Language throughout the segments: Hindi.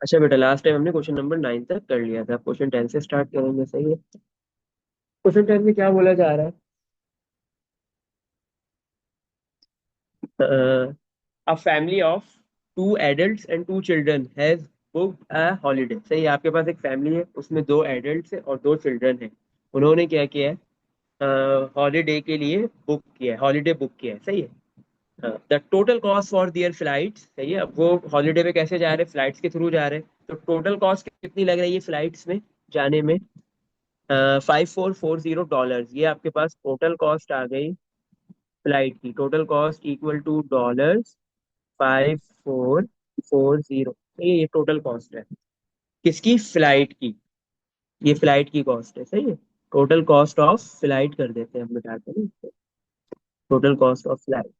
अच्छा बेटा, लास्ट टाइम हमने क्वेश्चन नंबर 9 तक कर लिया था, क्वेश्चन 10 से स्टार्ट करेंगे, सही है। क्वेश्चन 10 में क्या बोला जा रहा है? A family of 2 adults and 2 children has booked a holiday। सही है, आपके पास एक फैमिली है, उसमें 2 एडल्ट है और 2 चिल्ड्रन है। उन्होंने क्या किया है? हॉलीडे के लिए बुक किया है, हॉलीडे बुक किया है, सही है। The total cost for their flight, सही है। अब वो हॉलीडे पे कैसे जा रहे हैं? फ्लाइट्स के थ्रू जा रहे हैं, तो टोटल कॉस्ट कितनी लग रही है फ्लाइट्स में जाने में? $5440। ये आपके पास टोटल कॉस्ट आ गई फ्लाइट की। Total cost equal to $5440। ये टोटल कॉस्ट है किसकी? फ्लाइट की। ये फ्लाइट की कॉस्ट है, सही है। टोटल कॉस्ट ऑफ फ्लाइट कर देते हैं हम, मिटाते हैं ना। टोटल कॉस्ट ऑफ फ्लाइट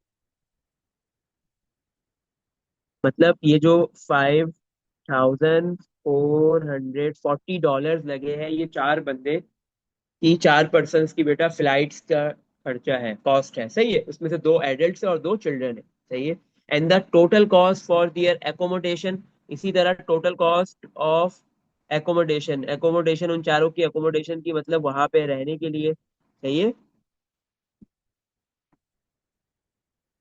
मतलब ये जो $5440 लगे हैं, ये 4 बंदे की, 4 पर्सन की बेटा फ्लाइट्स का खर्चा है, कॉस्ट है, सही है। उसमें से 2 एडल्ट है और 2 चिल्ड्रन है, सही है। And the total cost for their accommodation, इसी तरह total cost of accommodation, accommodation उन चारों की एकोमोडेशन की, मतलब वहां पे रहने के लिए, सही है।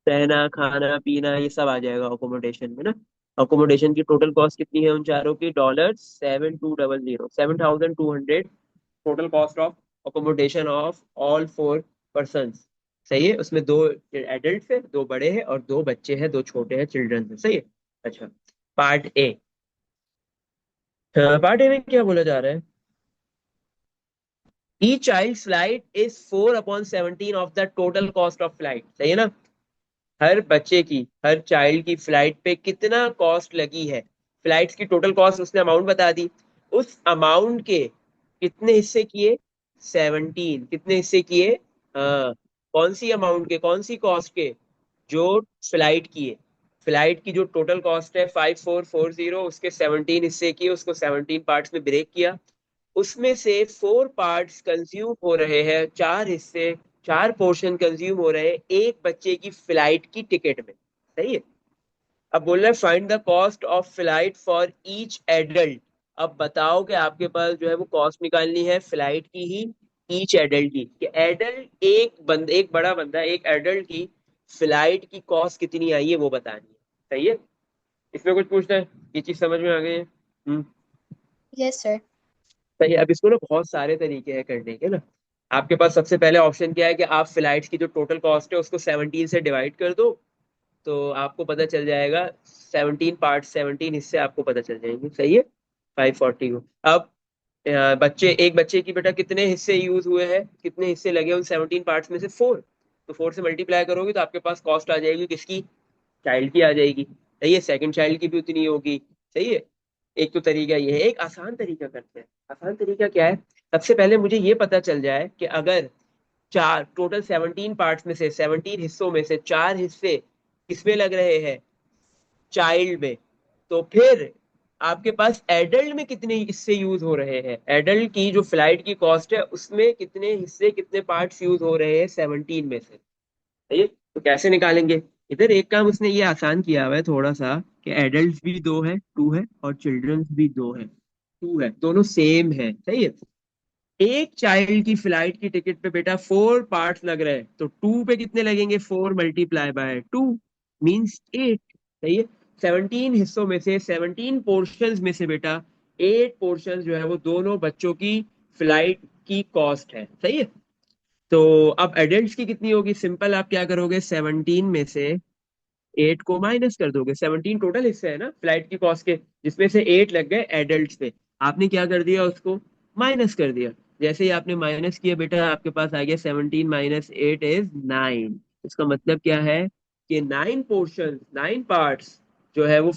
रहना खाना पीना ये सब आ जाएगा अकोमोडेशन में ना। अकोमोडेशन की टोटल कॉस्ट कितनी है उन चारों की? $7200, 7200 total cost of accommodation of all 4 person. सही है, उसमें 2 एडल्ट है, 2 बड़े हैं और 2 बच्चे हैं, 2 छोटे हैं, चिल्ड्रन है, सही है। अच्छा, पार्ट ए। पार्ट ए में क्या बोला जा रहा है? Each child's flight is 4/17 of the total cost of flight। सही है ना। हर बच्चे की, हर चाइल्ड की फ्लाइट पे कितना कॉस्ट लगी है? फ्लाइट्स की टोटल कॉस्ट उसने अमाउंट बता दी। उस अमाउंट के कितने हिस्से किए? 17। कितने हिस्से किए? हाँ। कौन सी अमाउंट के, कौन सी कॉस्ट के? जो फ्लाइट की है। फ्लाइट की जो टोटल कॉस्ट है 5440, उसके 17 हिस्से किए, उसको 17 पार्ट्स में ब्रेक किया। उसमें से 4 पार्ट्स कंज्यूम हो रहे हैं, 4 हिस्से, 4 पोर्शन कंज्यूम हो रहे हैं एक बच्चे की फ्लाइट की टिकट में, सही है। अब बोल रहा है find the cost of flight for each adult. अब बताओ कि आपके पास जो है वो कॉस्ट निकालनी है फ्लाइट की ही, ईच एडल्ट की, कि एडल्ट एक बड़ा बंदा, एक एडल्ट की फ्लाइट की कॉस्ट कितनी आई है वो बतानी है, सही है। इसमें कुछ पूछना है? ये चीज समझ में आ गई है? Yes sir. सही है। अब इसको ना बहुत सारे तरीके हैं करने के ना। आपके पास सबसे पहले ऑप्शन क्या है कि आप फ्लाइट्स की जो टोटल कॉस्ट है उसको 17 से डिवाइड कर दो, तो आपको पता चल जाएगा। 17 पार्ट, 17 हिस्से आपको पता चल जाएंगे, सही है। 540 को। अब बच्चे, एक बच्चे की बेटा कितने हिस्से यूज हुए हैं, कितने हिस्से लगे उन 17 पार्ट्स में से? 4। तो 4 से मल्टीप्लाई करोगे तो आपके पास कॉस्ट आ जाएगी किसकी? चाइल्ड की आ जाएगी, सही है। सेकंड चाइल्ड की भी उतनी होगी, सही है। एक तो तरीका ये है, एक आसान तरीका करते हैं। आसान तरीका क्या है? सबसे पहले मुझे ये पता चल जाए कि अगर चार टोटल 17 पार्ट्स में से, 17 हिस्सों में से 4 हिस्से किसमें लग रहे हैं? चाइल्ड में। तो फिर आपके पास एडल्ट में कितने हिस्से यूज हो रहे हैं? एडल्ट की जो फ्लाइट की कॉस्ट है उसमें कितने हिस्से, कितने पार्ट्स यूज हो रहे हैं 17 में से? सही है। तो कैसे निकालेंगे? इधर एक काम उसने ये आसान किया हुआ है थोड़ा सा, कि एडल्ट भी 2 है, 2 है, और चिल्ड्रंस भी 2 है, 2 है, दोनों सेम है, सही है। एक चाइल्ड की फ्लाइट की टिकट पे बेटा 4 पार्ट्स लग रहे हैं, तो 2 पे कितने लगेंगे? 4 × 2 मीन्स 8, सही है। 17 हिस्सों में से, 17 पोर्शंस में से बेटा 8 पोर्शन जो है वो दोनों बच्चों की फ्लाइट की कॉस्ट है, सही है। तो अब एडल्ट्स की कितनी होगी? सिंपल, आप क्या करोगे? 17 में से 8 को माइनस कर दोगे। 17 टोटल हिस्से है ना फ्लाइट की कॉस्ट के, जिसमें से 8 लग गए एडल्ट्स पे। आपने क्या कर दिया? उसको माइनस कर दिया। जैसे ही आपने माइनस किया बेटा, आपके पास आ गया 17 - 8 = 9। इसका मतलब क्या है? कि 9 पोर्शन, 9 पार्ट्स जो है वो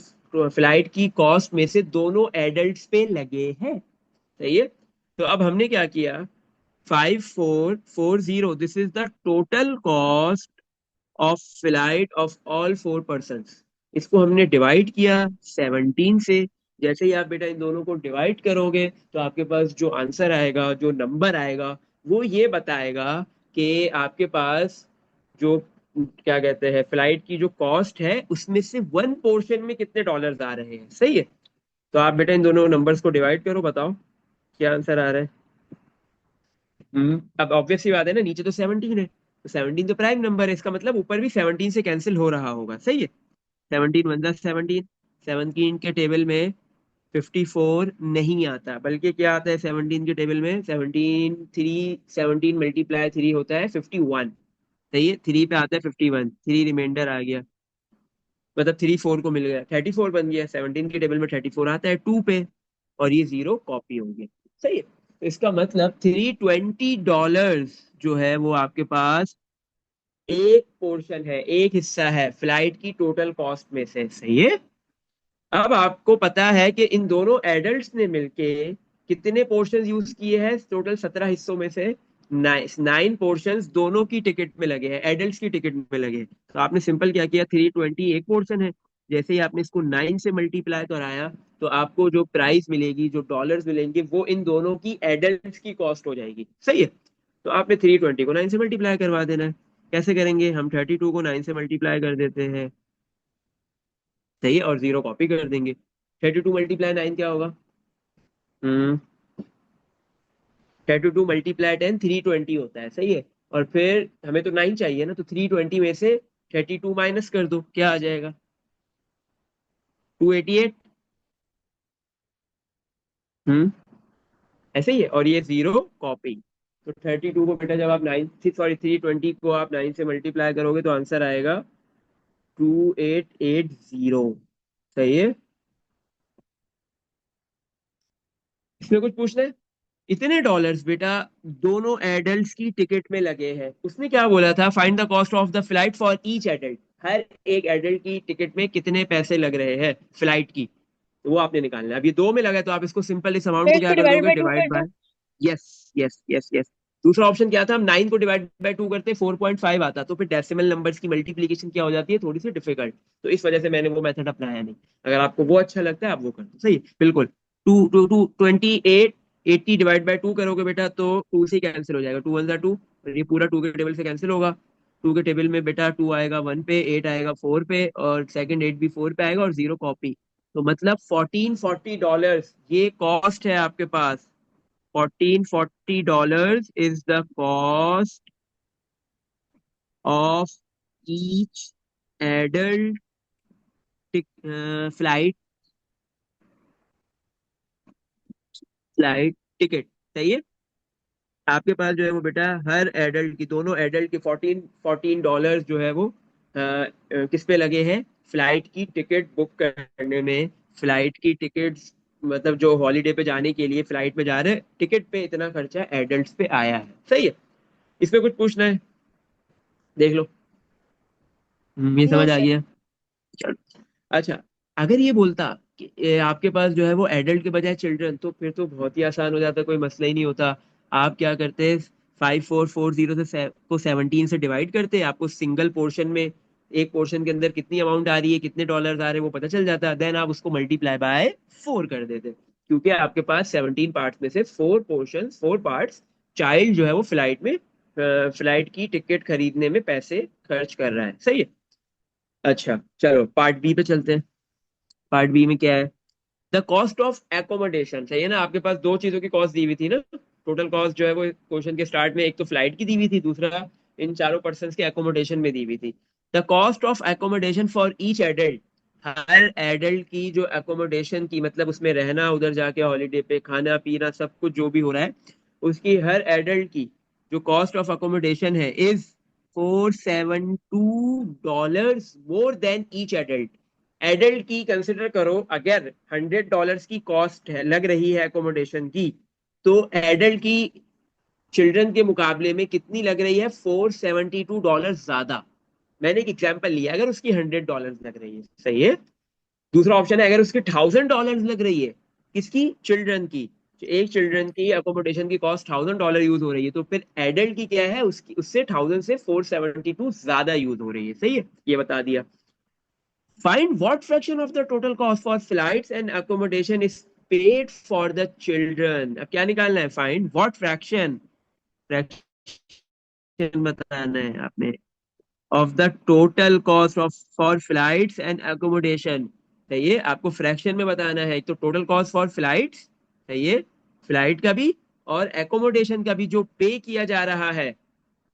फ्लाइट की कॉस्ट में से दोनों एडल्ट्स पे लगे हैं, सही है। तो अब हमने क्या किया? 5440, this is the total cost of flight of all 4 person. इसको हमने डिवाइड किया 17 से। जैसे ही आप बेटा इन दोनों को डिवाइड करोगे तो आपके पास जो आंसर आएगा, जो नंबर आएगा, वो ये बताएगा कि आपके पास जो, क्या कहते हैं, फ्लाइट की जो कॉस्ट है उसमें से 1 पोर्शन में कितने डॉलर्स आ रहे हैं, सही है। तो आप बेटा इन दोनों नंबर्स को डिवाइड करो, बताओ क्या आंसर आ रहा है। अब ऑब्वियस सी बात है ना, नीचे तो 17 है, तो 17 तो प्राइम नंबर है, इसका मतलब ऊपर भी 17 से कैंसिल हो रहा होगा, सही है। 17 वन जा 17, 17 के टेबल में 54 नहीं आता, बल्कि क्या आता है 17 के टेबल में, 17 होता है 51, सही है। 3 पे आता है 51, 3 रिमाइंडर आ गया, मतलब 3 4 को मिल गया, 34 बन गया। 17 के टेबल में 34 आता है 2 पे, और ये जीरो कॉपी हो गया, सही है। तो इसका मतलब $320 जो है वो आपके पास एक पोर्शन है, एक हिस्सा है फ्लाइट की टोटल कॉस्ट में से, सही है। अब आपको पता है कि इन दोनों एडल्ट्स ने मिलके कितने पोर्शन यूज किए हैं टोटल 17 हिस्सों में से, 9 पोर्शन दोनों की टिकट में लगे हैं, एडल्ट्स की टिकट में लगे हैं। तो आपने सिंपल क्या किया, 320 एक पोर्शन है, जैसे ही आपने इसको 9 से मल्टीप्लाई कराया, तो आपको जो प्राइस मिलेगी, जो डॉलर्स मिलेंगे, वो इन दोनों की एडल्ट्स की कॉस्ट हो जाएगी, सही है। तो आपने 320 को 9 से मल्टीप्लाई करवा देना है। कैसे करेंगे, हम 32 को 9 से मल्टीप्लाई कर देते हैं, सही है, और जीरो कॉपी कर देंगे। 32 × 9 क्या होगा, 32 × 10 320 होता है, सही है। और फिर हमें तो 9 चाहिए ना, तो 320 में से 32 माइनस कर दो, क्या आ जाएगा, 288। हम्म ऐसे ही है, और ये जीरो कॉपी। तो 32 को बेटा जब आप 9, सॉरी 320 को आप 9 से मल्टीप्लाई करोगे तो आंसर आएगा 2880, सही है। इसमें कुछ पूछना है। इतने डॉलर्स बेटा दोनों एडल्ट्स की टिकट में लगे हैं। उसने क्या बोला था, find the cost of the flight for each adult, हर एक एडल्ट की टिकट में कितने पैसे लग रहे हैं फ्लाइट की, तो वो आपने निकालना है। अब ये दो में लगा है, तो आप इसको सिंपल इस अमाउंट फिर को इसको क्या कर डिवाइड दोगे, बाय टू डिवाइड कर बाय। दो। Yes yes yes yes. दूसरा ऑप्शन क्या था, हम 9 को डिवाइड बाय 2 करते 4.5 आता, तो फिर डेसिमल नंबर्स की मल्टीप्लीकेशन क्या हो जाती है, थोड़ी सी डिफिकल्ट। तो इस वजह से मैंने वो मेथड अपनाया नहीं। अगर आपको वो अच्छा लगता है आप वो कर दो, सही बिल्कुल। Two two two 28 80 divide by 2 करोगे बेटा तो 2 से कैंसिल हो जाएगा, 2 1 2, ये पूरा 2 के टेबल से कैंसिल होगा। 2 के टेबल में बेटा 2 आएगा 1 पे, 8 आएगा 4 पे, और सेकंड 8 भी 4 पे आएगा, और जीरो कॉपी। तो मतलब $1440 ये कॉस्ट है आपके पास। $1440 is the cost of each adult flight, flight ticket, सही है। आपके पास जो है वो बेटा हर एडल्ट की, दोनों एडल्ट के 14 14 डॉलर जो है वो किस पे लगे हैं, फ्लाइट की टिकट बुक करने में। फ्लाइट की टिकट्स मतलब जो हॉलीडे पे जाने के लिए फ्लाइट में जा रहे हैं, टिकट पे इतना खर्चा एडल्ट्स पे आया है, सही है। इसमें कुछ पूछना है, देख लो। ये नो समझ आ सर। गया, चलो। अच्छा, अगर ये बोलता कि आपके पास जो है वो एडल्ट के बजाय चिल्ड्रन, तो फिर तो बहुत ही आसान हो जाता, कोई मसला ही नहीं होता। आप क्या करते, 5440 को 17 से डिवाइड करते, आपको सिंगल पोर्शन में, एक पोर्शन के अंदर कितनी अमाउंट आ रही है, कितने डॉलर आ रहे हैं वो पता चल जाता, देन आप उसको मल्टीप्लाई बाय 4 कर देते, क्योंकि आपके पास 17 पार्ट्स में से 4 पार्ट्स चाइल्ड जो है वो फ्लाइट में, फ्लाइट की टिकट खरीदने में पैसे खर्च कर रहा है, सही है। अच्छा चलो पार्ट बी पे चलते हैं। पार्ट बी में क्या है, द कॉस्ट ऑफ एकोमोडेशन, सही है ना। आपके पास दो चीजों की कॉस्ट दी हुई थी ना, टोटल कॉस्ट जो है वो क्वेश्चन के स्टार्ट में, एक तो फ्लाइट की दी हुई थी, दूसरा इन चारों पर्सन के एकोमोडेशन में दी हुई थी। The cost of accommodation for each adult, her adult की जो एकोमोडेशन की, मतलब उसमें रहना, उधर जाके हॉलीडे पे खाना पीना सब कुछ जो भी हो रहा है, उसकी हर एडल्ट की जो कॉस्ट ऑफ अकोमोडेशन है is $472 more than each adult. Adult की कंसिडर करो, अगर $100 की कॉस्ट है, लग रही है एकोमोडेशन की, तो एडल्ट की चिल्ड्रन के मुकाबले में कितनी लग रही है, $472 ज्यादा। मैंने एक एग्जांपल लिया, अगर उसकी $100 लग रही है, सही है। दूसरा ऑप्शन है अगर उसकी $1000 लग रही है, किसकी, चिल्ड्रन की, एक चिल्ड्रन की अकोमोडेशन की कॉस्ट $1000 यूज हो रही है, तो फिर एडल्ट की क्या है, उसकी उससे 1000 से 472 ज्यादा यूज हो रही है, सही है, ये बता दिया। Find what fraction of the total cost for flights and accommodation is paid for the children। अब क्या निकालना है, find what fraction, fraction बताना है आपने, of the total cost of for flights and accommodation सही है, आपको फ्रैक्शन में बताना है। एक तो टोटल कॉस्ट फॉर फ्लाइट्स, सही है, फ्लाइट का भी और एकोमोडेशन का भी जो पे किया जा रहा है,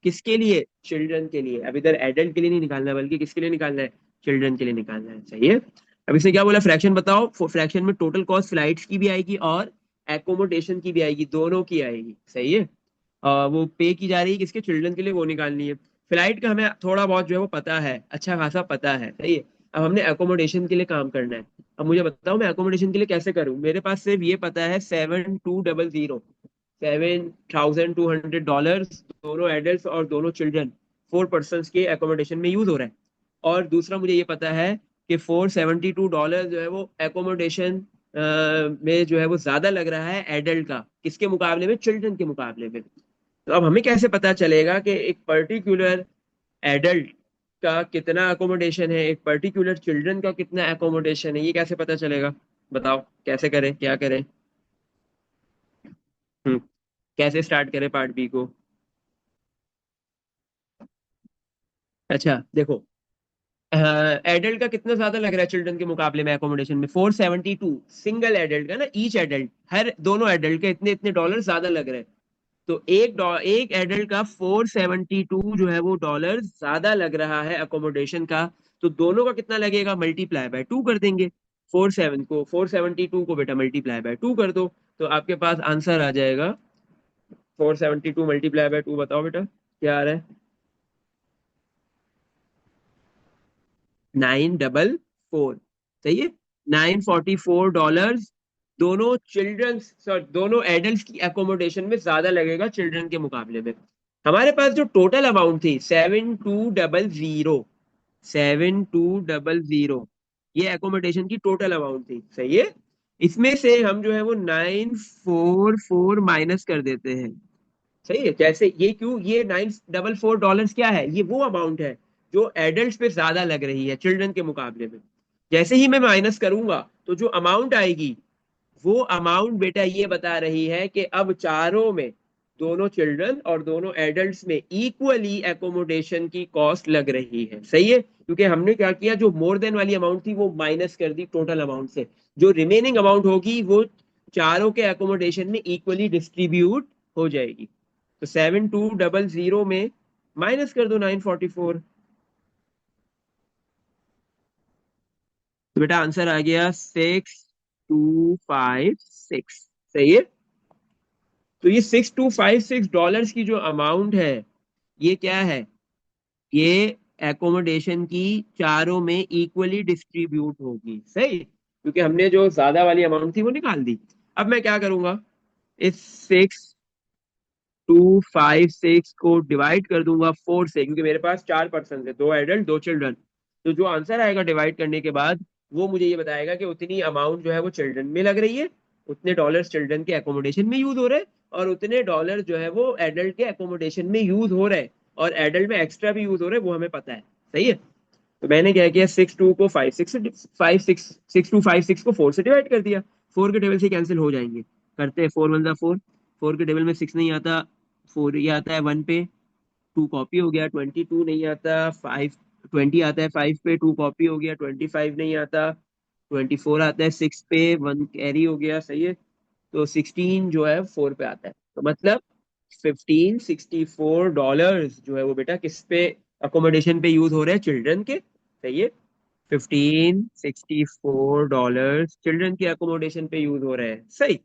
किसके लिए, चिल्ड्रन के लिए। अब इधर एडल्ट के लिए नहीं निकालना, बल्कि किसके लिए निकालना है, चिल्ड्रन के लिए निकालना है। सही है। अब इसने क्या बोला, फ्रैक्शन बताओ। फ्रैक्शन में टोटल कॉस्ट फ्लाइट्स की भी आएगी और एकोमोडेशन की भी आएगी, दोनों की आएगी। सही है। वो पे की जा रही है किसके, चिल्ड्रन के लिए, वो निकालनी है। फ्लाइट का हमें थोड़ा बहुत जो है वो पता है, अच्छा खासा पता है। सही है। अब हमने एकोमोडेशन के लिए काम करना है। अब मुझे बताओ मैं एकोमोडेशन के लिए कैसे करूं। मेरे पास सिर्फ ये पता है 7200, $7,200 दोनों एडल्ट और दोनों चिल्ड्रन, 4 पर्सन के एकोमोडेशन में यूज हो रहा है। और दूसरा मुझे ये पता है कि $472 जो है वो एकोमोडेशन में जो है वो ज्यादा लग रहा है एडल्ट का, किसके मुकाबले में, चिल्ड्रन के मुकाबले में। तो अब हमें कैसे पता चलेगा कि एक पर्टिकुलर एडल्ट का कितना अकोमोडेशन है, एक पर्टिकुलर चिल्ड्रन का कितना अकोमोडेशन है, ये कैसे पता चलेगा। बताओ कैसे करें, क्या करें। हम्म कैसे स्टार्ट करें पार्ट बी को। अच्छा देखो, एडल्ट का कितना ज्यादा लग रहा है चिल्ड्रन के मुकाबले में एकोमोडेशन में, 472, सिंगल एडल्ट का ना, ईच एडल्ट, हर दोनों एडल्ट के इतने इतने डॉलर ज्यादा लग रहे हैं। तो एक एडल्ट का 472 जो है वो डॉलर ज्यादा लग रहा है अकोमोडेशन का। तो दोनों का कितना लगेगा, मल्टीप्लाई बाय टू कर देंगे। 472 को बेटा मल्टीप्लाई बाय टू कर दो, तो आपके पास आंसर आ जाएगा। 472 मल्टीप्लाई बाय टू, बताओ बेटा क्या आ रहा है। 944, सही है। $944 दोनों चिल्ड्रन, सॉरी दोनों एडल्ट की एकोमोडेशन में ज्यादा लगेगा चिल्ड्रन के मुकाबले में। हमारे पास जो टोटल अमाउंट थी 7200, ये एकोमोडेशन की टोटल अमाउंट थी। सही है। इसमें से हम जो है वो 944 माइनस कर देते हैं। सही है। जैसे ये क्यों, ये $944 क्या है, ये वो अमाउंट है जो एडल्ट पे ज्यादा लग रही है चिल्ड्रन के मुकाबले में। जैसे ही मैं माइनस करूंगा तो जो अमाउंट आएगी, वो अमाउंट बेटा ये बता रही है कि अब चारों में, दोनों चिल्ड्रन और दोनों एडल्ट्स में इक्वली एकोमोडेशन की कॉस्ट लग रही है। सही है, क्योंकि हमने क्या किया, जो मोर देन वाली अमाउंट थी वो माइनस कर दी टोटल अमाउंट से। जो रिमेनिंग अमाउंट होगी वो चारों के एकोमोडेशन में इक्वली डिस्ट्रीब्यूट हो जाएगी। तो 7200 में माइनस कर दो 944, तो बेटा आंसर आ गया 6256। सही है। तो ये $6256 की जो अमाउंट है, ये क्या है, ये एकोमोडेशन की चारों में इक्वली डिस्ट्रीब्यूट होगी। सही, क्योंकि हमने जो ज्यादा वाली अमाउंट थी वो निकाल दी। अब मैं क्या करूंगा, इस 6256 को डिवाइड कर दूंगा 4 से, क्योंकि मेरे पास 4 पर्सन है, दो एडल्ट दो चिल्ड्रन। तो जो आंसर आएगा डिवाइड करने के बाद, वो मुझे ये बताएगा कि उतनी अमाउंट जो है वो चिल्ड्रन में लग रही है, उतने डॉलर चिल्ड्रन के एकोमोडेशन में यूज हो रहे हैं, और उतने डॉलर जो है वो एडल्ट के एकोमोडेशन में यूज हो रहे हैं, और एडल्ट में एक्स्ट्रा भी यूज हो रहे हैं, वो हमें पता है। सही है। तो मैंने क्या किया, 62 को 4 से डिवाइड कर दिया। 4 के टेबल से कैंसिल हो जाएंगे, करते हैं 4 1 4, 4 के टेबल में 6 नहीं आता, 4 ये आता है 1 पे, 2 कॉपी हो गया, 22 नहीं आता, 5 20 आता है 5 पे, 2 कॉपी हो गया, 25 नहीं आता, 24 आता है 6 पे, 1 कैरी हो गया। सही है। तो 16 जो है 4 पे आता है, तो मतलब $1564 जो है वो बेटा किस पे, अकोमोडेशन पे यूज हो रहे हैं, चिल्ड्रन के। सही है। $1564 चिल्ड्रन के अकोमोडेशन पे यूज हो रहे हैं। सही।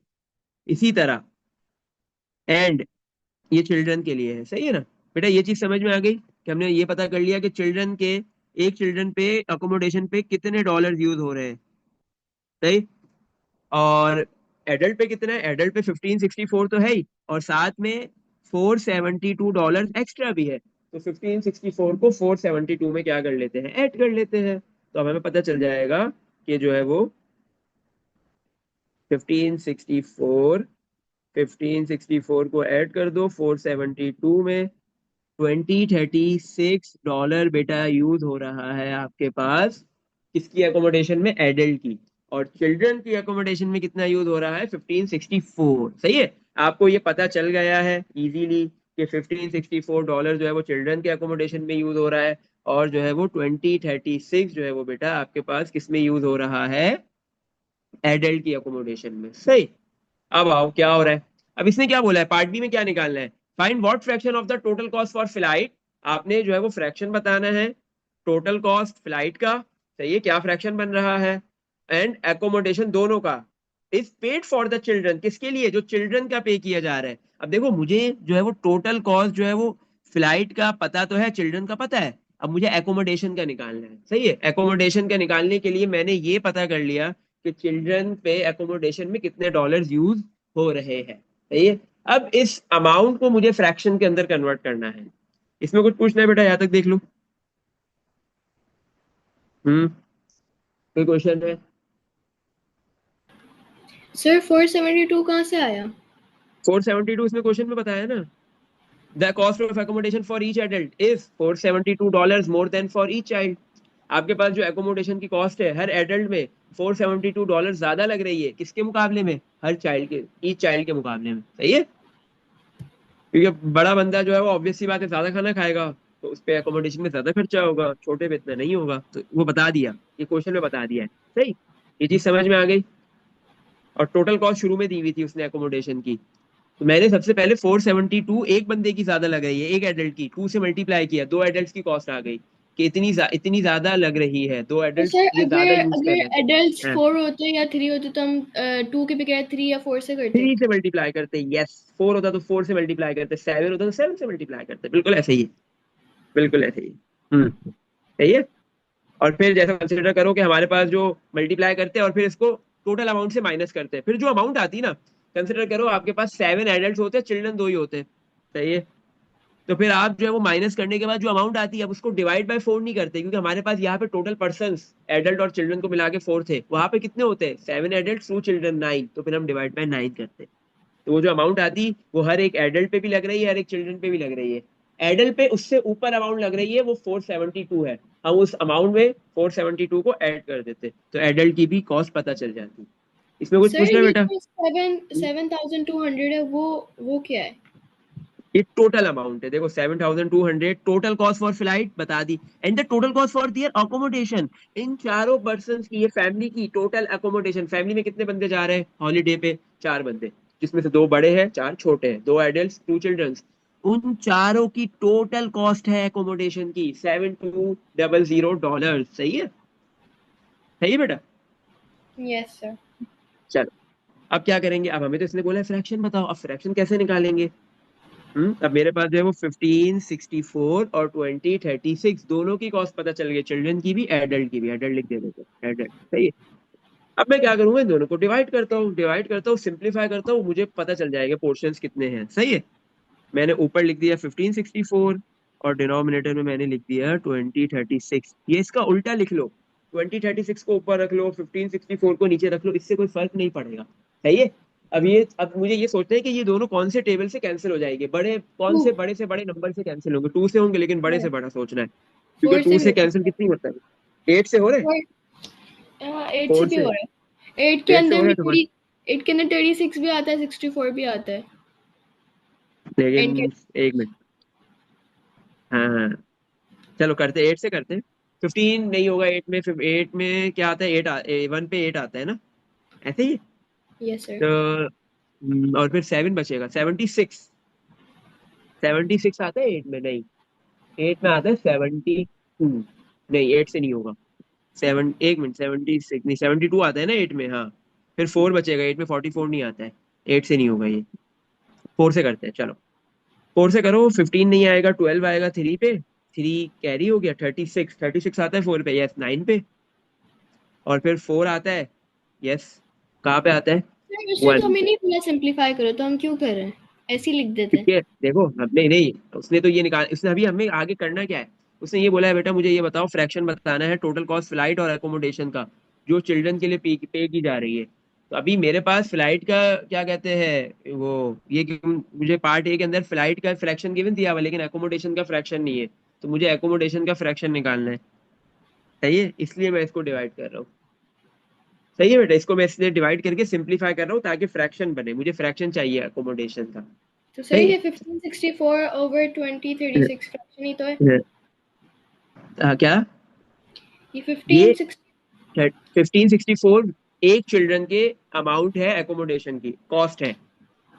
इसी तरह एंड ये चिल्ड्रन के लिए है। सही है ना। बेटा ये चीज समझ में आ गई कि हमने ये पता कर लिया कि चिल्ड्रन के, एक चिल्ड्रन पे अकोमोडेशन पे कितने डॉलर यूज हो रहे हैं। सही। और एडल्ट पे कितना है, एडल्ट पे 1564 तो है ही, और साथ में $472 एक्स्ट्रा भी है। तो 1564 को 472 में क्या कर लेते हैं, ऐड कर लेते हैं। तो अब हमें पता चल जाएगा कि जो है वो 1564, 1564 को ऐड कर दो 472 में, $2036 बेटा यूज हो रहा है आपके पास, किसकी एकोमोडेशन में, एडल्ट की। और चिल्ड्रन की एकोमोडेशन में कितना यूज हो रहा है, 1564। सही है। आपको ये पता चल गया है इजीली कि $1564 जो है वो चिल्ड्रन के एकोमोडेशन में यूज हो रहा है, और जो है वो 2036 जो है वो बेटा आपके पास किस में यूज हो रहा है, एडल्ट की अकोमोडेशन में। सही। अब आओ क्या हो रहा है। अब इसने क्या बोला है, पार्ट बी में क्या निकालना है, find what fraction of the total cost for flight. आपने जो है वो फ्रैक्शन बताना है टोटल कॉस्ट फ्लाइट का, सही है, क्या फ्रैक्शन बन रहा है, एंड एकोमोडेशन दोनों का, is paid for the children, किसके लिए, जो चिल्ड्रन का पे किया जा रहा है। अब देखो मुझे जो है वो टोटल कॉस्ट जो है वो फ्लाइट का पता तो है, चिल्ड्रन का पता है, अब मुझे एकोमोडेशन का निकालना है। सही है, एकोमोडेशन का निकालने के लिए मैंने ये पता कर लिया कि चिल्ड्रन पे एकोमोडेशन में कितने डॉलर्स यूज हो रहे हैं। सही है। अब इस अमाउंट को मुझे फ्रैक्शन के अंदर कन्वर्ट करना है। इसमें कुछ पूछना है बेटा, यहां तक देख लो। कोई क्वेश्चन है? सर 472 कहाँ से आया? 472 इसमें क्वेश्चन में बताया ना, the cost of accommodation for each adult is $472 more than for each child. आपके पास जो एकोमोडेशन की कॉस्ट है हर एडल्ट में $472 ज्यादा लग रही है, किसके मुकाबले में, हर चाइल्ड के, ईच चाइल्ड के मुकाबले में। सही है, क्योंकि बड़ा बंदा जो है वो ऑब्वियस सी बात है ज्यादा खाना खाएगा, तो उस पे एकोमोडेशन में ज्यादा खर्चा होगा, छोटे पे इतना नहीं होगा, तो वो बता दिया, ये क्वेश्चन में बता दिया है। सही, ये चीज समझ में आ गई। और टोटल कॉस्ट शुरू में दी हुई थी उसने एकोमोडेशन की, तो मैंने सबसे पहले 472 एक बंदे की ज्यादा लग रही है, एक एडल्ट की, 2 से मल्टीप्लाई किया, दो एडल्ट्स की कॉस्ट आ गई कि इतनी ज्यादा लग रही है, दो तो एडल्ट सर ये ज्यादा अगर यूज कर अगर रहे एडल्ट हैं। 4 होते या 3 होते तो हम 2 के बजाय 3 या 4 से करते। 3 से मल्टीप्लाई करते, यस, 4 होता तो 4 से मल्टीप्लाई करते, 7 होता तो 7 से मल्टीप्लाई करते, बिल्कुल ऐसे ही है, बिल्कुल ऐसे ही। सही है। और फिर जैसा कंसिडर करो कि हमारे पास जो मल्टीप्लाई करते हैं और फिर इसको टोटल अमाउंट से माइनस करते हैं, फिर जो अमाउंट आती है ना, कंसिडर करो आपके पास 7 एडल्ट होते हैं, चिल्ड्रन 2 ही होते हैं। सही है। तो फिर आप जो है वो माइनस करने के बाद जो अमाउंट आती है, अब उसको डिवाइड बाय 4 नहीं करते, क्योंकि हमारे पास यहाँ पे टोटल पर्सन एडल्ट और चिल्ड्रन को मिला के 4 थे, वहां पे कितने होते हैं, 7 एडल्ट 2 चिल्ड्रन 9, तो फिर हम डिवाइड बाय 9 करते हैं। तो वो जो अमाउंट आती वो हर एक एडल्ट पे भी लग रही है, हर एक चिल्ड्रन पे भी लग रही है। एडल्ट पे उससे ऊपर अमाउंट लग रही है, वो 472 है, हम उस अमाउंट में 472 को ऐड कर देते, तो एडल्ट की भी कॉस्ट पता चल जाती। इसमें कुछ सर पूछना है ये बेटा? जो 7,200 है वो क्या है? ये टोटल अमाउंट है, देखो 7,200 टोटल कॉस्ट फॉर फ्लाइट बता दी, and the total cost for their accommodation, in चारों पर्सन की, ये फैमिली की टोटल अकोमोडेशन। फैमिली में कितने बंदे जा रहे हैं हॉलीडे पे, 4 बंदे, जिसमें से 2 बड़े हैं 4 छोटे हैं, 2 एडल्ट 2 चिल्ड्रंस, उन चारों की टोटल कॉस्ट है एकोमोडेशन की $7200। सही है, सही है बेटा। Yes sir. चलो, अब क्या करेंगे, अब हमें तो इसने बोला है फ्रैक्शन बताओ, अब फ्रैक्शन कैसे निकालेंगे। अब मेरे पास जो है वो 1564 और 2036 दोनों की कॉस्ट पता चल गई, चिल्ड्रन की भी एडल्ट की भी, एडल्ट लिख दे देते, एडल्ट। सही है। अब मैं क्या करूंगा, इन दोनों को डिवाइड करता हूँ, सिंप्लीफाई करता हूँ, मुझे पता चल जाएगा पोर्शंस कितने हैं। सही है। मैंने ऊपर लिख दिया 1564 और डिनोमिनेटर में मैंने लिख दिया 2036, ये इसका उल्टा लिख लो, 2036 को ऊपर रख लो, 1564 को नीचे रख लो, इससे कोई फर्क नहीं पड़ेगा। सही है। अब मुझे ये सोचना है कि ये दोनों कौन से टेबल से कैंसिल हो जाएंगे, कौन 2 से बड़े नंबर से कैंसिल होंगे, 2 से होंगे, लेकिन बड़े से बड़ा सोचना है, क्योंकि 4 से 2 भी से हो कैंसिल सकता कितनी होता है, 8 से हो रहे, है। 8 से 4 भी से, हो रहा है। 8 के 8 से हो अंदर रहा भी है तो बस, 30, 8 के अंदर 36 भी आता है, 64 भी आता है। लेकिन 10 के। एक मिनट, हाँ हाँ, चलो करते 8 से करते, 15 नहीं होगा 8 में, फिर 8 में क्या आता है, 1 पे 8 आता है ना, ऐसे ही। Yes sir. तो और फिर 7 बचेगा, 76, 76 आता है 8 में, नहीं, 8 में आता है 72, नहीं 8 से नहीं होगा, 7, एक मिनट, 76 नहीं, 72 आता है ना 8 में, हाँ। फिर 4 बचेगा, 8 में 44 नहीं आता है, 8 से नहीं होगा ये, 4 से करते हैं चलो। 4 से करो, 15 नहीं आएगा, 12 आएगा 3 पे, 3 कैरी हो गया, 36 आता है 4 पे, यस 9 पे, और फिर 4 आता है, यस, कहाँ पे आता है, सर उसने तो 1 हमें पे। नहीं बोला सिंपलीफाई करो, तो हम क्यों कर रहे हैं? ऐसे ही लिख देते हैं। ठीक है, देखो हमने नहीं, उसने तो ये निकाल, उसने अभी हमें आगे करना क्या है, उसने ये बोला है बेटा मुझे ये बताओ, फ्रैक्शन बताना है टोटल कॉस्ट फ्लाइट और एकोमोडेशन का, जो चिल्ड्रन के लिए पे की जा रही है। तो अभी मेरे पास फ्लाइट का क्या कहते हैं वो, मुझे पार्ट ए के अंदर फ्लाइट का फ्रैक्शन गिवन दिया हुआ, लेकिन एकोमोडेशन का फ्रैक्शन नहीं है, तो मुझे एकोमोडेशन का फ्रैक्शन निकालना है। सही है, इसलिए मैं इसको डिवाइड कर रहा हूँ। सही है बेटा, इसको मैं इसलिए डिवाइड करके सिंप्लीफाई कर रहा हूँ ताकि फ्रैक्शन बने, मुझे फ्रैक्शन चाहिए एकोमोडेशन का। तो सर सही ये 1564 ओवर 2036 फ्रैक्शन ही तो है। है। क्या ये ये 1560। 1564 एक चिल्ड्रन के अमाउंट है, एकोमोडेशन की कॉस्ट है।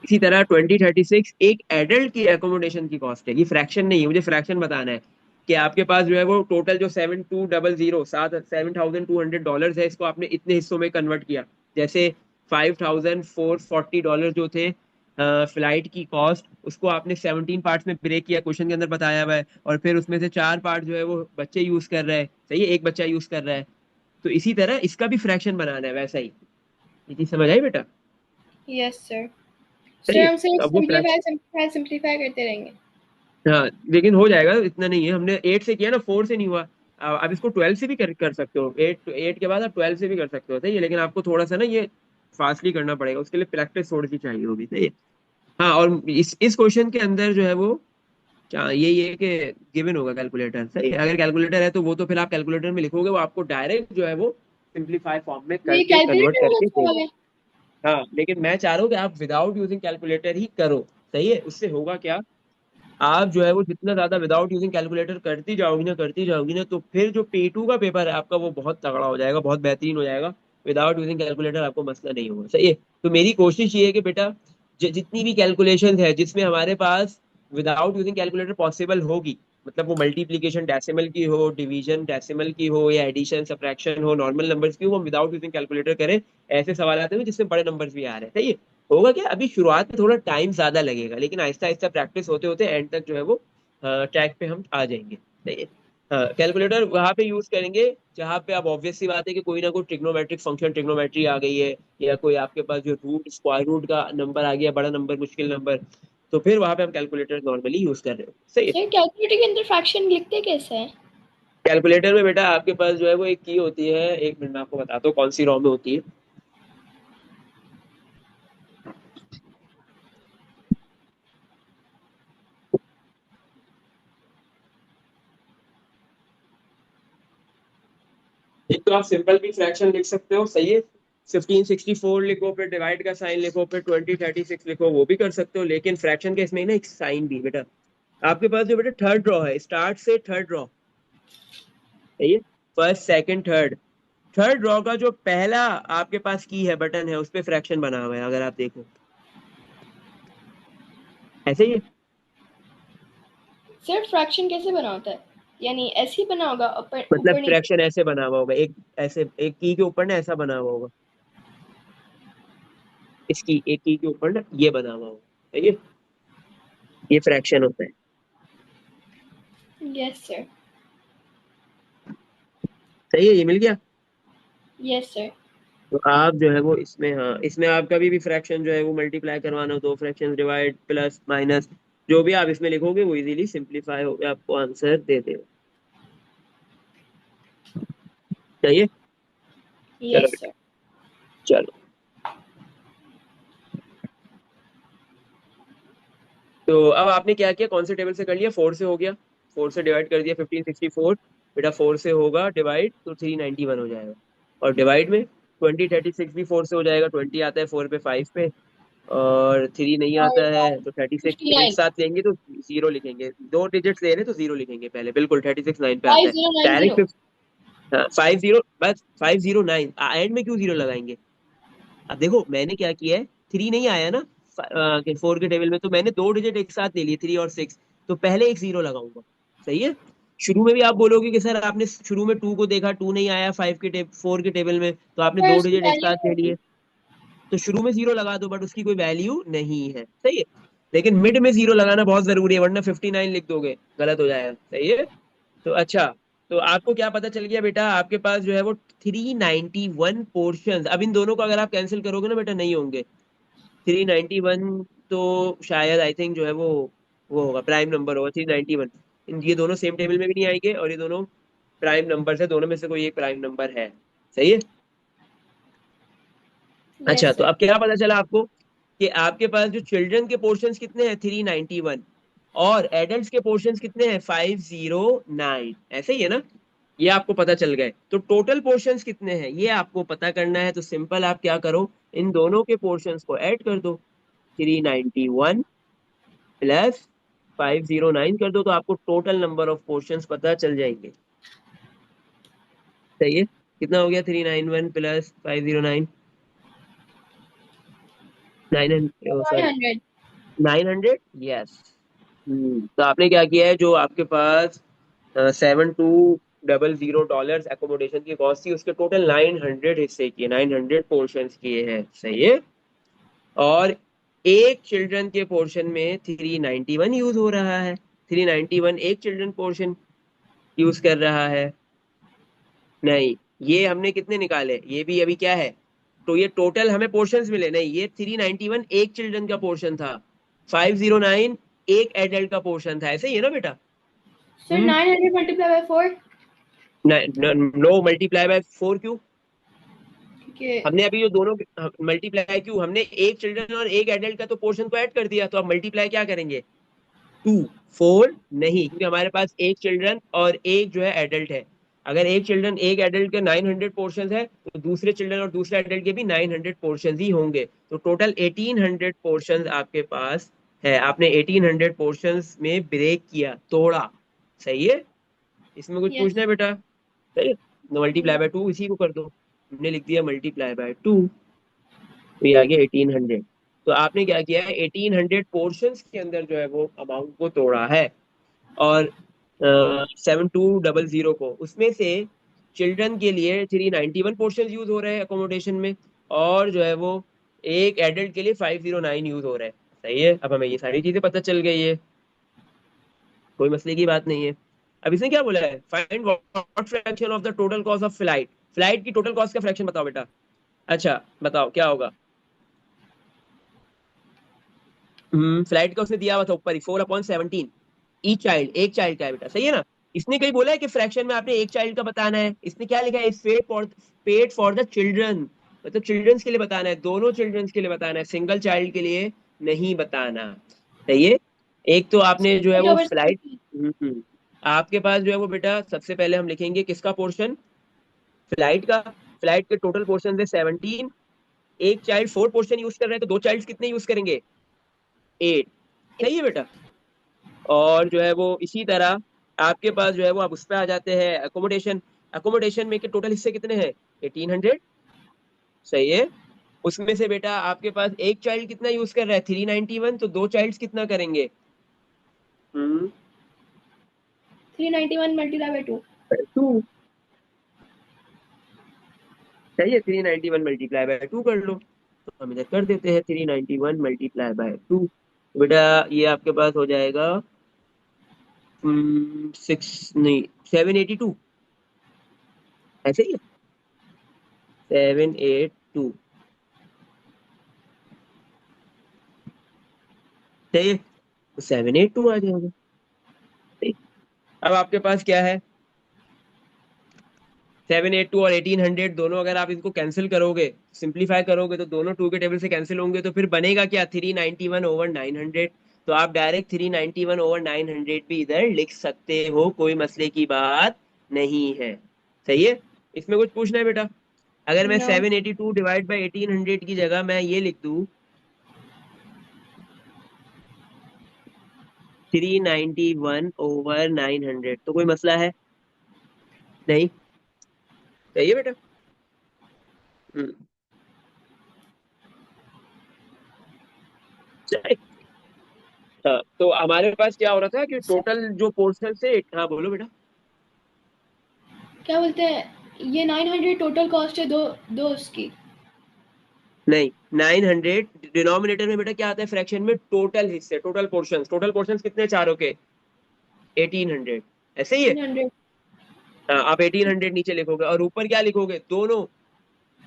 इसी तरह 2036 एक एडल्ट की एकोमोडेशन की कॉस्ट है। ये फ्रैक्शन नहीं है, मुझे फ्रैक्शन बताना है कि आपके पास जो है वो टोटल जो 7200 $7,200 है, इसको आपने इतने हिस्सों में कन्वर्ट किया। जैसे $5,440 जो थे फ्लाइट की कॉस्ट, उसको आपने 17 पार्ट्स में ब्रेक किया, क्वेश्चन के अंदर बताया हुआ है, और फिर उसमें से 4 पार्ट जो है वो बच्चे यूज कर रहे हैं, सही है, एक बच्चा यूज कर रहा है। तो इसी तरह इसका भी फ्रैक्शन बनाना है वैसा ही। ये चीज समझ आई बेटा? Yes sir. सही सर है, हम तो सिर्फ अब वो सिंपलीफाई सिंपलीफाई सिंपलीफाई करते रहेंगे। हाँ, लेकिन हो जाएगा, इतना नहीं है। हमने 8 से किया ना, 4 से नहीं हुआ। अब इसको 12 से भी कर सकते हो, 8 के बाद आप 12 से भी कर सकते हो, सही है, लेकिन आपको थोड़ा सा ना ये फास्टली करना पड़ेगा, उसके लिए प्रैक्टिस थोड़ी सी चाहिए होगी, सही है। हाँ, और इस क्वेश्चन के अंदर जो है वो क्या यही है कि गिवन होगा कैलकुलेटर, सही है। अगर कैलकुलेटर है तो वो तो फिर आप कैलकुलेटर में लिखोगे, वो आपको डायरेक्ट जो है वो सिंप्लीफाई फॉर्म में तो ये करके कन्वर्ट कैलकुलेटर वाला करके सवाल देगा। है। हाँ, लेकिन मैं चाह रहा हूँ कि आप विदाउट यूजिंग कैलकुलेटर ही करो, सही है। उससे होगा क्या, आप जो है वो जितना ज्यादा विदाउट यूजिंग कैलकुलेटर करती जाओगी ना, तो फिर जो P2 का पेपर है आपका वो बहुत तगड़ा हो जाएगा, बहुत बेहतरीन हो जाएगा। विदाउट यूजिंग कैलकुलेटर आपको मसला नहीं होगा, सही है। तो मेरी कोशिश ये है कि बेटा जितनी भी कैलकुलेशन है जिसमें हमारे पास विदाउट यूजिंग कैलकुलेटर पॉसिबल होगी, मतलब वो मल्टीप्लीकेशन डेसिमल की हो, डिवीजन डेसिमल की हो, या एडिशन सब्ट्रैक्शन हो, नॉर्मल नंबर्स की हो, वो विदाउट यूजिंग कैलकुलेटर करें। ऐसे सवाल आते हैं जिसमें बड़े नंबर्स भी आ रहे हैं, सही है। होगा क्या, अभी शुरुआत में थोड़ा टाइम ज्यादा लगेगा, लेकिन आहिस्ता आहिस्ता प्रैक्टिस होते होते एंड तक जो है वो ट्रैक पे हम आ जाएंगे, सही है। कैलकुलेटर वहां पे यूज करेंगे जहां पे, अब ऑब्वियस सी बात है कि कोई ना कोई ट्रिग्नोमेट्रिक फंक्शन, ट्रिग्नोमेट्री आ गई है, या कोई आपके पास जो रूट स्क्वायर रूट का नंबर आ गया, बड़ा नंबर, मुश्किल नंबर, तो फिर वहां पे हम कैलकुलेटर नॉर्मली यूज कर रहे हो, सही है। सर कैलकुलेटर के अंदर फ्रैक्शन लिखते कैसे हैं? कैलकुलेटर में बेटा आपके पास जो है वो एक की होती है, एक मिनट में आपको बताता हूँ कौन सी रॉम में होती है। एक तो आप सिंपल भी फ्रैक्शन लिख सकते हो, सही है, 1564 लिखो, फिर डिवाइड का साइन लिखो, फिर 2036 लिखो, वो भी कर सकते हो। लेकिन फ्रैक्शन के इसमें ना एक साइन भी बेटा, आपके पास जो बेटा थर्ड ड्रॉ है, स्टार्ट से थर्ड ड्रॉ, सही है, first second third, third draw का जो पहला आपके पास की है, बटन है, उस पे फ्रैक्शन बना हुआ है, अगर आप देखो ऐसे ही है। सर फ्रैक्शन कैसे बना होता है? यानी ऐसे ही बना होगा, ऊपर मतलब ऊपर नीचे? फ्रैक्शन ऐसे बना हुआ होगा, एक ऐसे एक की के ऊपर ना ऐसा बना हुआ होगा, इसकी एक की के ऊपर ना ये बना हुआ होगा, सही है, ये फ्रैक्शन होता है, यस सर। सही है, ये मिल गया। Yes sir. तो आप जो है वो इसमें, हाँ, इसमें आप कभी भी फ्रैक्शन जो है वो मल्टीप्लाई करवाना हो, तो फ्रैक्शन, डिवाइड, प्लस, माइनस, जो भी आप इसमें लिखोगे वो इजीली सिंप्लीफाई होकर आपको आंसर दे देगा, चाहिए। चलो यस बेटा, सर। चलो। तो अब आपने क्या किया, कौन से टेबल से कर लिया, 4 से हो गया, 4 से डिवाइड कर दिया 1564, बेटा 4 से होगा डिवाइड तो 391 हो जाएगा, और डिवाइड में 2036 भी 4 से हो जाएगा, 20 आता है 4 पे, 5 पे, और 3 नहीं और आता है, तो 36 एक 59। साथ लेंगे तो जीरो लिखेंगे, दो डिजिट्स ले रहे हैं तो जीरो लिखेंगे पहले, बिल्कुल 36 9 पे आता है 5090। डायरेक्ट। हाँ, 50, बस 509 एंड में क्यों जीरो लगाएंगे। अब देखो मैंने क्या किया है, 3 नहीं आया ना 4 के टेबल में, तो मैंने दो डिजिट एक साथ ले लिए, 3 और 6, तो पहले एक जीरो लगाऊंगा, सही है। शुरू में भी आप बोलोगे कि सर आपने शुरू में 2 को देखा, 2 नहीं आया 4 के टेबल में, तो आपने सर दो उसकी डिजिट एक वैल्यू साथ ले होगी। लिए, तो शुरू में जीरो लगा दो, बट उसकी कोई वैल्यू नहीं है, सही है। लेकिन मिड में जीरो लगाना बहुत जरूरी है, वरना 59 लिख दोगे, गलत हो जाएगा, सही है। तो अच्छा, तो आपको क्या पता चल गया बेटा, आपके पास जो है वो 391 पोर्शन, अब इन दोनों को अगर आप कैंसिल करोगे ना बेटा, नहीं होंगे 391, तो शायद आई थिंक जो है वो होगा प्राइम नंबर होगा 391। ये दोनों सेम टेबल में भी नहीं आएंगे, और ये दोनों प्राइम नंबर है, दोनों में से कोई एक प्राइम नंबर है, सही है। अच्छा, यस तो सर। अब क्या पता चला आपको कि आपके पास जो चिल्ड्रन के पोर्शंस कितने हैं, 391, और एडल्ट्स के पोर्शंस कितने हैं, 509, ऐसे ही है ना। ये आपको पता चल गए, तो टोटल पोर्शंस कितने हैं ये आपको पता करना है, तो सिंपल आप क्या करो, इन दोनों के पोर्शंस को ऐड कर दो, 391 प्लस 509 कर दो, तो आपको टोटल नंबर ऑफ पोर्शंस पता चल जाएंगे, सही है। कितना हो गया 391 प्लस 509? 900, सॉरी, 100। 900, यस। तो आपने क्या किया है, जो आपके पास 7200 डॉलर्स एकोमोडेशन की कॉस्ट थी, उसके टोटल 900 हिस्से किए, 900 पोर्शन किए हैं, सही है। और एक चिल्ड्रन के पोर्शन में 391 यूज हो रहा है, 391 एक चिल्ड्रन पोर्शन यूज कर रहा है। नहीं, ये हमने कितने निकाले, ये भी अभी क्या है, तो ये टोटल हमें पोर्शंस मिले, नहीं ये 391 एक चिल्ड्रन का पोर्शन था, 509 एक एडल्ट का पोर्शन था, ऐसे ही है ना बेटा? Sir hmm. 900 multiply by 4। No, multiply by 4 क्यों? ठीक है। हमने अभी जो दोनों मल्टीप्लाई क्यों, हमने एक चिल्ड्रन और एक एडल्ट का तो पोर्शन को ऐड कर दिया, तो अब मल्टीप्लाई क्या करेंगे, 2, 4 नहीं, क्योंकि हमारे पास एक चिल्ड्रन और एक जो है एडल्ट है। अगर एक चिल्ड्रन एक एडल्ट के 900 पोर्शन है, तो दूसरे चिल्ड्रन और दूसरे एडल्ट के भी 900 पोर्शन ही होंगे, तो टोटल 1800 पोर्शन आपके पास है। आपने 1800 पोर्शन में ब्रेक किया, तोड़ा, सही है। इसमें कुछ पूछना यस। है बेटा? सही है। मल्टीप्लाई बाय 2 इसी को कर दो, हमने लिख दिया मल्टीप्लाई बाय 2, तो ये आ गया 1800। तो आपने क्या किया है, 1800 पोर्शंस के अंदर जो है वो अमाउंट को तोड़ा है। और 7200 को, उसमें से चिल्ड्रन के लिए 391 पोर्शन यूज हो रहे हैं अकोमोडेशन में, और जो है वो एक एडल्ट के लिए 509 यूज हो रहा है, सही है। अब हमें ये सारी चीजें पता चल गई है, कोई मसले की बात नहीं है। अब इसने क्या बोला है, find what fraction of the total cost of flight, flight की टोटल कॉस्ट का फ्रैक्शन बताओ बेटा। अच्छा बताओ क्या होगा। फ्लाइट का उसने दिया हुआ था ऊपर ही, 4/17 ईच चाइल्ड, एक चाइल्ड का है बेटा, सही है ना। इसने कहीं बोला है कि फ्रैक्शन में आपने एक चाइल्ड का बताना है, इसने क्या लिखा है, पेड फॉर द चिल्ड्रन, मतलब चिल्ड्रंस के लिए बताना है, दोनों चिल्ड्रंस के लिए बताना है, सिंगल चाइल्ड के लिए नहीं बताना, सही है। एक तो आपने जो है 8 वो ओवर फ्लाइट, 17। आपके पास जो है वो बेटा, सबसे पहले हम लिखेंगे किसका पोर्शन, फ्लाइट का। फ्लाइट के टोटल पोर्शन है 17, एक चाइल्ड 4 पोर्शन यूज कर रहे हैं, तो दो चाइल्ड कितने यूज करेंगे, 8, सही है बेटा। और जो है वो इसी तरह आपके पास जो है वो, आप उस पर आ जाते हैं अकोमोडेशन, अकोमोडेशन में के टोटल हिस्से कितने हैं, 1800, सही है। उसमें से बेटा आपके पास एक चाइल्ड कितना यूज कर रहा है, 391, तो दो चाइल्ड कितना करेंगे, हम्म 391 मल्टीप्लाई बाय 2। 2, सही है, 391 मल्टीप्लाई बाय 2 कर लो, तो हम इधर कर देते हैं 391 मल्टीप्लाई बाय 2, बेटा ये आपके पास हो जाएगा 6 नहीं 782, ऐसे ही है, 782, सही है, तो 782 आ जाएगा। ठीक। अब आपके पास क्या है, 782 और 1800 दोनों अगर आप इनको कैंसिल करोगे, सिंप्लीफाई करोगे, तो दोनों टू के टेबल से कैंसिल होंगे, तो फिर बनेगा क्या, 391/900। तो आप डायरेक्ट 391/900 भी इधर लिख सकते हो, कोई मसले की बात नहीं है, सही है। इसमें कुछ पूछना है बेटा? अगर मैं नो। 782 डिवाइड बाई 1800 की जगह मैं ये लिख दूं 391/900, तो कोई मसला है नहीं, सही है बेटा। हम्म, चलिए। तो हमारे पास क्या हो रहा था कि टोटल जो पोर्शन से, हाँ बोलो बेटा। क्या बोलते हैं, ये 900 टोटल कॉस्ट है दो दो उसकी। नहीं, 900 डिनोमिनेटर में बेटा क्या आता है फ्रैक्शन में, टोटल हिस्से, टोटल पोर्शंस कितने, चारों के 1800, ऐसे ही है। 1800। हाँ, आप 1800 नीचे लिखोगे और ऊपर क्या लिखोगे, दोनों,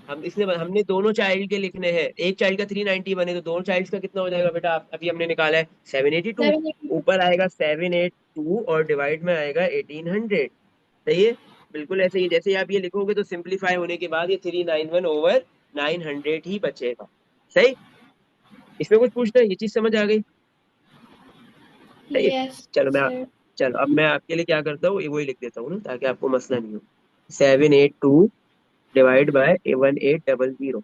हमने दोनों चाइल्ड के लिखने हैं, एक चाइल्ड का 390 बने, तो दोनों चाइल्ड का कितना हो जाएगा बेटा, अभी हमने निकाला है 782, 782। ऊपर आएगा 782 और डिवाइड में आएगा 1800, सही है। बिल्कुल ऐसे ही, जैसे ही आप ये लिखोगे तो सिंप्लीफाई होने के बाद ये 391/900 ही बचेगा, सही। इसमें कुछ पूछना है, ये चीज समझ आ गई, सही है। यस चलो मैं, सर। चलो अब मैं आपके लिए क्या करता हूँ, वही लिख देता हूँ ना, ताकि आपको मसला नहीं हो। 782 डिवाइड बाय 1800,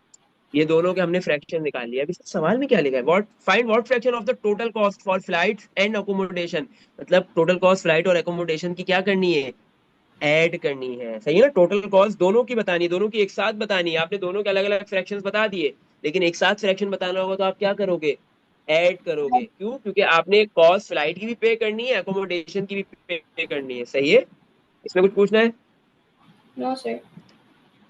ये दोनों के हमने फ्रैक्शन निकाल लिया। अभी सवाल में क्या लिखा है, what fraction of the total cost for flights and accommodation, मतलब टोटल कॉस्ट फ्लाइट और अकोमोडेशन की क्या करनी है, ऐड करनी है, सही है ना। टोटल कॉस्ट दोनों की बतानी है, दोनों की एक साथ बतानी है। आपने दोनों के अलग अलग फ्रैक्शंस बता दिए, लेकिन एक साथ फ्रैक्शन बताना होगा तो आप क्या करोगे, ऐड करोगे। क्यों? क्योंकि आपने कॉस्ट फ्लाइट की भी पे करनी है, अकोमोडेशन की भी पे करनी है, सही है। इसमें कुछ पूछना है? No sir.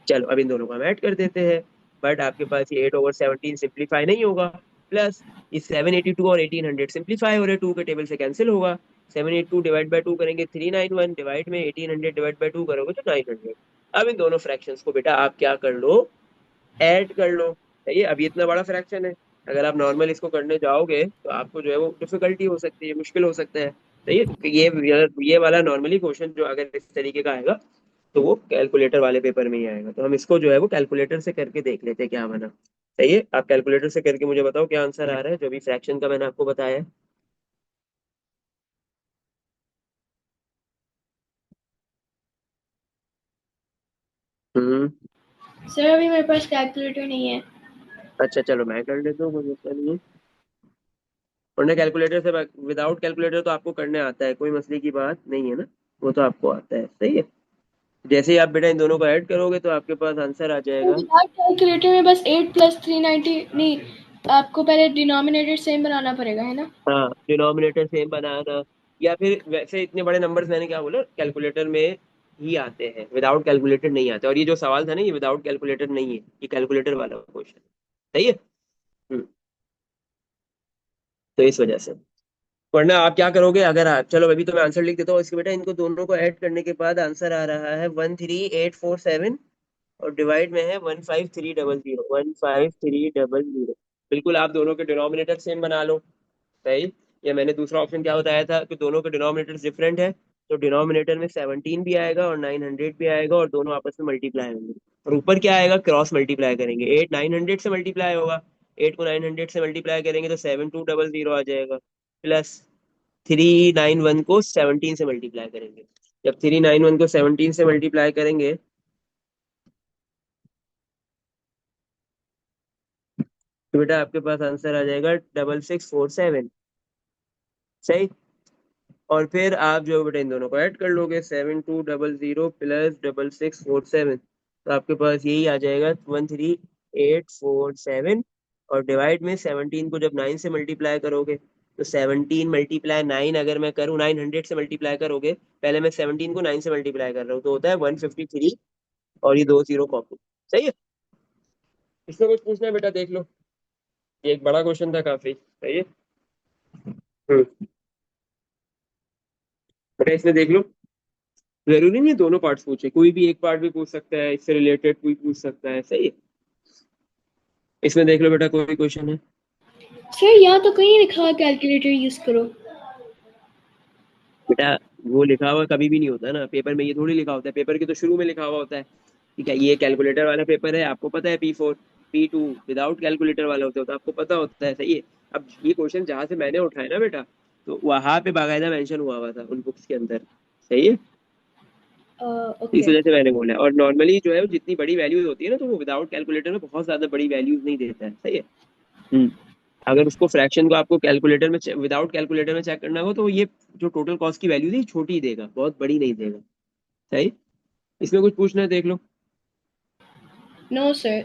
चलो अब इन दोनों को हम ऐड कर देते हैं। बट आपके पास ये 8/17 सिंप्लीफाई नहीं होगा, प्लस ये 782 और 1800 सिंप्लीफाई हो रहे, टू के टेबल से कैंसिल होगा। 782 डिवाइड बाय टू करेंगे 391, डिवाइड में 1800 डिवाइड बाय टू करोगे तो 900। अब इन दोनों फ्रैक्शंस को बेटा आप क्या कर लो, ऐड कर लो। सही है। अब ये इतना बड़ा फ्रैक्शन है, अगर आप नॉर्मल इसको करने जाओगे तो आपको जो है वो डिफिकल्टी हो सकती है, मुश्किल हो सकता है। सही है। तो ये वाला नॉर्मली क्वेश्चन जो अगर इस तरीके का आएगा तो वो कैलकुलेटर वाले पेपर में ही आएगा। तो हम इसको जो है वो कैलकुलेटर से करके देख लेते हैं क्या बना। सही है। आप कैलकुलेटर से करके मुझे बताओ क्या आंसर आ रहा है जो भी फ्रैक्शन का मैंने आपको बताया है। हम्म। सर अभी मेरे पास कैलकुलेटर नहीं है। अच्छा चलो मैं कर लेता हूँ, कोई मसला नहीं है। वरना कैलकुलेटर से, विदाउट कैलकुलेटर तो आपको करने आता है, कोई मसले की बात नहीं है ना, वो तो आपको आता है। सही है। जैसे ही आप बेटा इन दोनों को ऐड करोगे तो आपके पास आंसर आ जाएगा। विदाउट कैलकुलेटर में बस 8 + 390 नहीं, आपको पहले डिनोमिनेटर सेम बनाना पड़ेगा है ना। हाँ, डिनोमिनेटर सेम बनाना, या फिर वैसे इतने बड़े नंबर्स मैंने क्या बोला, कैलकुलेटर में ही आते हैं, विदाउट कैलकुलेटर नहीं आते। और ये जो सवाल था ना, ये विदाउट कैलकुलेटर नहीं है, ये कैलकुलेटर वाला क्वेश्चन। सही है। हम्म, तो इस वजह से, वरना आप क्या करोगे, अगर आप, चलो अभी तो मैं आंसर लिख देता हूँ इसके बेटा। इनको दोनों को ऐड करने के बाद आंसर आ रहा है 13847, और डिवाइड में है 15300, 15300। बिल्कुल आप दोनों के डिनोमिनेटर सेम बना लो। सही। या मैंने दूसरा ऑप्शन क्या बताया था कि दोनों के डिनोमिनेटर डिफरेंट है, तो डिनोमिनेटर में 17 भी आएगा और 900 भी आएगा, और दोनों आपस में मल्टीप्लाई होंगे। और ऊपर क्या आएगा, क्रॉस मल्टीप्लाई करेंगे। 8 900 से मल्टीप्लाई होगा, 8 को 900 से मल्टीप्लाई करेंगे तो 7200 आ जाएगा, प्लस 391 को 17 से मल्टीप्लाई करेंगे। जब 391 को 17 से मल्टीप्लाई करेंगे तो बेटा आपके पास आंसर आ जाएगा 6647। सही। और फिर आप जो बेटा इन दोनों को ऐड कर लोगे, 7200 प्लस 6647, तो आपके पास यही आ जाएगा 13847। और डिवाइड में 17 को जब 9 से मल्टीप्लाई करोगे तो 17 × 9 अगर मैं करूँ, 900 से मल्टीप्लाई करोगे, पहले मैं 17 को 9 से मल्टीप्लाई कर रहा हूँ तो होता है 153, और ये दो जीरो कॉपी। सही है। इसमें कुछ पूछना है बेटा देख लो, ये एक बड़ा क्वेश्चन था काफी। सही है। बेटा इसमें देख लो, जरूरी नहीं है दोनों पार्ट्स पूछे, कोई भी एक पार्ट भी पूछ सकता है, इससे रिलेटेड कोई पूछ सकता है। सही है। इसमें देख लो बेटा, कोई क्वेश्चन है? सर यहाँ तो कहीं लिखा है कैलकुलेटर यूज करो। बेटा वो लिखा हुआ कभी भी नहीं होता ना पेपर में, ये थोड़ी लिखा होता है, पेपर के तो शुरू में लिखा हुआ होता है। ठीक है, ये कैलकुलेटर वाला पेपर है, आपको पता है P4 P2 विदाउट कैलकुलेटर वाला होता है, तो आपको पता होता है। सही है। अब ये क्वेश्चन जहां से मैंने उठाया ना बेटा, तो वहां पे बाकायदा मेंशन हुआ था उन बुक्स के अंदर। सही है। इस ओके। वजह से मैंने बोला। और नॉर्मली जो है वो जितनी बड़ी वैल्यूज होती है ना, तो वो विदाउट कैलकुलेटर में बहुत ज्यादा बड़ी वैल्यूज नहीं देता है। सही है। हम्म। अगर उसको फ्रैक्शन को आपको कैलकुलेटर में, विदाउट कैलकुलेटर में चेक करना हो तो ये जो टोटल कॉस्ट की वैल्यू थी छोटी ही देगा, बहुत बड़ी नहीं देगा। सही। इसमें कुछ पूछना है देख लो। No sir.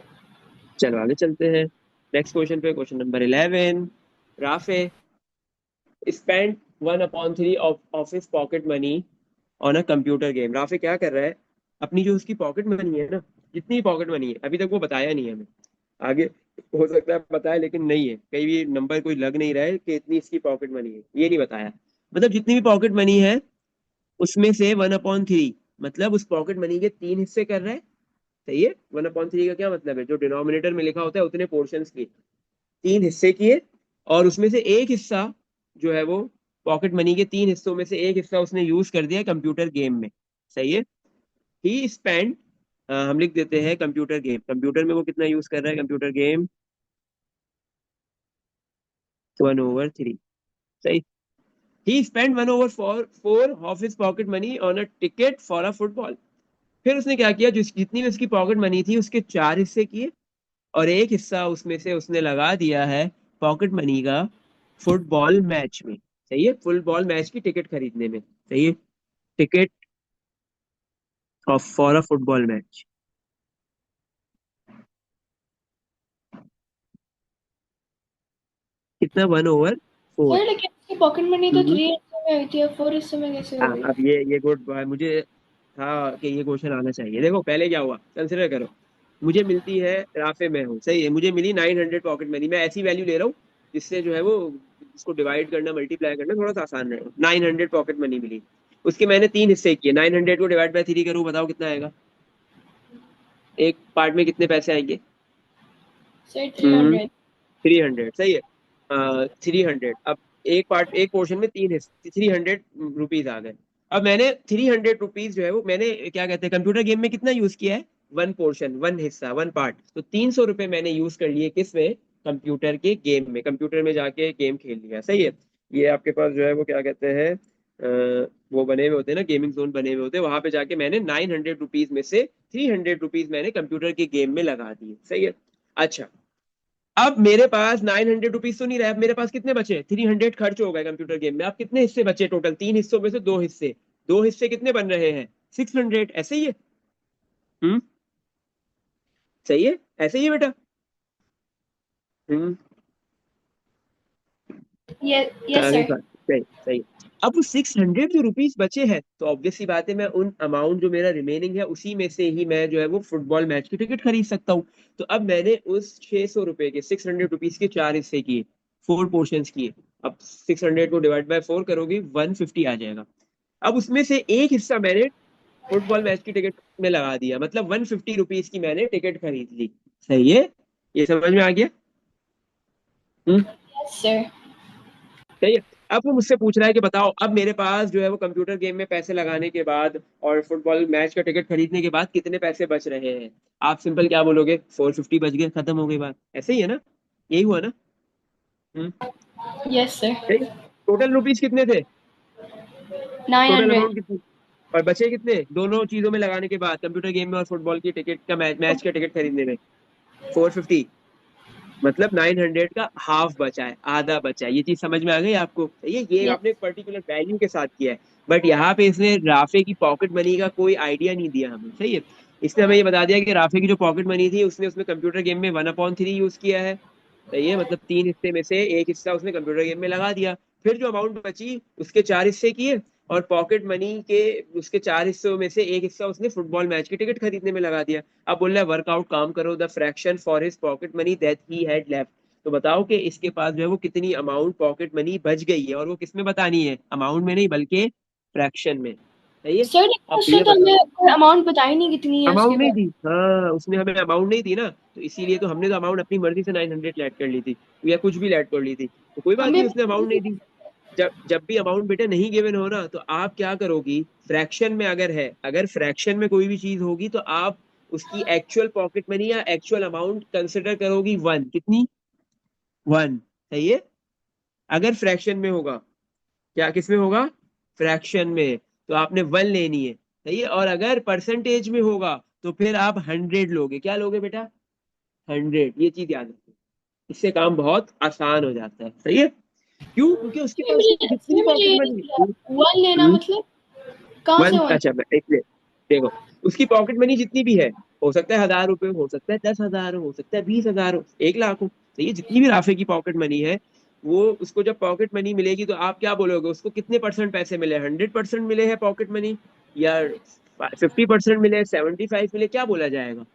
चलो आगे चलते हैं नेक्स्ट क्वेश्चन पे। Question number 11, Rafe spend 1/3 of office pocket money on a computer game. Rafe क्या कर रहा है, अपनी जो उसकी पॉकेट मनी है ना, जितनी पॉकेट मनी है, अभी तक वो बताया नहीं है हमें, आगे हो सकता है बताया लेकिन नहीं है, कहीं भी नंबर कोई लग नहीं रहा है कि इतनी इसकी पॉकेट मनी है, ये नहीं बताया। मतलब जितनी भी पॉकेट मनी है उसमें से 1/3, मतलब उस पॉकेट मनी के तीन हिस्से कर रहा है। सही है। 1/3 का क्या मतलब है, जो डिनोमिनेटर में लिखा होता है उतने पोर्शंस की तीन हिस्से किए, और उसमें से एक हिस्सा जो है वो, पॉकेट मनी के तीन हिस्सों में से एक हिस्सा उसने यूज कर दिया कंप्यूटर गेम में। सही है। ही स्पेंड, हम लिख देते हैं कंप्यूटर गेम, कंप्यूटर में वो कितना यूज कर रहा है कंप्यूटर गेम, 1/3। सही। He spend 1/4 of his pocket money on a ticket for a football. फिर उसने क्या किया, जितनी भी उसकी पॉकेट मनी थी उसके चार हिस्से किए, और एक हिस्सा उसमें से उसने लगा दिया है पॉकेट मनी का फुटबॉल मैच में। सही है। फुटबॉल मैच की टिकट खरीदने में। सही है। Ticket for a football match कितना, 1/4? सर लेकिन उसकी पॉकेट मनी तो हम्म। 3 हिस्सों में हुई थी, अब 4 हिस्सों में कैसे हो हाँ, गई? अब ये गुड बॉय, मुझे था कि ये क्वेश्चन आना चाहिए। देखो पहले क्या हुआ, कंसिडर करो। मुझे मिलती है, राफे में हूँ, सही है, मुझे मिली 900 पॉकेट मनी। मैं ऐसी वैल्यू ले रहा हूँ जिससे जो है वो इसको डिवाइड करना, मल्टीप्लाई करना थोड़ा सा आसान रहेगा। 900 पॉकेट मनी मिली, उसके मैंने तीन हिस्से किए। 900 को डिवाइड बाय 3 करूँ, बताओ कितना आएगा? एक पार्ट में कितने पैसे आएंगे? सर 300। 300, सही है। 300। अब एक पोर्शन में तीन हिस्से, 300 रुपीज आ गए। अब मैंने 300 रुपीज जो है वो मैंने क्या कहते हैं, कंप्यूटर गेम में कितना यूज किया है? वन पोर्शन, वन हिस्सा, वन पार्ट। तो 300 रुपये मैंने यूज कर लिए किस में? कंप्यूटर के गेम में, कंप्यूटर में जाके गेम खेल लिया, सही है। ये आपके पास जो है वो क्या कहते हैं, वो बने हुए होते हैं ना, गेमिंग जोन बने हुए होते हैं, वहां पे जाके मैंने 900 रुपीज में से 300 रुपीज मैंने कंप्यूटर के गेम में लगा दिए, सही है। अच्छा, अब मेरे पास 900 रुपीज तो नहीं रहे, अब मेरे पास कितने बचे? 300 खर्च हो गए कंप्यूटर गेम में। अब कितने हिस्से बचे टोटल? तीन हिस्सों में से दो हिस्से। दो हिस्से कितने बन रहे हैं? 600, ऐसे ही है। हम्म। सही है, ऐसे ही है बेटा। हम्म। यस आगे सर। का सही सही। अब वो 600 जो रुपीज बचे हैं, तो ऑब्वियस सी बात है, मैं उन अमाउंट जो मेरा रिमेनिंग है उसी में से ही मैं जो है वो फुटबॉल मैच की टिकट खरीद सकता हूँ। तो अब मैंने उस 600 रुपए के, 600 रुपीज के चार हिस्से किए, फोर पोर्शन किए। अब 600 को डिवाइड बाय फोर करोगे, 150 आ जाएगा। अब उसमें से एक हिस्सा मैंने फुटबॉल मैच की टिकट में लगा दिया, मतलब 150 रुपीज की मैंने टिकट खरीद ली, सही है। ये समझ में आ गया? हम्म। Yes sir. सही है। अब वो मुझसे पूछ रहा है कि बताओ, अब मेरे पास जो है वो कंप्यूटर गेम में पैसे लगाने के बाद और फुटबॉल मैच का टिकट खरीदने के बाद कितने पैसे बच रहे हैं? आप सिंपल क्या बोलोगे? 450 बच गए, खत्म हो गई बात, ऐसे ही है ना? यही हुआ ना? हम्म। Yes sir. सही। टोटल रुपीज कितने थे? नाइन टोटल हंड्रेड अमाउंट कितनी? और बचे कितने दोनों चीजों में लगाने के बाद, कंप्यूटर गेम में और फुटबॉल की टिकट का, मैच का टिकट खरीदने में? 450। मतलब 900 का हाफ बचा है, आधा बचा है। ये चीज समझ में आ गई आपको? ये यस। आपने एक पर्टिकुलर वैल्यू के साथ किया है। बट यहाँ पे इसने राफे की पॉकेट मनी का कोई आइडिया नहीं दिया हमें, सही है। इसने हमें ये बता दिया कि राफे की जो पॉकेट मनी थी उसने उसमें कंप्यूटर गेम में 1/3 यूज किया है, सही है। मतलब तीन हिस्से में से एक हिस्सा उसने कंप्यूटर गेम में लगा दिया। फिर जो अमाउंट बची उसके चार हिस्से किए, और पॉकेट मनी के उसके चार हिस्सों में से एक हिस्सा उसने फुटबॉल मैच की टिकट खरीदने में लगा दिया। अब बोल रहा है वर्कआउट, काम करो the fraction for his pocket money that he had left. तो बताओ कि इसके पास जो है वो कितनी अमाउंट पॉकेट मनी बच गई है, और वो किस में बतानी है? अमाउंट में नहीं, बल्कि फ्रैक्शन में, सही है। सर लेकिन अब उसने ये तो बताओ, हमें कोई अमाउंट बताई नहीं कितनी है उसके अमाउंट नहीं पास। दी, हाँ, उसने हमें अमाउंट नहीं दी ना, तो इसीलिए तो हमने तो अमाउंट अपनी मर्जी से 900 ऐड कर ली थी, या कुछ भी ऐड कर ली थी, तो कोई बात हमें नहीं, उसने अमाउंट नहीं दी। जब जब भी अमाउंट बेटा नहीं गिवन हो ना, तो आप क्या करोगी? फ्रैक्शन में अगर है, अगर फ्रैक्शन में कोई भी चीज होगी, तो आप उसकी एक्चुअल पॉकेट मनी या एक्चुअल अमाउंट कंसिडर करोगी वन, कितनी? वन, सही है। अगर फ्रैक्शन में होगा, क्या किस में होगा? फ्रैक्शन में, तो आपने वन लेनी है, सही है। और अगर परसेंटेज में होगा, तो फिर आप 100 लोगे। क्या लोगे बेटा? 100। ये चीज याद रखो, इससे काम बहुत आसान हो जाता है, सही है। क्यों? क्योंकि उसके पास जितनी इसमें मुझे पॉकेट ये नहीं मनी, समझा, वन लेना मतलब कहाँ से वन, वन? अच्छा मैं इसलिए, देखो, उसकी पॉकेट मनी जितनी भी है, हो सकता है 1000 रुपए, हो सकता है 10,000, हो सकता है 20,000, हो 1 लाख हो, तो ये जितनी भी राफे की पॉकेट मनी है, वो उसको जब पॉकेट मनी मिलेगी तो आप क्या बोलोगे उसको? कितने परसेंट पैसे मिले? 100% मिले हैं पॉकेट मनी, या 50% मिले, 75 मिले, क्या बोला जाएगा?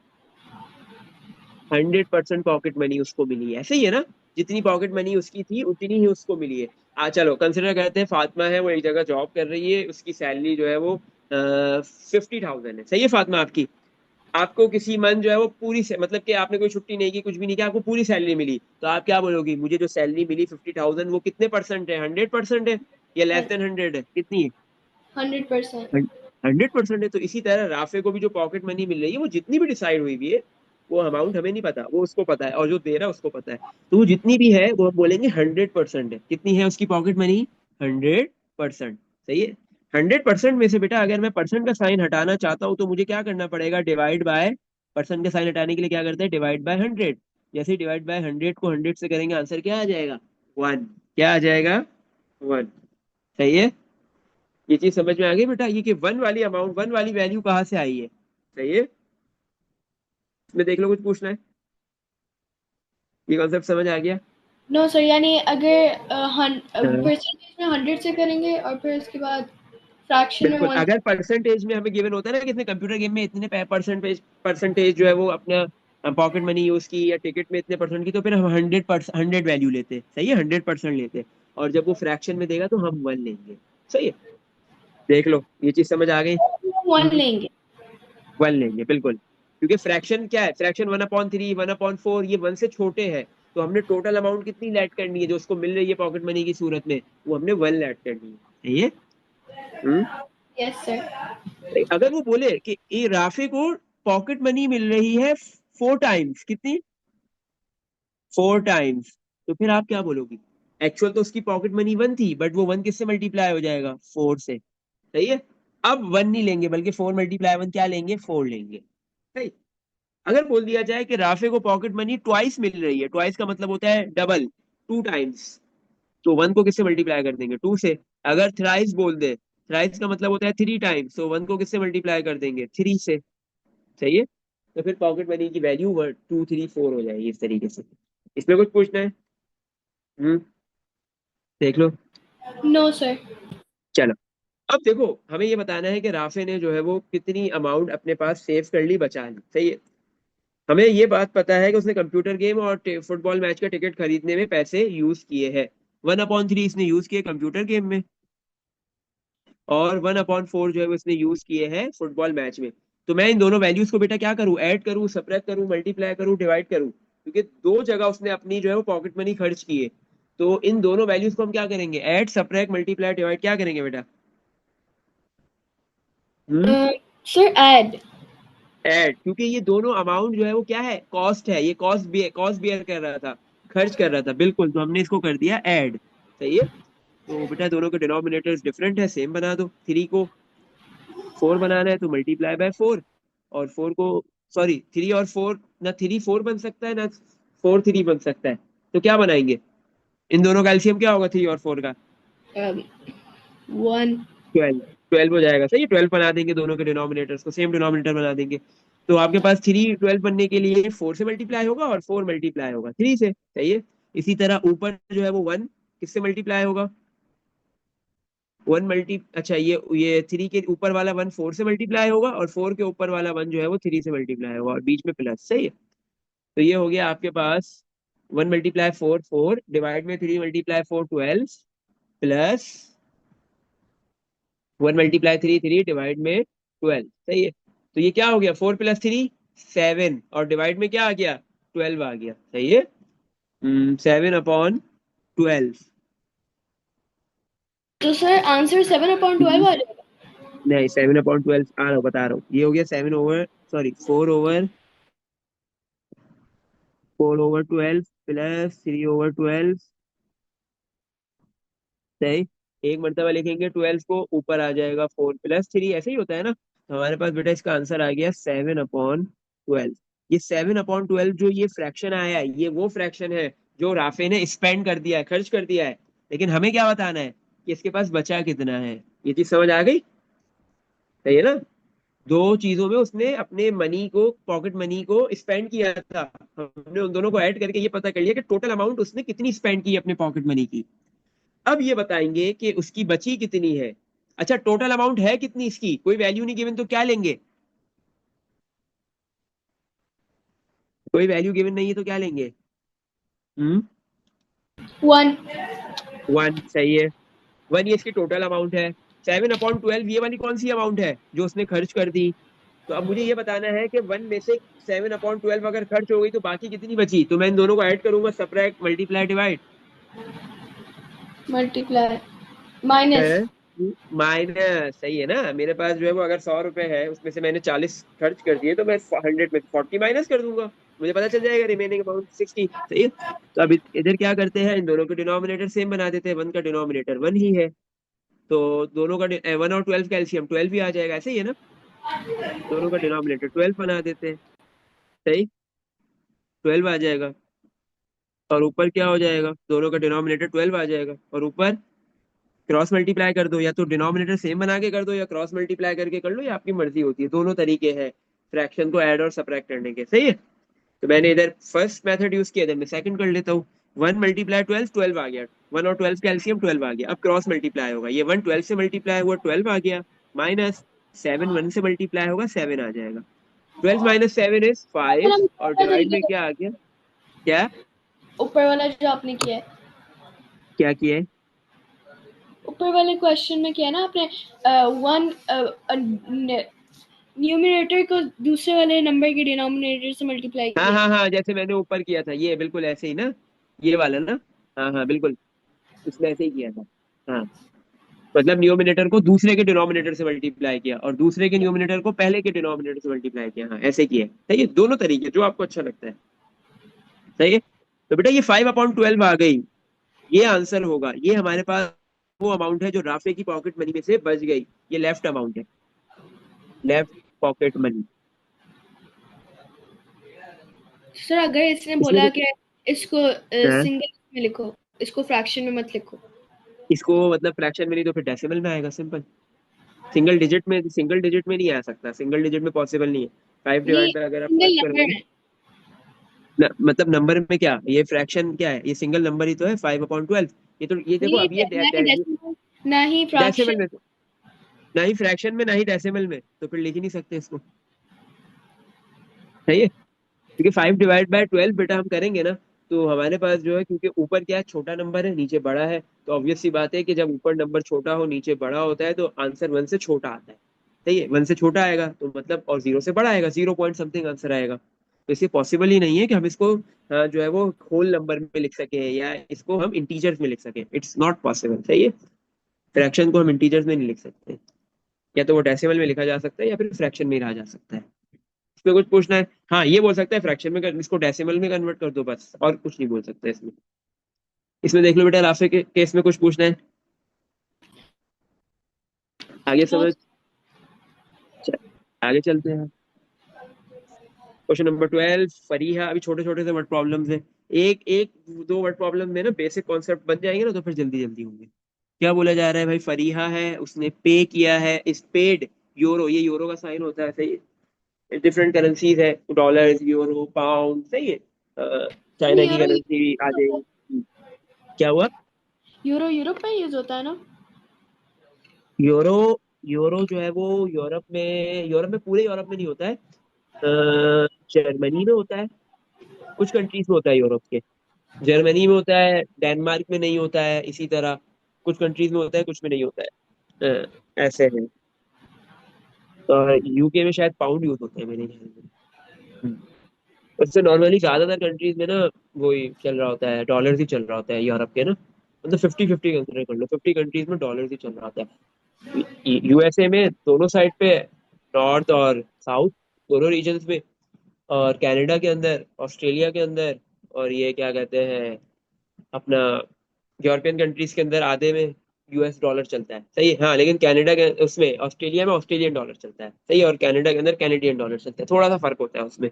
100% पॉकेट मनी उसको मिली है, ऐसे ही है ना? जितनी पॉकेट मनी उसकी थी उतनी ही उसको मिली है। चलो कंसिडर करते हैं फातिमा है, वो एक जगह जॉब कर रही है, उसकी सैलरी जो है वो 50,000 है, सही है फातिमा आपकी। आपको किसी मन जो है वो पूरी से, मतलब कि आपने कोई छुट्टी नहीं की, कुछ भी नहीं किया, आपको पूरी सैलरी मिली, तो आप क्या बोलोगी? मुझे जो सैलरी मिली 50,000, वो कितने परसेंट है? 100% है, या लेस देन 100 है? कितनी है? 100%। 100% है। तो इसी तरह राफे को भी जो पॉकेट मनी मिल रही है, वो जितनी भी डिसाइड हुई हुई है, वो अमाउंट हमें नहीं पता, वो उसको पता है, और जो दे रहा है उसको पता है। तो वो जितनी भी है वो हम बोलेंगे 100% है। कितनी है उसकी पॉकेट मनी? 100%, सही है। 100% में से बेटा अगर मैं परसेंट का साइन हटाना चाहता हूँ, तो मुझे क्या करना पड़ेगा? डिवाइड बाय, परसेंट का साइन हटाने के लिए क्या करते हैं? Divide by 100। जैसे डिवाइड बाय 100 को 100 से करेंगे, आंसर क्या आ जाएगा? वन। क्या आ जाएगा? वन, सही है। ये चीज समझ में आ गई बेटा, ये कि वन वाली अमाउंट, वन वाली वैल्यू कहाँ से आई है? सही है, इसमें देख लो कुछ पूछना है, ये कॉन्सेप्ट समझ आ गया? नो सर, यानी अगर हाँ, परसेंटेज में 100 से करेंगे और फिर उसके बाद फ्रैक्शन में बिल्कुल। 1। अगर परसेंटेज में हमें गिवन होता है ना कि इसने कंप्यूटर गेम में इतने परसेंटेज परसेंटेज जो है वो अपना पॉकेट मनी यूज की या टिकट में इतने परसेंट की, तो फिर हम 100% 100 वैल्यू लेते, सही है, 100% लेते। और जब वो फ्रैक्शन में देगा तो हम वन लेंगे। सही है, देख लो ये चीज समझ आ गई। 1 लेंगे। वन लेंगे बिल्कुल, क्योंकि फ्रैक्शन क्या है, फ्रैक्शन 1/3 1/4 ये वन से छोटे हैं। तो हमने टोटल अमाउंट कितनी लेट करनी है जो उसको मिल रही है पॉकेट मनी की सूरत में, वो हमने वन लेट करनी है। सही है। हम्म। Yes sir. अगर वो बोले कि ये राफे को पॉकेट मनी मिल रही है 4 टाइम्स, कितनी, 4 टाइम्स, तो फिर आप क्या बोलोगी? एक्चुअल तो उसकी पॉकेट मनी वन थी, बट वो वन किससे मल्टीप्लाई हो जाएगा, 4 से। सही है। अब वन नहीं लेंगे, बल्कि 4 × 1 क्या लेंगे, 4 लेंगे। सही। अगर बोल दिया जाए कि राफे को पॉकेट मनी ट्वाइस मिल रही है, ट्वाइस का मतलब होता है डबल, 2 टाइम्स, तो वन को किससे मल्टीप्लाई कर देंगे, 2 से। अगर थ्राइस बोल दे, थ्राइस का मतलब होता है 3 टाइम्स, तो वन को किससे मल्टीप्लाई कर देंगे, 3 से। सही है। तो फिर पॉकेट मनी की वैल्यू 1 2 3 4 हो जाएगी इस तरीके से। इसमें कुछ पूछना है? हम्म। देख लो। No sir. चलो, अब देखो, हमें ये बताना है कि राफे ने जो है वो कितनी अमाउंट अपने पास सेव कर ली, बचा ली। सही है। हमें ये बात पता है कि उसने कंप्यूटर गेम और फुटबॉल मैच का टिकट खरीदने में पैसे यूज किए हैं। 1/3 इसने यूज किए कंप्यूटर गेम में, और 1/4 जो है वो इसने यूज किए हैं फुटबॉल मैच में। तो मैं इन दोनों वैल्यूज को बेटा क्या करूं, ऐड करूं, सब्ट्रैक्ट करूं, मल्टीप्लाई करूं, डिवाइड करूं, क्योंकि दो जगह उसने अपनी जो है वो पॉकेट मनी खर्च की है। तो इन दोनों वैल्यूज को हम क्या करेंगे, ऐड सब्ट्रैक्ट मल्टीप्लाई डिवाइड क्या करेंगे बेटा? हम्म। Sir add. ऐड, क्योंकि ये दोनों अमाउंट जो है वो क्या है, कॉस्ट है, ये कॉस्ट बियर कर रहा था, खर्च कर रहा था, बिल्कुल, तो हमने इसको कर दिया ऐड। सही है। तो बेटा दोनों के डिनोमिनेटर्स डिफरेंट है, सेम बना दो। 3 को 4 बनाना है तो मल्टीप्लाई बाय 4, और 4 को, सॉरी, 3 और 4, ना 3 4 बन सकता है, ना 4 3 बन सकता है। तो क्या बनाएंगे, इन दोनों का एलसीएम क्या होगा 3 और 4 का? 1। 12। 12 हो जाएगा, सही है, 12 बना देंगे, दोनों के डिनोमिनेटर्स को सेम डिनोमिनेटर बना देंगे। तो आपके पास 3 12 बनने के लिए 4 से मल्टीप्लाई होगा, और 4 मल्टीप्लाई होगा 3 से। सही है। इसी तरह ऊपर जो है वो वन किससे मल्टीप्लाई होगा, वन मल्टी, अच्छा, ये 3 के ऊपर वाला वन 4 से मल्टीप्लाई होगा, और 4 के ऊपर वाला वन जो है वो 3 से मल्टीप्लाई होगा, और बीच में प्लस। सही है। तो ये हो गया आपके पास 1 × 4 4, डिवाइड में 3 × 4 12, प्लस 1 × 3 3, डिवाइड में 12। सही है। तो ये क्या हो गया, 4 + 3 7, और डिवाइड में क्या आ गया, 12 आ गया। सही है। 7/12। तो सर आंसर 7/12 आ जाएगा। नहीं, 7/12 आ रहा हूँ, बता रहा हूँ, ये हो गया 7 ओवर, सॉरी, 4/12 प्लस 3/12। सही। एक मरतबा लिखेंगे 12 को, ऊपर आ जाएगा 4 + 3, ऐसे ही होता है ना। तो हमारे पास बेटा इसका आंसर आ गया 7/12। ये 7/12 जो ये फ्रैक्शन आया है, ये वो फ्रैक्शन है जो राफे ने स्पेंड कर दिया है, खर्च कर दिया है। लेकिन हमें क्या बताना है कि इसके पास बचा कितना है। ये चीज समझ आ गई? सही है ना। दो चीजों में उसने अपने मनी को, पॉकेट मनी को स्पेंड किया था, हमने उन दोनों को ऐड करके ये पता कर लिया कि टोटल अमाउंट उसने कितनी स्पेंड की अपने पॉकेट मनी की। अब ये बताएंगे कि उसकी बची कितनी है। अच्छा, टोटल अमाउंट है कितनी इसकी, कोई वैल्यू नहीं गिवन, तो क्या लेंगे, कोई वैल्यू गिवन नहीं है तो क्या लेंगे? हम्म। 1। वन, सही है। वन ये इसकी टोटल अमाउंट है। 7/12 ये वाली कौन सी अमाउंट है जो उसने खर्च कर दी? तो अब मुझे ये बताना है कि वन में से 7/12 अगर खर्च हो गई तो बाकी कितनी बची, तो मैं इन दोनों को ऐड करूंगा, subtract multiply divide. Multiply minus. है, माइनस। सही है ना, मेरे पास जो है वो अगर 100 रुपए है, उसमें से मैंने 40 खर्च कर दिए, तो मैं 100 में 40 माइनस कर दूंगा, मुझे पता चल जाएगा रिमेनिंग अमाउंट 60। सही है। तो अब इधर क्या करते हैं, इन दोनों के डिनोमिनेटर सेम बना देते हैं, वन का डिनोमिनेटर वन ही है, तो दोनों का 1 और 12 का एलसीएम 12 भी आ जाएगा, ऐसे ही है ना। दोनों का डिनोमिनेटर 12 बना देते हैं। सही, 12 आ जाएगा, और ऊपर क्या हो जाएगा, दोनों का डिनोमिनेटर 12 आ जाएगा, और ऊपर क्रॉस मल्टीप्लाई कर दो, या तो डिनोमिनेटर सेम बना के कर दो, या क्रॉस मल्टीप्लाई करके कर लो, या आपकी मर्जी होती है, दोनों तरीके हैं फ्रैक्शन को ऐड और सबट्रैक्ट करने के। सही है, तो मैंने इधर फर्स्ट मेथड यूज किया, इधर मैं सेकंड कर लेता हूँ। 1 × 12 12 आ गया, 1 और 12 का एलसीएम 12 आ गया। अब क्रॉस मल्टीप्लाई होगा, ये 1 12 से मल्टीप्लाई हुआ 12 आ गया, माइनस 7 1 से मल्टीप्लाई होगा 7 आ जाएगा। 12 - 7 इज 5, हम और दूसरा डिवाइड में तरीके क्या आ गया? क्या ऊपर वाला जो आपने किया है, क्या किया है? ऊपर वाले क्वेश्चन में किया है ना आपने, वन न्यूमरेटर को दूसरे वाले नंबर के डिनोमिनेटर से मल्टीप्लाई हाँ किया हाँ है। हाँ, जैसे मैंने ऊपर किया था, ये बिल्कुल ऐसे ही ना, ये वाला ना। हाँ हाँ बिल्कुल, इसमें ऐसे ही किया था। हाँ, मतलब न्यूमिनेटर को दूसरे के डिनोमिनेटर से मल्टीप्लाई किया, और दूसरे के न्यूमिनेटर को पहले के डिनोमिनेटर से मल्टीप्लाई किया। हाँ ऐसे किया है। सही है, दोनों तरीके जो आपको अच्छा लगता है। सही है, तो बेटा ये 5/12 आ गई, ये आंसर होगा। ये हमारे पास वो अमाउंट है जो राफे की पॉकेट मनी में से बच गई, ये लेफ्ट अमाउंट है, लेफ्ट पॉकेट मनी। सर अगर इसने इसमें बोला कुछ कि इसको हाँ, सिंगल में लिखो, इसको फ्रैक्शन में मत लिखो। इसको मतलब फ्रैक्शन में नहीं तो फिर डेसिमल में आएगा, सिंपल। सिंगल डिजिट में नहीं आ सकता, सिंगल डिजिट में पॉसिबल नहीं है। 5 नहीं, डिवाइड बाय अगर आप सिंगल 5 नंबर करोगे में। मतलब नंबर में क्या, ये फ्रैक्शन क्या है, ये सिंगल नंबर ही तो है 5/12। ये तो ये देखो, नहीं, अब ये ना ही डेसिमल, ना ही डेसिमल फ्रैक्शन। में, ना ही फ्रैक्शन में ना ही डेसिमल में, तो फिर लिख ही नहीं सकते इसको। सही है, क्योंकि 5/12 बेटा हम करेंगे ना, तो हमारे पास जो है, क्योंकि ऊपर क्या है, छोटा नंबर है, नीचे बड़ा है, तो ऑब्वियस सी बात है कि जब ऊपर नंबर छोटा हो नीचे बड़ा होता है, तो आंसर 1 से छोटा आता है। सही है, 1 से छोटा आएगा तो मतलब, और 0 से बड़ा आएगा, 0 पॉइंट समथिंग आंसर आएगा। तो इससे पॉसिबल ही नहीं है कि हम इसको जो है वो होल नंबर में लिख सके, या इसको हम इंटीजर्स में लिख सके, इट्स नॉट पॉसिबल। सही है, फ्रैक्शन को हम इंटीजर्स में नहीं लिख सकते, या तो वो डेसिमल में लिखा जा सकता है, या फिर फ्रैक्शन में ही रहा जा सकता है। इसमें कुछ पूछना है? हाँ, ये बोल सकता है फ्रैक्शन में इसको डेसिमल में कन्वर्ट कर दो, बस, और कुछ नहीं बोल सकते इसमें। इसमें देख लो बेटा, राफे के केस में कुछ पूछना है? आगे समझ, च- आगे चलते हैं। Question number 12, Fariha. अभी छोटे छोटे से वर्ड प्रॉब्लम्स हैं, एक एक दो वर्ड प्रॉब्लम में ना बेसिक कॉन्सेप्ट बन जाएंगे ना, तो फिर जल्दी जल्दी होंगे। क्या बोला जा रहा है भाई? फरीहा है, उसने पे किया है, इस पेड यूरो, ये यूरो का साइन होता है। सही है, डिफरेंट करेंसीज है, डॉलर, यूरो, पाउंड। सही है, चाइना की यूरो करेंसी आ जाएगी। क्या हुआ? यूरो यूरोप में यूज होता है ना। यूरो, यूरो जो है वो यूरोप में पूरे यूरोप में नहीं होता है, जर्मनी में होता है, कुछ कंट्रीज में होता है यूरोप के। जर्मनी में होता है, डेनमार्क में नहीं होता है, इसी तरह कुछ कंट्रीज में होता है, कुछ में नहीं होता है। ऐसे है। और यूके में शायद पाउंड यूज होता है मेरे ख्याल में। हम्म। उससे नॉर्मली ज्यादातर कंट्रीज में ना वही चल रहा होता है, डॉलर ही चल रहा होता है यूरोप के ना, मतलब 50-50 कंसिडर कर लो, 50 कंट्रीज में डॉलर ही चल रहा होता है। यूएसए में दोनों साइड पे, नॉर्थ और साउथ, दोनों रीजन्स में, और कनाडा के अंदर, ऑस्ट्रेलिया के अंदर, और ये क्या कहते हैं अपना यूरोपियन कंट्रीज के अंदर आधे में यूएस डॉलर चलता है। सही है, हाँ, लेकिन कनाडा के उसमें, ऑस्ट्रेलिया में ऑस्ट्रेलियन डॉलर चलता है। सही है, और कनाडा के अंदर कैनेडियन डॉलर चलता है, थोड़ा सा फर्क होता है उसमें,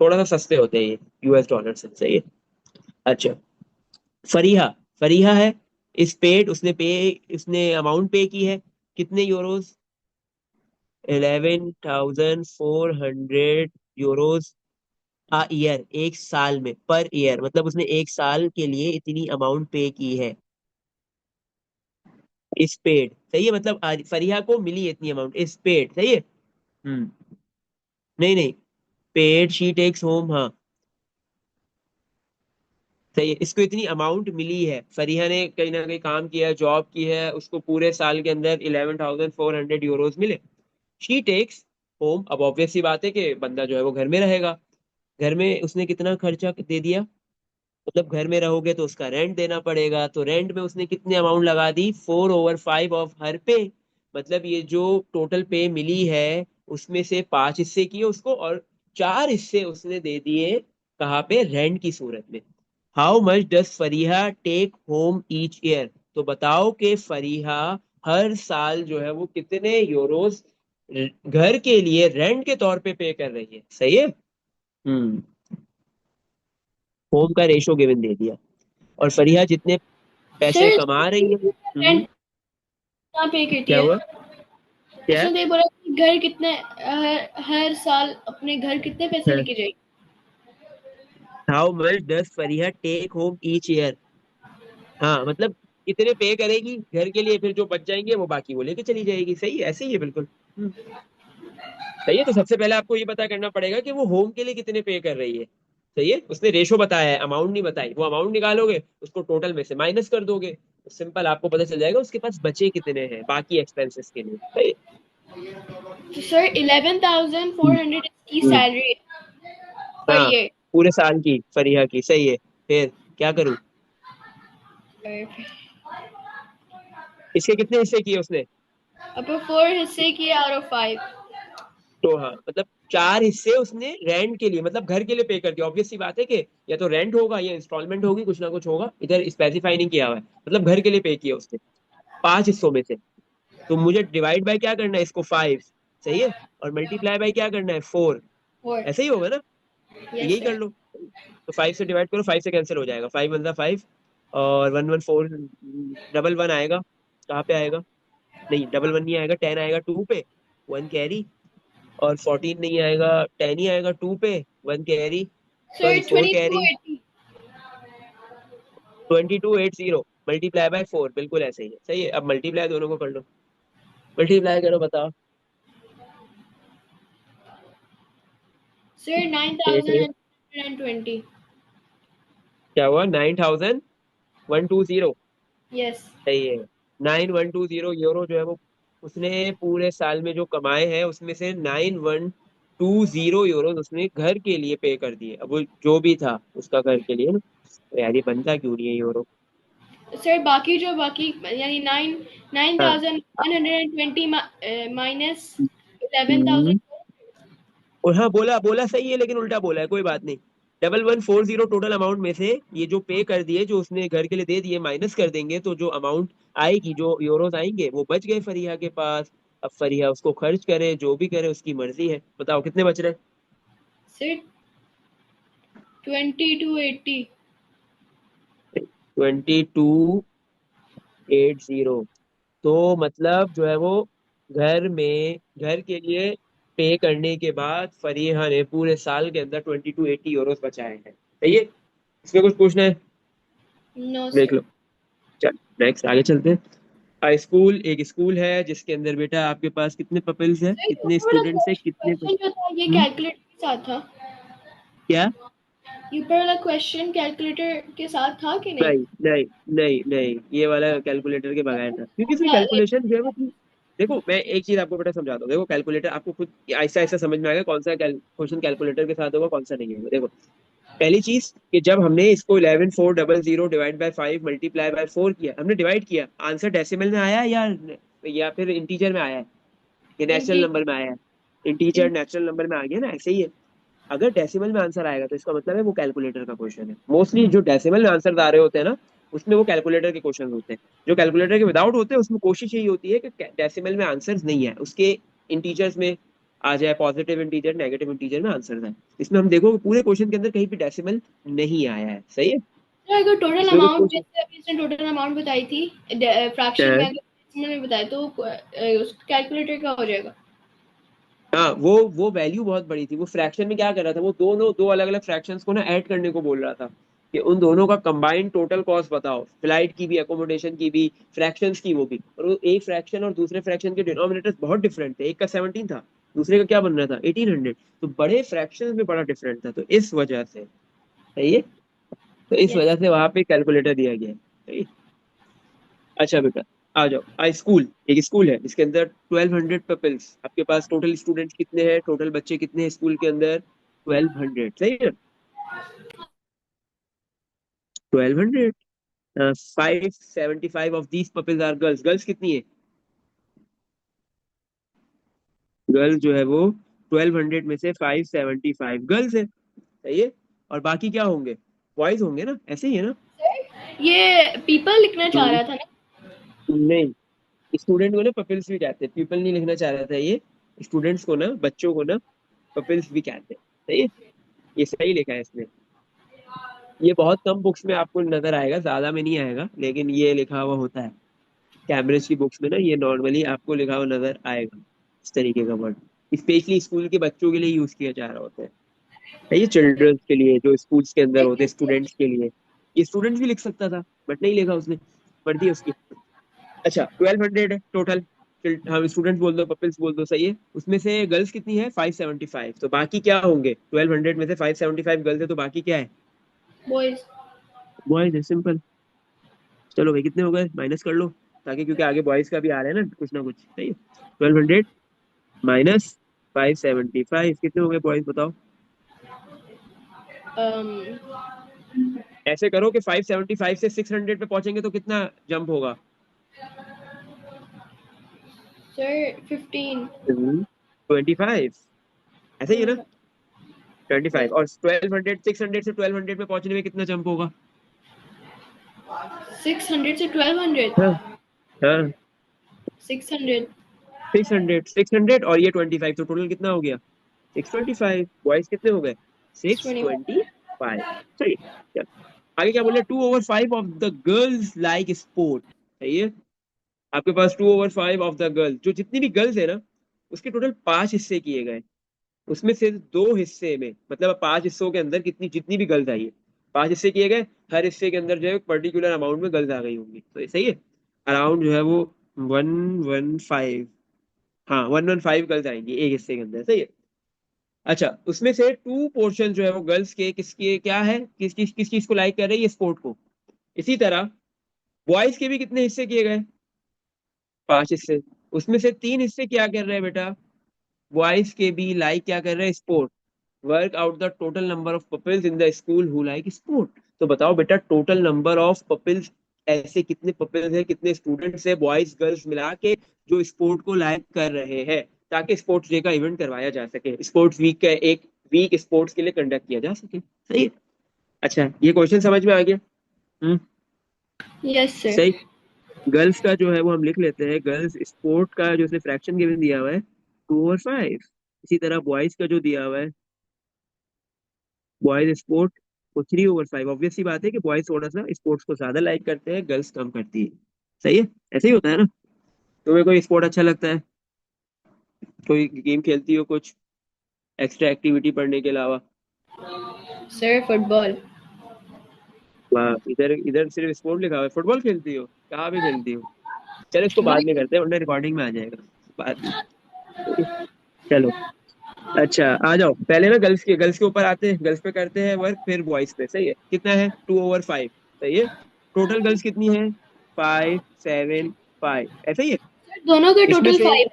थोड़ा सा सस्ते होते हैं ये यूएस डॉलर से। सही है। अच्छा, फरीहा, फरीहा है, इस पेड, उसने अमाउंट पे की है, कितने यूरोस? 11,400 यूरोस आ ईयर, एक साल में, पर ईयर, मतलब उसने एक साल के लिए इतनी अमाउंट पे की है, इस पेड। सही है, मतलब फरीहा को मिली है इतनी अमाउंट, इस पेड। सही है। हम्म, नहीं नहीं, पेड शी टेक्स होम, हाँ सही है, इसको इतनी अमाउंट मिली है, फरीहा ने कहीं ना कहीं काम किया, जॉब की है, उसको पूरे साल के अंदर 11,400 यूरोज मिले। शी टेक्स होम, अब ऑब्वियस सी बात है कि बंदा जो है वो घर में रहेगा, घर में उसने कितना खर्चा दे दिया, मतलब घर में रहोगे तो उसका रेंट देना पड़ेगा, तो रेंट में उसने कितनी अमाउंट लगा दी? 4/5 ऑफ हर पे, मतलब ये जो टोटल पे मिली है उसमें से 5 हिस्से किए उसको, और 4 हिस्से उसने दे दिए कहाँ पे? रेंट की सूरत में। How much does Fariha take home each year? तो बताओ कि फरीहा हर साल जो है वो कितने यूरोस घर के लिए रेंट के तौर पे कर रही है। सही है। हम्म, होम का रेशो गिवन दे दिया, और फरीहा जितने पैसे सर कमा रही है। रेंट कहाँ पे करती क्या है? हुआ? क्या? इसने तो ये बोला कि घर कितने हर साल अपने घर कितने पैसे लेके जाएगी? How much does Fariha take home each year? हाँ मतलब इतने पे करेगी घर के लिए, फिर जो बच जाएंगे वो बाकी वो लेके चली जाएगी। सही है, ऐसे ही है बिल्कुल। सही है। तो सबसे पहले आपको ये पता करना पड़ेगा कि वो होम के लिए कितने पे कर रही है। सही है, उसने रेशो बताया है, अमाउंट नहीं बताई। वो अमाउंट निकालोगे, उसको टोटल में से माइनस कर दोगे, तो सिंपल आपको पता चल जाएगा उसके पास बचे कितने हैं बाकी एक्सपेंसेस के लिए। सही तो सर 11,400 इसकी है। सैलरी पर हाँ, ईयर। पूरे साल की फरीहा की। सही है, फिर क्या करूं? इसके कितने हिस्से किए उसने? अब 4 हिस्से किए आउट ऑफ 5। तो हाँ मतलब चार हिस्से उसने रेंट के लिए, मतलब घर के लिए पे कर दिया। ऑब्वियस सी बात है कि या तो रेंट होगा या इंस्टॉलमेंट होगी, कुछ ना कुछ होगा। इधर स्पेसिफाई नहीं किया हुआ है, मतलब घर के लिए पे किया उसने पांच हिस्सों में से। तो मुझे डिवाइड बाय क्या करना है इसको? 5। सही है। और मल्टीप्लाई बाय क्या करना है? 4। 4। ऐसे ही होगा ना? तो यस यही कर सर। लो। तो 5 से डिवाइड करो, 5 से कैंसिल हो जाएगा। 5 × 5 और 1 1 4 डबल वन आएगा। कहाँ पे आएगा? नहीं, डबल वन नहीं आएगा, 10 आएगा 2 पे, 1 कैरी। और 14 नहीं आएगा, 10 ही आएगा 2 पे, 1 carry. Sorry, sir 4 22 carry. 80। 2280 multiply by 4, बिल्कुल ऐसे ही है। सही है। अब मल्टीप्लाई दोनों को कर लो, मल्टीप्लाई करो, बताओ। सर देख रहे हो 9,120। क्या हुआ? 9120। यस। सही है। 9120 यूरो जो है वो उसने पूरे साल में जो कमाए हैं उसमें से 9120 यूरो उसने घर के लिए पे कर दिए। अब वो जो भी था उसका घर के लिए ना। तो यार ये बनता क्यों नहीं है यूरो? सर बाकी जो बाकी यानी नाइन हाँ। Thousand one hundred and twenty minus eleven hmm. Thousand और हाँ, बोला बोला सही है, लेकिन उल्टा बोला है, कोई बात नहीं। 1140 टोटल अमाउंट में से ये जो पे कर दिए, जो उसने घर के लिए दे दिए, माइनस कर देंगे तो जो अमाउंट आएगी, जो यूरोज आएंगे, वो बच गए फरीहा के पास। अब फरीहा उसको खर्च करे, जो भी करे उसकी मर्जी है। बताओ कितने बच रहे? सर 2280। 2280। तो मतलब जो है वो घर के लिए पे करने के बाद फरीहा ने पूरे साल के अंदर 2280 यूरोज बचाए हैं। सही है। इसमें कुछ पूछना है? नो देख सर। लो। चल, नेक्स्ट आगे चलते हैं। स्कूल, एक स्कूल है जिसके अंदर बेटा आपके पास कितने पपिल्स है, सर कितने ऊपर वाला स्टूडेंट्स है, कितने क्वेश्चन जो था ये हम्म? कैलकुलेटर के साथ था। क्या? ऊपर वाला क्वेश्चन कैलकुलेटर के साथ था कि नहीं? नहीं नहीं नहीं नहीं, ये वाला कैलकुलेटर के बगैर था, क्योंकि इसमें लाइक कैलकुलेशन जो है वो देखो मैं एक चीज आपको बेटा समझाता हूँ। देखो कैलकुलेटर आपको खुद ऐसा ऐसा समझ में आएगा कौन सा क्वेश्चन कैलकुलेटर के साथ होगा, कौन सा नहीं होगा। देखो, पहली चीज कि जब हमने इसको 11400 डिवाइड बाय 5 मल्टीप्लाई बाय 4 किया, हमने डिवाइड किया, आंसर डेसिमल में आया है या फिर इंटीजर में आया है, ये नेचुरल इंटीजर। नंबर में आया है? इंटीजर नेचुरल नंबर में आ गया ना, ऐसे ही है। अगर डेसिमल में आंसर आएगा तो इसका मतलब है वो कैलकुलेटर का क्वेश्चन है। मोस्टली जो डेसिमल में आंसर आ रहे होते हैं ना, उसमें वो कैलकुलेटर के क्वेश्चन होते हैं। जो कैलकुलेटर के विदाउट होते हैं उसमें कोशिश यही होती है कि डेसिमल में आंसर नहीं है उसके, इंटीजर्स में आ जाए, पॉजिटिव इंटीजर नेगेटिव इंटीजर में आंसर है। इसमें हम देखो पूरे क्वेश्चन के अंदर कहीं भी डेसिमल नहीं आया है। सही है। सर अगर टोटल इसमें कुछ अमाउंट क्वेश्चन जैसे अभी इसने टोटल अमाउंट बताई थी फ्रैक्शन में, अगर डेसिमल में बताया तो उस कैलकुलेटर का हो जाएगा। हाँ, वो वैल्यू बहुत बड़ी थी। वो फ्रैक्शन में क्या कर रहा था, वो दोनों दो अलग अलग फ्रैक्शंस को ना ऐड करने को बोल रहा था कि उन दोनों का कंबाइंड टोटल कॉस्ट बताओ, फ्लाइट की भी, एकोमोडेशन की भी, फ्रैक्शंस की वो भी। और वो एक फ्रैक्शन और दूसरे फ्रैक्शन के डिनोमिनेटर्स बहुत डिफरेंट थे। एक का 17 था, दूसरे का क्या बन रहा था, 1800। तो बड़े फ्रैक्शंस में बड़ा डिफरेंट था, तो इस वजह से। सही है। तो इस यस। वजह से वहां पे कैलकुलेटर दिया गया है। सही है? अच्छा बेटा, आ जाओ। स्कूल, एक स्कूल है जिसके अंदर 1200 पीपल्स। आपके पास टोटल स्टूडेंट्स कितने हैं, टोटल बच्चे कितने हैं स्कूल के अंदर? 1200। सही है। 1200। 575 of these peoples are girls. Girls कितनी है? गर्ल्स जो है वो 1200 में से 575 गर्ल्स है। सही है। और बाकी क्या होंगे? बॉयज होंगे ना, ऐसे ही है ना? ये पीपल लिखना चाह हम्म, रहा था ना? नहीं, स्टूडेंट को ना पीपल्स भी कहते हैं, पीपल नहीं लिखना चाह रहा था ये। स्टूडेंट्स को ना, बच्चों को ना पीपल्स भी कहते हैं। सही है। ये सही लिखा है इसने। ये बहुत कम बुक्स में आपको नजर आएगा, ज्यादा में नहीं आएगा, लेकिन ये लिखा हुआ होता है। कैम्ब्रिज की बुक्स में ना ये नॉर्मली आपको लिखा हुआ नजर आएगा, इस तरीके का वर्ड। स्पेशली स्कूल के बच्चों के लिए यूज किया जा रहा होता है ये चिल्ड्रंस के लिए जो स्कूल्स के अंदर होते हैं, स्टूडेंट्स के लिए। ये स्टूडेंट्स भी लिख सकता था बट नहीं लिखा उसने, मर्जी है उसकी। अच्छा 1200 है टोटल। हम स्टूडेंट्स बोल दो, पपिल्स बोल दो, सही है। उसमें से गर्ल्स कितनी है? 575। तो बाकी क्या होंगे? 1200 में से 575 गर्ल्स है तो बाकी क्या है? बॉयज। बॉयज है, सिंपल। चलो भाई कितने हो गए, माइनस कर लो, ताकि क्योंकि आगे बॉयज का भी आ रहा है ना कुछ, सही है। 1200 माइनस 575 कितने हो गए बॉयज बताओ। ऐसे करो कि 575 से 600 पे पहुंचेंगे तो कितना जंप होगा? सर 15। 25। ऐसे ही है ना? 25। यस। और 1200, 600 से 1200 पे पहुंचने में कितना जंप होगा? 600 से 1200। हाँ हाँ। 600। 600 और ये 25, तो टोटल कितना हो गया? 625। बॉयज कितने हो गए? 625। 625। सही है। चल, आगे क्या बोले? 2/5 of the girls like sport. सही है। आपके पास 2/5 ऑफ द गर्ल्स, जो जितनी भी गर्ल्स है ना, उसके टोटल 5 हिस्से किए गए। उसमें से 2 हिस्से में, मतलब 5 हिस्सों के अंदर कितनी, जितनी भी गर्ल्स आई है, 5 हिस्से किए गए। हर हिस्से के अंदर जो है पर्टिकुलर अमाउंट में गर्ल्स आ गई होंगी, तो ये सही है। अराउंड जो है वो 115, हाँ 115 गर्ल्स आएंगी एक हिस्से के अंदर, सही है। अच्छा, उसमें से 2 पोर्शन जो है वो गर्ल्स के किसके क्या है, किस चीज को लाइक कर रही है? स्पोर्ट को। इसी तरह बॉयज के भी कितने हिस्से किए गए? 5 हिस्से। उसमें से 3 हिस्से क्या कर रहे हैं बेटा? बॉयज के भी लाइक क्या कर रहे हैं? Sport. Work out the total number of pupils in the school who like sport. तो बताओ बेटा, टोटल नंबर ऑफ पपिल्स, ऐसे कितने पपिल्स हैं, कितने स्टूडेंट्स हैं, बॉयज गर्ल्स मिला के, जो स्पोर्ट को लाइक कर रहे हैं, ताकि स्पोर्ट्स डे का इवेंट करवाया जा सके, स्पोर्ट्स वीक का एक वीक स्पोर्ट्स के लिए कंडक्ट किया जा सके, सही है। अच्छा, ये क्वेश्चन समझ में आ गया? हम्म। Yes sir. सही। गर्ल्स का जो है वो हम लिख लेते हैं, गर्ल्स स्पोर्ट का जो उसने फ्रैक्शन गिवन दिया हुआ है 2/5। इसी तरह बॉयज का जो दिया हुआ है, बॉयज स्पोर्ट को 3/5। ऑब्वियस सी बात है कि बॉयज थोड़ा सा स्पोर्ट्स को ज्यादा लाइक करते हैं, गर्ल्स कम करती है। सही है, ऐसे ही होता है ना। तुम्हें कोई स्पोर्ट अच्छा लगता है? कोई गेम खेलती हो कुछ एक्स्ट्रा एक्टिविटी पढ़ने के अलावा? Sir football. वाह, इधर इधर सिर्फ स्पोर्ट लिखा हुआ है, फुटबॉल खेलती हो? कहाँ पे खेलती हो? चलो इसको बाद में करते हैं वरना रिकॉर्डिंग में आ जाएगा बाद में। चलो। अच्छा आ जाओ, पहले ना गर्ल्स के ऊपर आते हैं, गर्ल्स पे करते हैं वर्क, फिर बॉयज पे, सही है। कितना है? 2/5, सही है। टोटल गर्ल्स कितनी है? 575, ऐसा ही है। दोनों के इसमें टोटल से 5।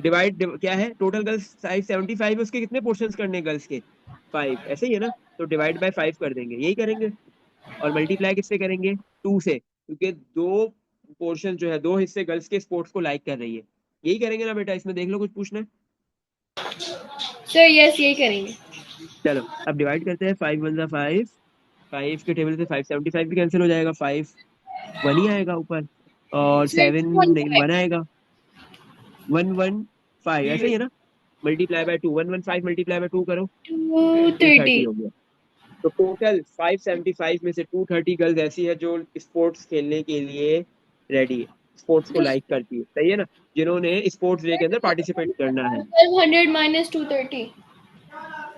डिवाइड क्या है? टोटल गर्ल्स 575 है, उसके कितने पोर्शंस करने हैं गर्ल्स के? 5, ऐसे ही है ना। तो डिवाइड बाय 5 कर देंगे, यही करेंगे। और मल्टीप्लाई किससे करेंगे? 2 से, क्योंकि 2 पोर्शन जो है, 2 हिस्से गर्ल्स के स्पोर्ट्स को लाइक कर रही है। यही करेंगे ना बेटा? इसमें देख लो, कुछ पूछना है? सर यस यही करेंगे। चलो अब डिवाइड करते हैं। 5 × 1 = 5। 5 के टेबल से 575 भी कैंसिल हो जाएगा, 5 1 ही आएगा ऊपर, और सर 7 नहीं 1 आएगा। 115, ऐसे ही है ना। मल्टीप्लाई बाय 2, 115 मल्टीप्लाई बाय 2 करो, 230। 230 हो गया। तो टोटल 575 में से 230 गर्ल्स ऐसी है जो स्पोर्ट्स खेलने के लिए रेडी है, स्पोर्ट्स को लाइक करती है, सही है ना, जिन्होंने स्पोर्ट्स डे के अंदर पार्टिसिपेट करना है। 1200 माइनस 230।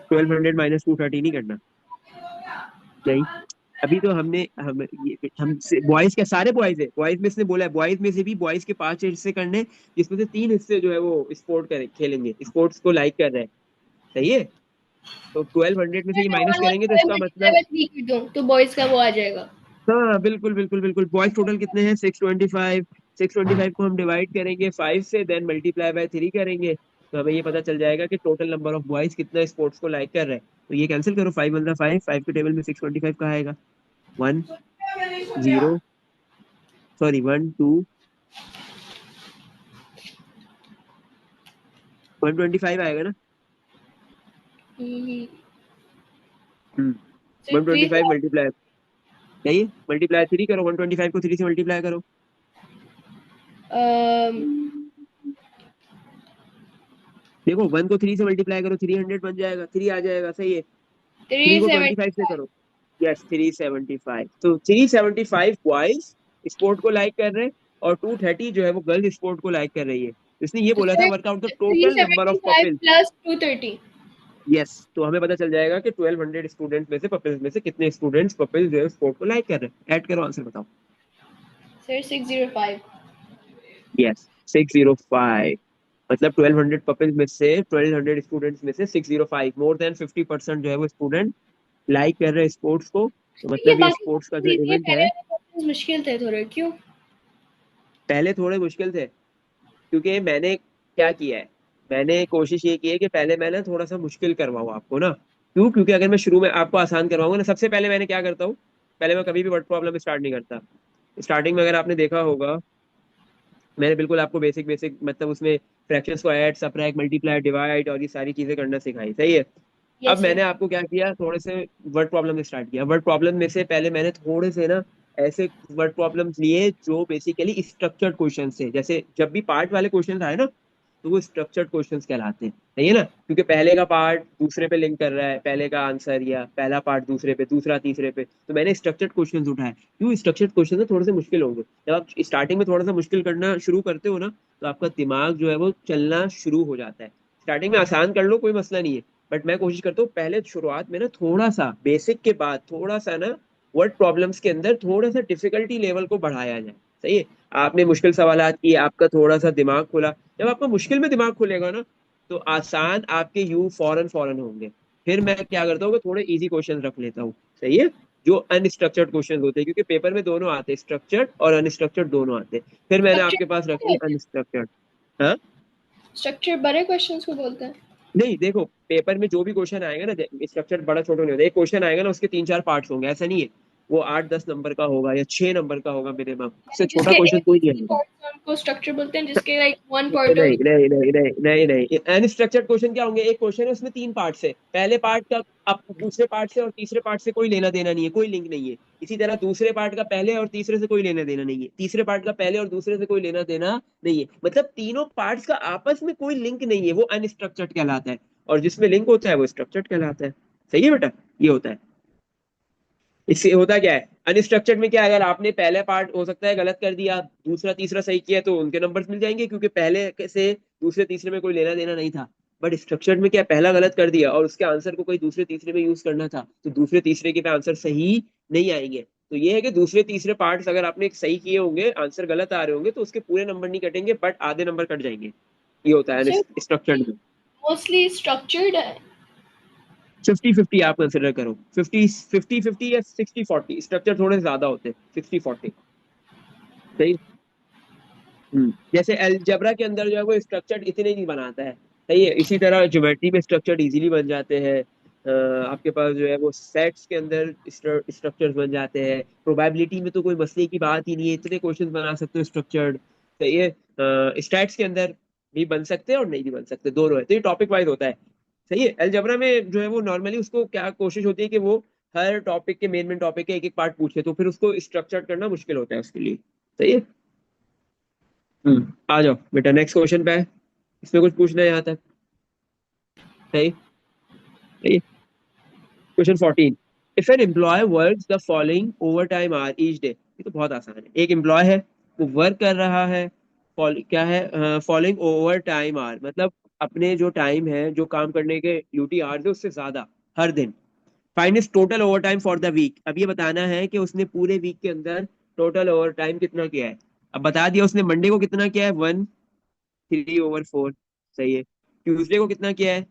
1200 माइनस 230 नहीं करना, नहीं। अभी तो हम बॉयज के सारे बॉयज है, बॉयज में से बोला है, बॉयज में से भी बॉयज के 5 हिस्से करने, जिसमें से 3 हिस्से जो है वो स्पोर्ट करें खेलेंगे, स्पोर्ट्स को लाइक कर रहे हैं, सही है। तो 1200 में से ये माइनस करेंगे तो 115 इसका मल्टीप्लाई मतलब, बाय 3 कर दूं तो बॉयज का वो आ जाएगा। हाँ बिल्कुल बिल्कुल बिल्कुल। बॉयज टोटल कितने हैं? 625। 625 को हम डिवाइड करेंगे 5 से, देन मल्टीप्लाई बाय 3 करेंगे, तो हमें ये पता चल जाएगा कि टोटल नंबर ऑफ बॉयज कितना स्पोर्ट्स को लाइक कर रहे हैं। तो ये कैंसिल करो, 5 × 5, 5 के टेबल में 625 कहाँ आएगा? 1 0, सॉरी 1 2, 125 आएगा ना। Hmm. Sir one twenty 3 five multiply, नहीं मल्टीप्लाई 3 करो, 125 को 3 से मल्टीप्लाई करो। देखो 1 को 3 से मल्टीप्लाई करो, 300 बन जाएगा, 3 आ जाएगा, सही है। 3 को 25 से 375। करो, यस 375। तो 375 बॉयज स्पोर्ट को लाइक कर रहे हैं, और 230 जो है वो गर्ल्स स्पोर्ट को लाइक कर रही है। इसने ये तो बोला था work out the total number of 375 pupils. Plus 230। Yes, तो हमें पता चल जाएगा कि 1200 स्टूडेंट्स में से, पपिल्स में से कितने स्टूडेंट्स पपिल्स जो है स्पोर्ट को लाइक कर रहे हैं। ऐड करो, आंसर बताओ। सर 605। यस, 605। मतलब 1200 पपिल्स में से, 1200 स्टूडेंट्स में से 605, मोर देन 50% जो है वो स्टूडेंट लाइक कर रहे हैं स्पोर्ट्स को। तो ये मतलब ये बाकी स्पोर्ट्स का जो ये इवेंट पहले है, वाले क्वेश्चंस मुश्किल थे थोड़े, क्यों? पहले थोड़े मुश्किल थे क्योंकि मैंने क्या किया है, मैंने कोशिश ये की है कि पहले मैं ना थोड़ा सा मुश्किल करवाऊँ आपको ना। क्यों? क्योंकि अगर मैं शुरू में आपको आसान करवाऊंगा ना, सबसे पहले मैंने क्या करता हूँ, पहले मैं कभी भी वर्ड प्रॉब्लम स्टार्ट नहीं करता। स्टार्टिंग में अगर आपने देखा होगा, मैंने बिल्कुल आपको बेसिक बेसिक मतलब उसमें फ्रैक्शंस को ऐड सबट्रैक्ट मल्टीप्लाई डिवाइड और ये सारी चीजें करना सिखाई, सही है। अब यस मैंने सर। आपको क्या किया, थोड़े से वर्ड प्रॉब्लम स्टार्ट किया। वर्ड प्रॉब्लम में से पहले मैंने थोड़े से ना ऐसे वर्ड प्रॉब्लम्स लिए जो बेसिकली स्ट्रक्चर्ड क्वेश्चन से, जैसे जब भी पार्ट वाले क्वेश्चन आए ना तो वो स्ट्रक्चर्ड क्वेश्चंस कहलाते हैं, सही है ना। क्योंकि पहले का पार्ट दूसरे पे लिंक कर रहा है, पहले का आंसर, या पहला पार्ट दूसरे पे, दूसरा तीसरे पे, तो मैंने स्ट्रक्चर्ड क्वेश्चंस उठाए। क्यों? स्ट्रक्चर्ड क्वेश्चन ना थोड़े से मुश्किल होंगे। जब आप स्टार्टिंग में थोड़ा सा मुश्किल करना शुरू करते हो ना, तो आपका दिमाग जो है वो चलना शुरू हो जाता है। स्टार्टिंग में आसान कर लो, कोई मसला नहीं है, बट मैं कोशिश करता हूँ पहले शुरुआत में ना थोड़ा सा बेसिक के बाद थोड़ा सा ना वर्ड प्रॉब्लम्स के अंदर थोड़ा सा डिफिकल्टी लेवल को बढ़ाया जाए, सही है। आपने मुश्किल सवालात किए, आपका थोड़ा सा दिमाग खुला। जब आपका मुश्किल में दिमाग खुलेगा ना, तो आसान आपके यू फौरन फौरन होंगे। फिर मैं क्या करता हूँ कि थोड़े इजी क्वेश्चन रख लेता हूँ, सही है, जो अनस्ट्रक्चर्ड क्वेश्चन होते हैं, क्योंकि पेपर में दोनों आते हैं, स्ट्रक्चर्ड और अनस्ट्रक्चर्ड दोनों आते हैं। फिर मैंने आपके पास रखे स्ट्रक्चर अनस्ट्रक्चर्ड। हाँ, स्ट्रक्चर बड़े क्वेश्चंस को बोलते हैं। नहीं देखो, पेपर में जो भी क्वेश्चन आएगा ना, स्ट्रक्चर बड़ा छोटा नहीं होता। एक क्वेश्चन आएगा ना, उसके 3 4 पार्ट्स होंगे, ऐसा नहीं है। वो 8 10 नंबर का होगा या 6 नंबर का होगा मिनिमम, उससे छोटा जिसके क्वेश्चन एक कोई नहीं ही आएगा। पार्ट है उनको स्ट्रक्चर बोलते हैं, जिसके लाइक वन नहीं पार्ट है नहीं नहीं नहीं नहीं नहीं, अनस्ट्रक्चर्ड क्वेश्चन क्या होंगे, एक क्वेश्चन है उसमें 3 पार्ट है, पहले पार्ट का अब दूसरे पार्ट से और तीसरे पार्ट से कोई लेना देना नहीं है, कोई लिंक नहीं है। इसी तरह दूसरे पार्ट का पहले और तीसरे से कोई लेना देना नहीं है, तीसरे पार्ट का पहले और दूसरे से कोई लेना देना नहीं है, मतलब तीनों पार्ट्स का आपस में कोई लिंक नहीं है, वो अनस्ट्रक्चर्ड कहलाता है। और जिसमें लिंक होता है वो स्ट्रक्चर्ड कहलाता है, सही है बेटा, ये होता है। इससे होता क्या है, अनस्ट्रक्चर्ड में क्या है, अगर आपने पहला पार्ट हो सकता है गलत कर दिया, दूसरा तीसरा सही किया, तो उनके नंबर्स मिल जाएंगे, क्योंकि पहले से दूसरे तीसरे में कोई लेना देना नहीं था। बट स्ट्रक्चर्ड में क्या है, पहला गलत कर दिया और उसके आंसर को कोई दूसरे तीसरे में यूज करना था, तो दूसरे तीसरे के पे आंसर सही नहीं आएंगे। तो ये है कि दूसरे तीसरे पार्ट्स अगर आपने सही किए होंगे, आंसर गलत आ रहे होंगे, तो उसके पूरे नंबर नहीं कटेंगे, बट आधे नंबर कट जाएंगे। ये होता है सर। स्ट्रक्चर्ड में। मोस्टली स्ट्रक्चर्ड है। 50 50 आप कंसिडर करो, 50 50 50 या 60 40, स्ट्रक्चर थोड़े ज्यादा होते हैं, 60 40, सही। जैसे अलजेब्रा के अंदर जो है वो स्ट्रक्चर इतने नहीं बनाता है, सही है। इसी तरह ज्योमेट्री में स्ट्रक्चर इजीली बन जाते हैं। आपके पास जो है वो सेट्स के अंदर स्ट्रक्चर्स बन जाते हैं। प्रोबेबिलिटी में तो कोई मसले की बात ही नहीं है, इतने क्वेश्चन बना सकते हो स्ट्रक्चर्ड, सही है। स्टैट्स के अंदर भी बन सकते हैं और नहीं भी बन सकते, दोनों है, तो ये टॉपिक वाइज होता है, सही है। अलजेब्रा में जो है वो नॉर्मली उसको क्या कोशिश होती है कि वो हर टॉपिक के मेन मेन टॉपिक के एक एक पार्ट पूछे, तो फिर उसको स्ट्रक्चर करना मुश्किल होता है उसके लिए, सही है। आ जाओ बेटा, नेक्स्ट क्वेश्चन पे है। इसमें कुछ पूछना है यहाँ तक? सही, सही। Question 14, if an employee works the following overtime hour each day. ये तो बहुत आसान है। एक एम्प्लॉय है, वो वर्क कर रहा है, क्या है, फॉलोइंग ओवर टाइम आवर, मतलब अपने जो टाइम है, जो काम करने के ड्यूटी आवर्स है उससे ज्यादा, हर दिन। Find is total overtime for the week. अब ये बताना है कि उसने पूरे वीक के अंदर टोटल ओवर टाइम कितना किया है। अब बता दिया उसने मंडे को कितना किया है, 1 3/4, सही है। ट्यूसडे को कितना किया है,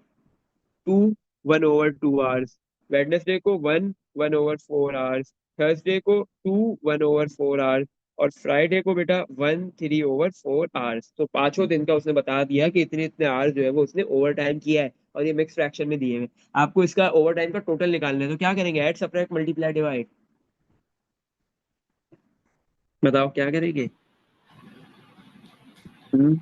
2 1/2 आवर्स। वेडनेसडे को 1 1/4 आवर्स। थर्सडे को 2 1/4 आवर्स। और फ्राइडे को बेटा 1 3/4 आवर्स। तो पांचों दिन का उसने बता दिया कि इतने इतने आवर्स जो है वो उसने ओवर टाइम किया है, और ये मिक्स फ्रैक्शन में दिए हुए। आपको इसका ओवर टाइम का टोटल निकालना है, तो क्या करेंगे, ऐड सबट्रैक्ट मल्टीप्लाई डिवाइड। बताओ क्या करेंगे। हम्म,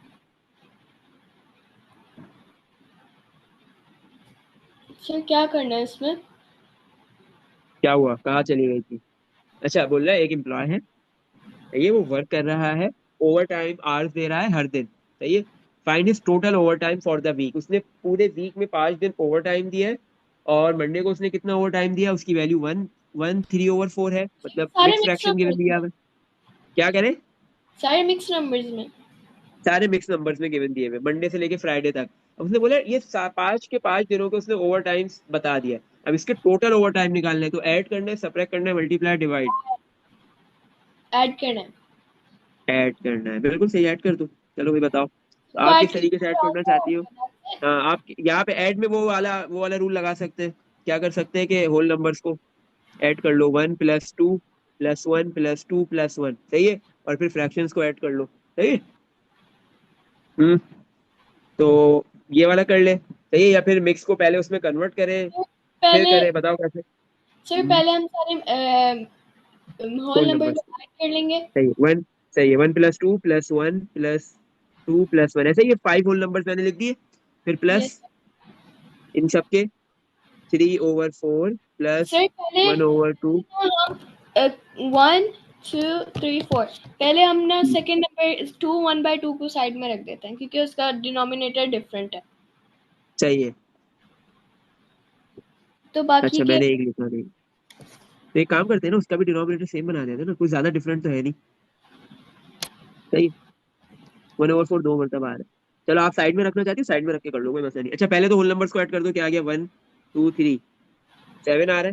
सर क्या करना है इसमें? क्या हुआ, कहाँ चली गई थी? अच्छा, बोल रहा है एक एम्प्लॉय है, ये वो वर्क कर रहा है, ओवर टाइम आवर्स दे रहा है हर दिन, सही है। Find his total overtime for the week. उसने पूरे वीक में 5 दिन ओवर टाइम दिया है, और मंडे को उसने कितना ओवर टाइम दिया, उसकी वैल्यू 1 1 3/4 है, मतलब सारे मिक्स मिक्स फ्रैक्शन अप हो गिवन दिया गए। हुआ है। क्या करें? सारे मिक्स नंबर्स में। सारे मिक्स नंबर्स में गिवन दिए हुए, मंडे से लेके फ्राइडे तक। अब उसने बोला ये 5 के 5 दिनों के उसने ओवर टाइम बता दिया। अब इसके टोटल ओवर टाइम निकालने हैं, तो ऐड करना है, सबट्रैक्ट करना है, मल्टीप्लाई, डिवाइड। ऐड करना है। ऐड करना है, बिल्कुल सही, ऐड कर दो। चलो भाई बताओ, तो तो आप ऐड किस तरीके से ऐड करना चाहती हो? करना है। हाँ, आप यहाँ पे ऐड में वो वाला रूल लगा सकते हैं। क्या कर सकते हैं कि होल नंबर्स को ऐड कर लो, 1+2+1+2+1, सही है। और फिर फ्रैक्शंस को ऐड कर लो, सही है। हम्म। तो ये वाला कर ले, सही है, या फिर मिक्स को पहले उसमें कन्वर्ट करें, फिर पहले करें, बताओ कैसे। सर पहले हम सारे होल होल नंबर नंबर्स, को ऐड कर लेंगे। सही है, वन, सही है, 1+2+1+2+1, ऐसे ही 5 होल नंबर्स मैंने लिख दिए। फिर प्लस यस इन सबके 3/4 प्लस सर। पहले 1/2। हम 1 2 3 4 पहले हम ना सेकेंड नंबर 2 1/2 को साइड में रख देते हैं क्योंकि उसका डिनोमिनेटर डिफरेंट है। सही है। तो बाकी अच्छा, के मैंने एक लिखा नहीं, तो एक काम करते हैं ना, उसका भी डिनोमिनेटर सेम बना देते हैं ना, कुछ ज्यादा डिफरेंट तो है नहीं। सही है, 1/4 2 मरतबा आ रहा है। चलो, आप साइड में रखना चाहती हो, साइड में रख के कर लो, कोई मसला नहीं। अच्छा, पहले तो होल नंबर्स को ऐड कर दो, क्या आ गया, 1 2 3 7 आ रहा है।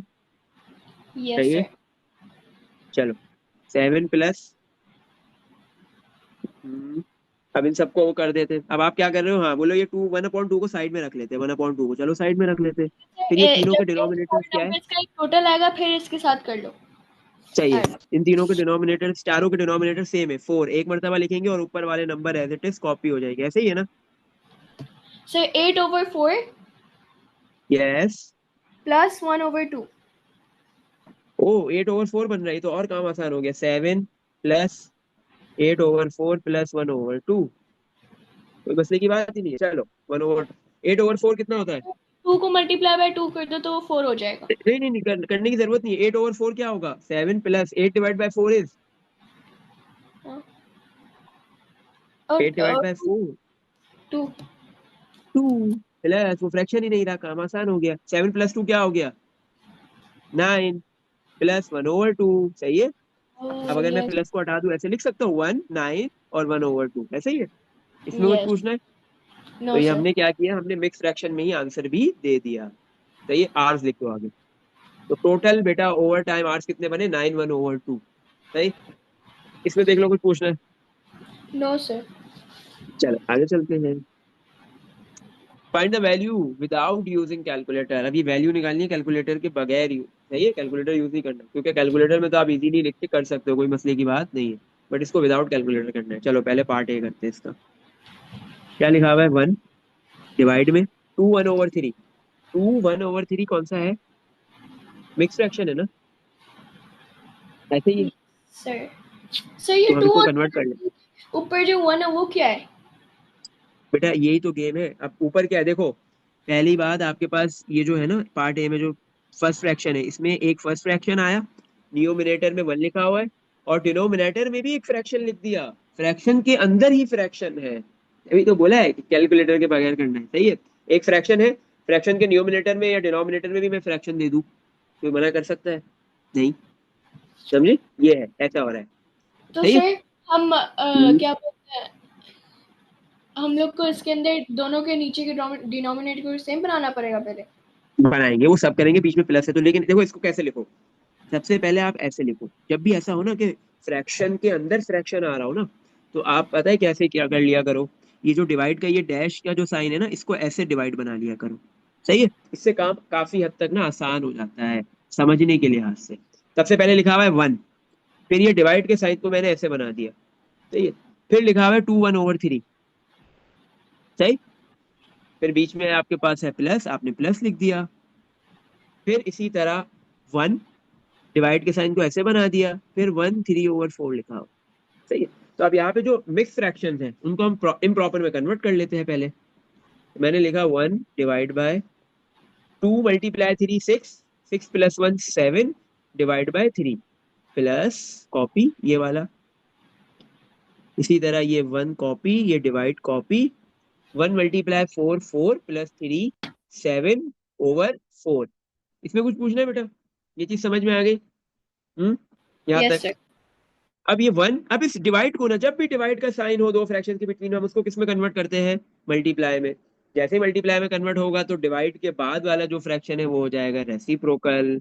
यस सही है, सर। चलो, 7 प्लस, अब इन सबको वो कर देते हैं। अब आप क्या कर रहे हो, हाँ बोलो, ये 1/2 को साइड में रख लेते हैं, 1/2 को चलो साइड में रख लेते हैं। फिर ये तीनों के जब इन फोर डिनोमिनेटर्स क्या है? नंबर्स का एक टोटल आएगा फिर इसके साथ कर लो चाहिए, ऐड। इन तीनों के डिनोमिनेटर, चारों के डिनोमिनेटर सेम है, 4, एक मरतबा लिखेंगे और ऊपर वाले number as it is copy हो जाएगी, ऐसे ही है ना? Sir 8/4 yes. प्लस 1/2। ओ, 8/4 बन रहा है, ये तो और काम आसान हो गया, 7+8/4 +1/2, कोई मसले की बात ही नहीं है। चलो, 8/4 कितना होता है? 2 को मल्टीप्लाई बाय 2 कर दो तो वो 4 हो जाएगा। नहीं नहीं नहीं, करने की जरूरत नहीं है। 8/4 क्या होगा? 7+8 डिवाइड बाई 4 इज हाँ, और 8/4, 2 2 प्लस, वो फ्रैक्शन ही नहीं रहा, काम आसान हो गया। 7+2 क्या हो गया? 9 +1/2, सही है। अब अगर मैं यस प्लस को हटा दूं, ऐसे लिख सकता हूँ, 1 9 और 1/2, ऐसे ही है। इसमें कुछ यस पूछना है? तो नो ये सर। हमने क्या किया, हमने मिक्स फ्रैक्शन में ही आंसर भी दे दिया। सही है, आर्स लिख दो आगे। तो टोटल बेटा ओवर टाइम आर्स कितने बने? 9 1/2। सही। इसमें देख लो, कुछ पूछना है? No sir. चलो आगे चलते हैं। Find the value without using calculator. अभी वैल्यू निकालनी है कैलकुलेटर के बगैर यूज, सही है, कैलकुलेटर यूज नहीं करना, क्योंकि कैलकुलेटर में तो आप इजीली लिख के कर सकते हो, कोई मसले की बात नहीं है। बट इसको विदाउट कैलकुलेटर करना है। चलो पहले पार्ट ए करते हैं इसका। क्या लिखा हुआ है? 1 डिवाइड में 2 1/3। 2 1/3 कौन सा है? मिक्स फ्रैक्शन है ना, ऐसे ही है। सर सर ये तो हम 2 इसको और कन्वर्ट कर ले। ऊपर जो 1 है वो क्या है? बेटा यही तो गेम है। अब ऊपर क्या है देखो, पहली बात, आपके पास ये जो है ना पार्ट ए में जो फर्स्ट फ्रैक्शन है, इसमें एक फर्स्ट फ्रैक्शन आया, न्यूमिनेटर में 1 लिखा हुआ है, और डिनोमिनेटर में भी एक फ्रैक्शन लिख दिया। फ्रैक्शन के अंदर ही फ्रैक्शन है, अभी तो बोला है कि कैलकुलेटर के बगैर करना है, सही है। एक फ्रैक्शन है, फ्रैक्शन के न्यूमिनेटर में या डिनोमिनेटर में भी मैं फ्रैक्शन दे दूं, कोई मना कर सकता है? नहीं। समझे, ये है, ऐसा हो रहा है। तो सही है। सर हम हम्म, क्या बोलते हैं, हम लोग को इसके अंदर दोनों के नीचे के डिनोमिनेटर को सेम बनाना पड़ेगा पहले। बनाएंगे, वो सब करेंगे, बीच में प्लस है तो। लेकिन देखो इसको कैसे लिखो, सबसे पहले आप ऐसे लिखो, जब भी ऐसा हो ना कि फ्रैक्शन के अंदर फ्रैक्शन आ रहा हो ना, तो आप पता है कैसे क्या कर लिया करो, ये जो डिवाइड का ये डैश का जो साइन है ना, इसको ऐसे डिवाइड बना लिया करो, सही है। इससे काम काफी हद तक ना आसान हो जाता है समझने के लिहाज से। सबसे पहले लिखा हुआ है 1, फिर ये डिवाइड के साइन को मैंने ऐसे बना दिया, सही है। फिर लिखा हुआ है 2 1/3, सही। फिर बीच में आपके पास है प्लस, आपने प्लस लिख दिया। फिर इसी तरह 1, डिवाइड के साइन को ऐसे बना दिया, फिर 1 3/4 लिखा हो, सही है। तो अब यहाँ पे जो मिक्स फ्रैक्शंस हैं उनको हम इम्प्रॉपर में कन्वर्ट कर लेते हैं पहले। तो मैंने लिखा 1/2 × 3 6, 6 + 1 7 /3 प्लस कॉपी ये वाला, इसी तरह ये 1 कॉपी, ये डिवाइड कॉपी, 1 × 4 4 +3 7/4। इसमें कुछ पूछना है बेटा? ये चीज समझ में आ गई? यहाँ यस तक? सर। अब ये 1, अब इस डिवाइड को ना, जब भी डिवाइड का साइन हो दो फ्रैक्शन के बिटवीन, हम उसको किस में कन्वर्ट करते हैं? मल्टीप्लाई में। जैसे मल्टीप्लाई में कन्वर्ट होगा तो डिवाइड के बाद वाला जो फ्रैक्शन है वो हो जाएगा रेसिप्रोकल।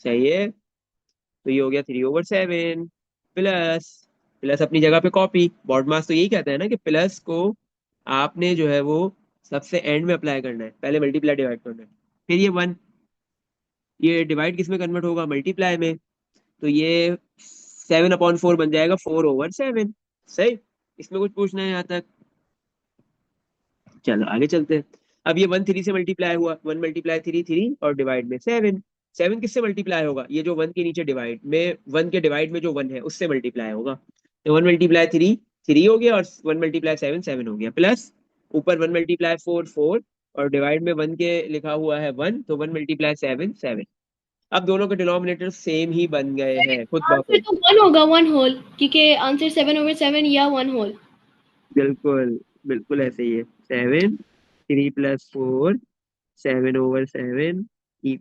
सही है। तो ये हो गया 3/7 प्लस, प्लस अपनी जगह पे कॉपी, बॉड मास तो यही कहता है ना कि प्लस को आपने जो है वो सबसे एंड में अप्लाई करना है, पहले मल्टीप्लाई डिवाइड करना है। फिर ये 1, ये डिवाइड किस में कन्वर्ट होगा? मल्टीप्लाई में। तो ये 7/4 बन जाएगा 4/7। सही। इसमें कुछ पूछना है यहाँ तक? चलो आगे चलते हैं। अब ये 1 3 से मल्टीप्लाई हुआ, 1 मल्टीप्लाई 3 3, और डिवाइड में 7। 7 किससे मल्टीप्लाई होगा? ये जो 1 के नीचे डिवाइड में, 1 के डिवाइड में जो 1 है उससे मल्टीप्लाई होगा। तो 1 मल्टीप्लाई 3 3 हो गया, और 1 मल्टीप्लाई 7 7 हो गया, प्लस ऊपर 1 मल्टीप्लाई 4 4, और डिवाइड में 1 के लिखा हुआ है 1, तो 1 मल्टीप्लाई 7 7। अब दोनों के डिनोमिनेटर सेम ही बन गए हैं खुद ब आंसर खुद। तो 1 होगा, 1 होल, क्योंकि आंसर 7/7 या 1 होल। बिल्कुल, बिल्कुल ऐसे ही है। 7 3 + 4 7/7 =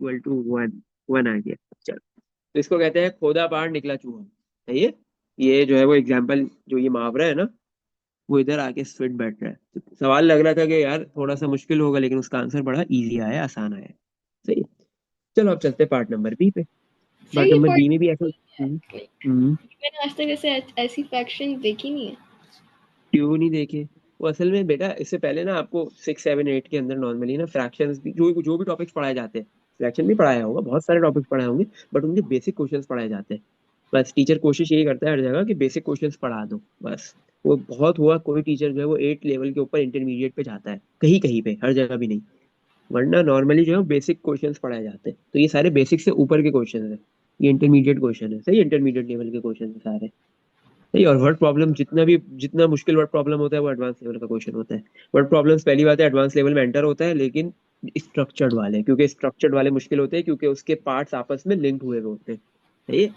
1, 1 आ गया। चलो, तो इसको कहते हैं खोदा पहाड़ निकला चूहा। सही है। ये जो है वो एग्जाम्पल, जो ये मुहावरा है ना, वो इधर आके फिट बैठ रहा है। तो सवाल लग रहा था कि यार थोड़ा सा मुश्किल होगा, लेकिन उसका आंसर बड़ा इजी आया, आसान आया। सही है। चलो अब चलते हैं पार्ट नंबर बी पे। पार्ट सही है नंबर पढ़। बी में भी ऐसा। हम्म। मैंने आज तक ऐसे ऐसी फ्रैक्शन देखी नहीं है। क्यों नहीं देखे? वो असल में बेटा, इससे पहले ना आपको 6 7 8 के अंदर नॉर्मली ना फ्रैक्शंस भी, जो भी टॉपिक्स पढ़ाए जाते हैं, फ्रैक्शन भी पढ़ाया होगा, बहुत सारे टॉपिक्स पढ़ाए होंगे, बट उनके बेसिक क्वेश्चंस पढ़ाए जाते हैं। बस टीचर कोशिश यही करता है हर जगह कि बेसिक क्वेश्चंस पढ़ा दो बस। वो बहुत हुआ कोई टीचर जो है वो 8 लेवल के ऊपर इंटरमीडिएट पे जाता है, कहीं कहीं पे, हर जगह भी नहीं। वरना नॉर्मली जो है बेसिक क्वेश्चंस पढ़ाए जाते हैं, तो ये सारे बेसिक से ऊपर के क्वेश्चन है। ये इंटरमीडिएट क्वेश्चन है, सही, इंटरमीडिएट लेवल के क्वेश्चन है सारे। नहीं, और वर्ड प्रॉब्लम जितना मुश्किल वर्ड प्रॉब्लम होता है वो एडवांस लेवल का क्वेश्चन होता है। वर्ड प्रॉब्लम्स पहली बात है एडवांस लेवल में एंटर होता है, लेकिन स्ट्रक्चर्ड वाले, क्योंकि स्ट्रक्चर्ड वाले मुश्किल होते हैं क्योंकि उसके पार्ट्स आपस में लिंक हुए हुए होते हैं। सही है।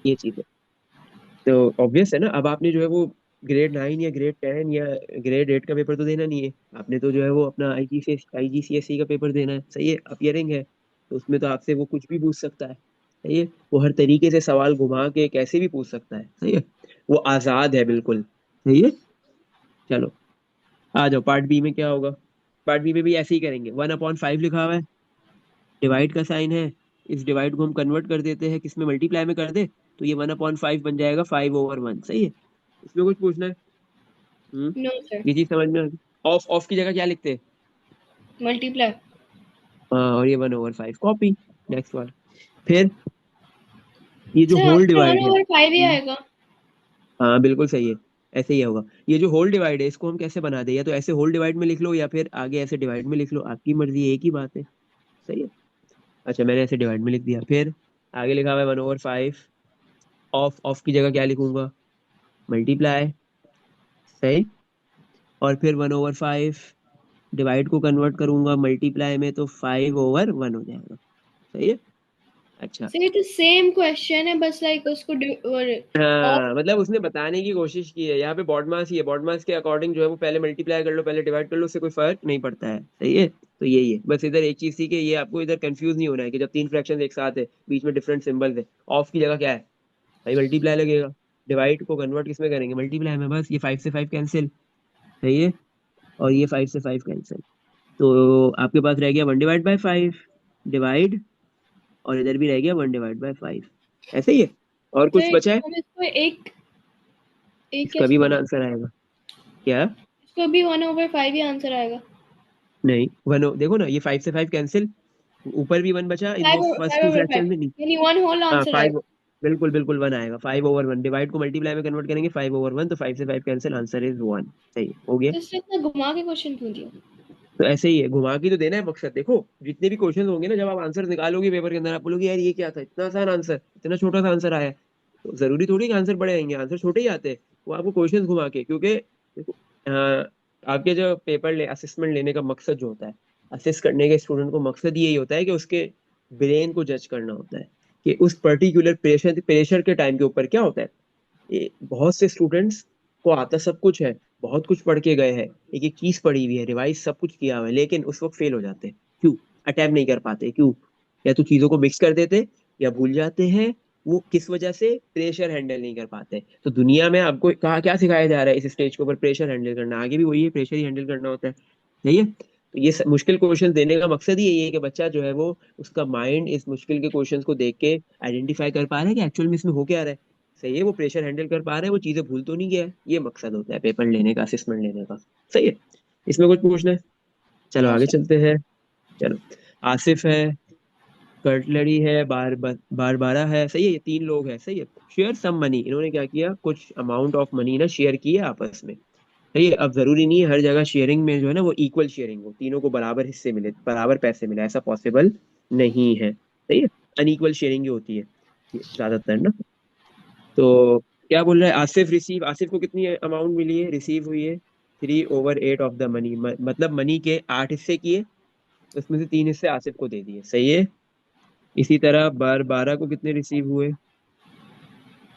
ये चीज है। तो ऑब्वियस है ना, अब आपने जो है वो ग्रेड 9 या ग्रेड 10 या ग्रेड 8 का पेपर तो देना नहीं है। आपने तो जो है वो अपना IGCSE का पेपर देना है। सही है। अपियरिंग है, तो उसमें तो आपसे वो कुछ भी पूछ सकता है। सही है। वो हर तरीके से सवाल घुमा के कैसे भी पूछ सकता है। सही है। वो आजाद है बिल्कुल। सही है। चलो आ जाओ, पार्ट बी में क्या होगा? पार्ट बी में भी ऐसे ही करेंगे। 1/5 लिखा हुआ है, डिवाइड का साइन है, इस डिवाइड को हम कन्वर्ट कर देते हैं किसमें? मल्टीप्लाई में कर दे, तो ये 1/5 बन जाएगा 5/1। सही है। इसमें कुछ पूछना है? हम्म। No sir. ये चीज समझ में आ गई? ऑफ ऑफ की जगह क्या लिखते हैं? मल्टीप्लाई। हाँ, और ये 1/5 कॉपी। नेक्स्ट वाला। फिर ये जो sir whole answer one divide है, ओवर फाइव ही आएगा। हाँ बिल्कुल सही है, ऐसे ही होगा। ये जो होल डिवाइड है इसको हम कैसे बना दे? या तो ऐसे होल डिवाइड में लिख लो, या फिर आगे ऐसे डिवाइड में लिख लो, आपकी मर्जी, एक ही बात है। सही है। अच्छा, मैंने ऐसे डिवाइड में लिख दिया। फिर आगे लिखा हुआ है 1/5, ऑफ ऑफ की जगह क्या लिखूंगा? मल्टीप्लाई। सही। और फिर 1/5 डिवाइड को कन्वर्ट करूंगा मल्टीप्लाई में, तो 5/1 हो जाएगा। सही है। अच्छा। सर ये तो सेम क्वेश्चन है, बस लाइक उसको और हाँ, मतलब उसने बताने की कोशिश की है, यहाँ पे बॉड मास ही है, बॉड मास के अकॉर्डिंग जो है वो पहले मल्टीप्लाई कर लो पहले डिवाइड कर लो, उससे कोई फर्क नहीं पड़ता है। सही है। तो यही है बस, इधर एक चीज थी कि ये आपको इधर कंफ्यूज नहीं होना है कि जब तीन फ्रैक्शन एक साथ है, बीच में डिफरेंट सिंबल्स है, ऑफ की जगह क्या है? भाई मल्टीप्लाई लगेगा। डिवाइड को कन्वर्ट किसमें करेंगे? मल्टीप्लाई में। बस ये 5 से 5 कैंसिल। सही है। और ये 5 से 5 कैंसिल। तो आपके पास रह गया 1/5 डिवाइड, और इधर भी रह गया 1/5। ऐसे ही है। और कुछ सर बचा है? हम इसको एक एक इसका भी कैसे वन करें? आंसर आएगा। क्या? इसको भी 1/5 ही आंसर आएगा। नहीं, देखो ना, ये 5 से 5 कैंसिल, ऊपर भी 1 बचा, इन दो five first five two over fraction five में नहीं। यानी 1 होल हाँ आंसर 5, आएगा। बिल्कुल बिल्कुल 1 आएगा, 5/1। डिवाइड को मल्टीप्लाई में कन्वर्ट करेंगे 5/1, तो 5 से 5 कैंसिल, आंसर इज 1। सही हो गया। तो इसने इतना घुमा के क्वेश्चन क्यों दिया? तो ऐसे ही है, घुमा के तो देना है मकसद। देखो जितने भी क्वेश्चन होंगे ना, जब आप आंसर निकालोगे पेपर के अंदर, आप बोलोगे यार ये क्या था, इतना आसान आंसर, इतना छोटा सा आंसर आया। तो जरूरी थोड़ी कि आंसर बड़े आएंगे, आंसर छोटे ही आते हैं। वो आपको क्वेश्चन घुमा के, क्योंकि देखो, आपके जो पेपर ले असेसमेंट लेने का मकसद जो होता है, असेस करने के स्टूडेंट को मकसद यही होता है कि उसके ब्रेन को जज करना होता है कि उस पर्टिकुलर प्रेशर प्रेशर के टाइम के ऊपर क्या होता है। बहुत से स्टूडेंट्स को आता सब कुछ है, बहुत कुछ पढ़ के गए हैं, एक एक चीज पढ़ी हुई है, रिवाइज सब कुछ किया हुआ है, लेकिन उस वक्त फेल हो जाते हैं। क्यों? अटेम्प्ट नहीं कर पाते। क्यों? या तो चीजों को मिक्स कर देते, या भूल जाते हैं, वो किस वजह से? प्रेशर हैंडल नहीं कर पाते। तो दुनिया में आपको कहा क्या सिखाया जा रहा है इस स्टेज के ऊपर? प्रेशर हैंडल करना। आगे भी वही है, प्रेशर ही हैंडल करना होता है। सही है। तो ये मुश्किल क्वेश्चन देने का मकसद ही यही है कि बच्चा जो है वो, उसका माइंड इस मुश्किल के क्वेश्चंस को देख के आइडेंटिफाई कर पा रहा है कि एक्चुअल में इसमें हो क्या रहा है। सही है, वो प्रेशर हैंडल कर पा रहा है, वो चीजें भूल तो नहीं गया है। ये मकसद होता है पेपर लेने का, असेसमेंट लेने का। सही है। इसमें कुछ पूछना है? चलो नो आगे सर। चलते हैं। चलो, आसिफ है, कटलरी है, बारबारा है। सही है, ये तीन लोग हैं। सही है। शेयर सम मनी, इन्होंने क्या किया, कुछ अमाउंट ऑफ मनी ना शेयर किए आपस में। सही है। अब जरूरी नहीं है हर जगह शेयरिंग में जो है ना वो इक्वल शेयरिंग हो, तीनों को बराबर हिस्से मिले, बराबर पैसे मिले, ऐसा पॉसिबल नहीं है। सही है। अनइक्वल शेयरिंग ही होती है ये ज्यादातर ना। तो क्या बोल रहा है, आसिफ रिसीव, आसिफ को कितनी अमाउंट मिली है, रिसीव हुई है 3/8 ऑफ द मनी, मतलब मनी के 8 हिस्से किए, उसमें से 3 हिस्से आसिफ को दे दिए। सही है। इसी तरह 12 को कितने रिसीव हुए,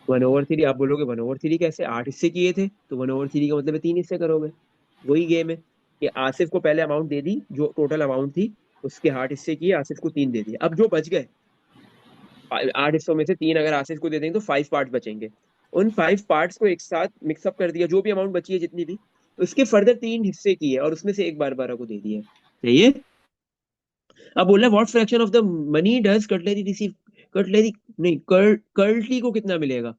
1/3। आप बोलोगे 1/3 कैसे, 8 हिस्से किए थे तो 1/3 का मतलब है 3 हिस्से करोगे। वही गेम है कि आसिफ को पहले अमाउंट दे दी, जो टोटल अमाउंट थी उसके 8 हिस्से किए, आसिफ को 3 दे दिए। अब जो बच गए 8 हिस्सों में से 3 अगर आसिफ को दे देंगे तो 5 पार्ट बचेंगे। उन 5 पार्ट्स को एक साथ मिक्सअप कर दिया, जो भी अमाउंट बची है जितनी भी, उसके फर्दर 3 हिस्से किए और उसमें से एक 12 को दे दिया। सही है। अब बोला what fraction of the money does cutlery receive, cutlery नहीं, कर्टली को कितना मिलेगा,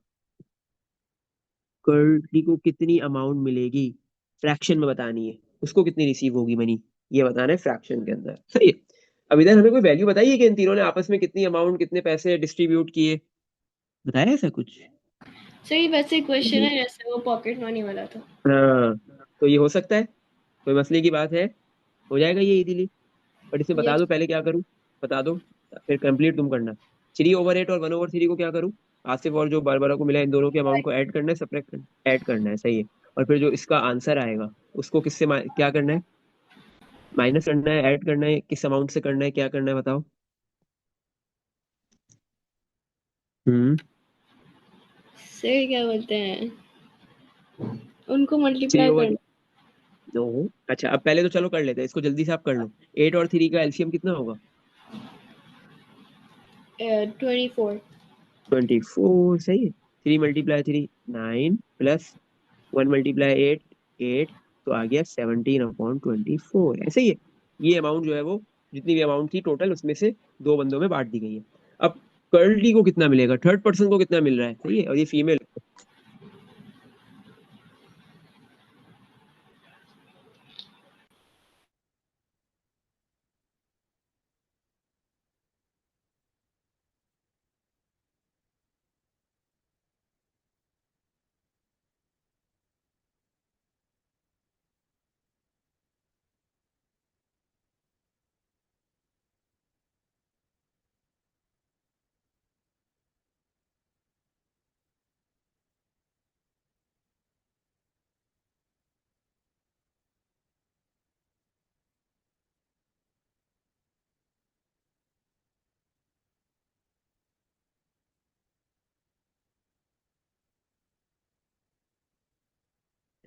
कर्टली को कितनी अमाउंट मिलेगी, फ्रैक्शन में बतानी है। उसको कितनी रिसीव होगी मनी, ये बताना है फ्रैक्शन के अंदर। सही है। अब इधर हमें कोई वैल्यू बताइए कि इन तीनों ने आपस में कितनी अमाउंट, कितने पैसे डिस्ट्रीब्यूट किए, बताया ऐसा कुछ? सही, वैसे क्वेश्चन है जैसे वो पॉकेट मनी वाला था। हाँ, तो ये हो सकता है, कोई मसले की बात है? हो जाएगा ये इजीली। बट इसे बता यस। दो पहले क्या करूँ, बता दो, फिर कंप्लीट तुम करना। 3/8 और 1/3 को क्या करूँ, आसिफ और जो बारबारा को मिला इन दोनों के अमाउंट को ऐड करना है, सब्ट्रैक्ट करना है? ऐड करना है। सही है। और फिर जो इसका आंसर आएगा उसको किससे क्या करना है, माइनस करना है, ऐड करना है, किस अमाउंट से करना है, क्या करना है बताओ। हम्म। सही, क्या बोलते हैं, उनको थ्री मल्टीप्लाई ओवर करना। नो। अच्छा, अब पहले तो चलो कर लेते हैं इसको, जल्दी से आप कर लो। 8 और 3 का एलसीएम कितना होगा? 24। 24। सही है। 3 × 3 9 प्लस 1 × 8 8, तो आ गया 17/24। ऐसे ही है। ये अमाउंट जो है वो, जितनी भी अमाउंट थी टोटल, उसमें से दो बंदों में बांट दी गई है। अब कर्ली को कितना मिलेगा, थर्ड पर्सन को कितना मिल रहा है? सही है, और ये फीमेल।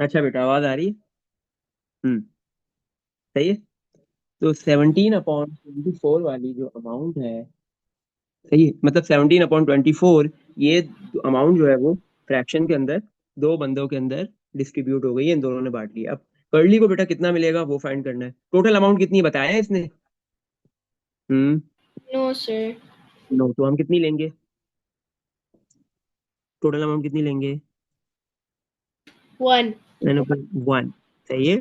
अच्छा बेटा, आवाज आ रही है? हम्म। सही है। तो 17/24 वाली जो अमाउंट है, सही है, मतलब 17/24, ये अमाउंट जो है वो फ्रैक्शन के अंदर दो बंदों के अंदर डिस्ट्रीब्यूट हो गई है, इन दोनों ने बांट लिया। अब कर्ली को बेटा कितना मिलेगा वो फाइंड करना है। टोटल अमाउंट कितनी बताया है इसने? हम्म। No sir. नो, तो हम कितनी लेंगे, टोटल अमाउंट कितनी लेंगे? 1। 1। सही है।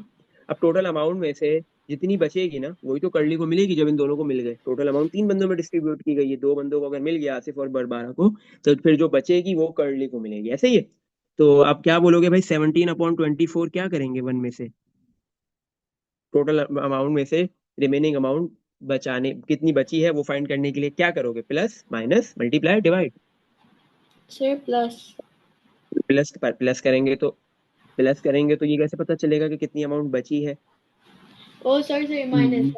अब टोटल अमाउंट में से जितनी बचेगी ना वही तो कर्ली को मिलेगी, जब इन दोनों को मिल गए। टोटल अमाउंट 3 बंदों में डिस्ट्रीब्यूट की गई है, दो बंदों को अगर मिल गया, आसिफ और बरबारा को, तो फिर जो बचेगी वो कर्ली को मिलेगी। ऐसे ही है। तो आप क्या बोलोगे भाई, 17/24 क्या करेंगे वन में से, टोटल अमाउंट में से रिमेनिंग अमाउंट बचाने, कितनी बची है वो फाइंड करने के लिए क्या करोगे, plus minus multiply divide? Sir plus. Plus पर प्लस करेंगे तो, प्लस करेंगे तो ये कैसे पता चलेगा कि कितनी अमाउंट बची है? ओ सर सर, माइनस।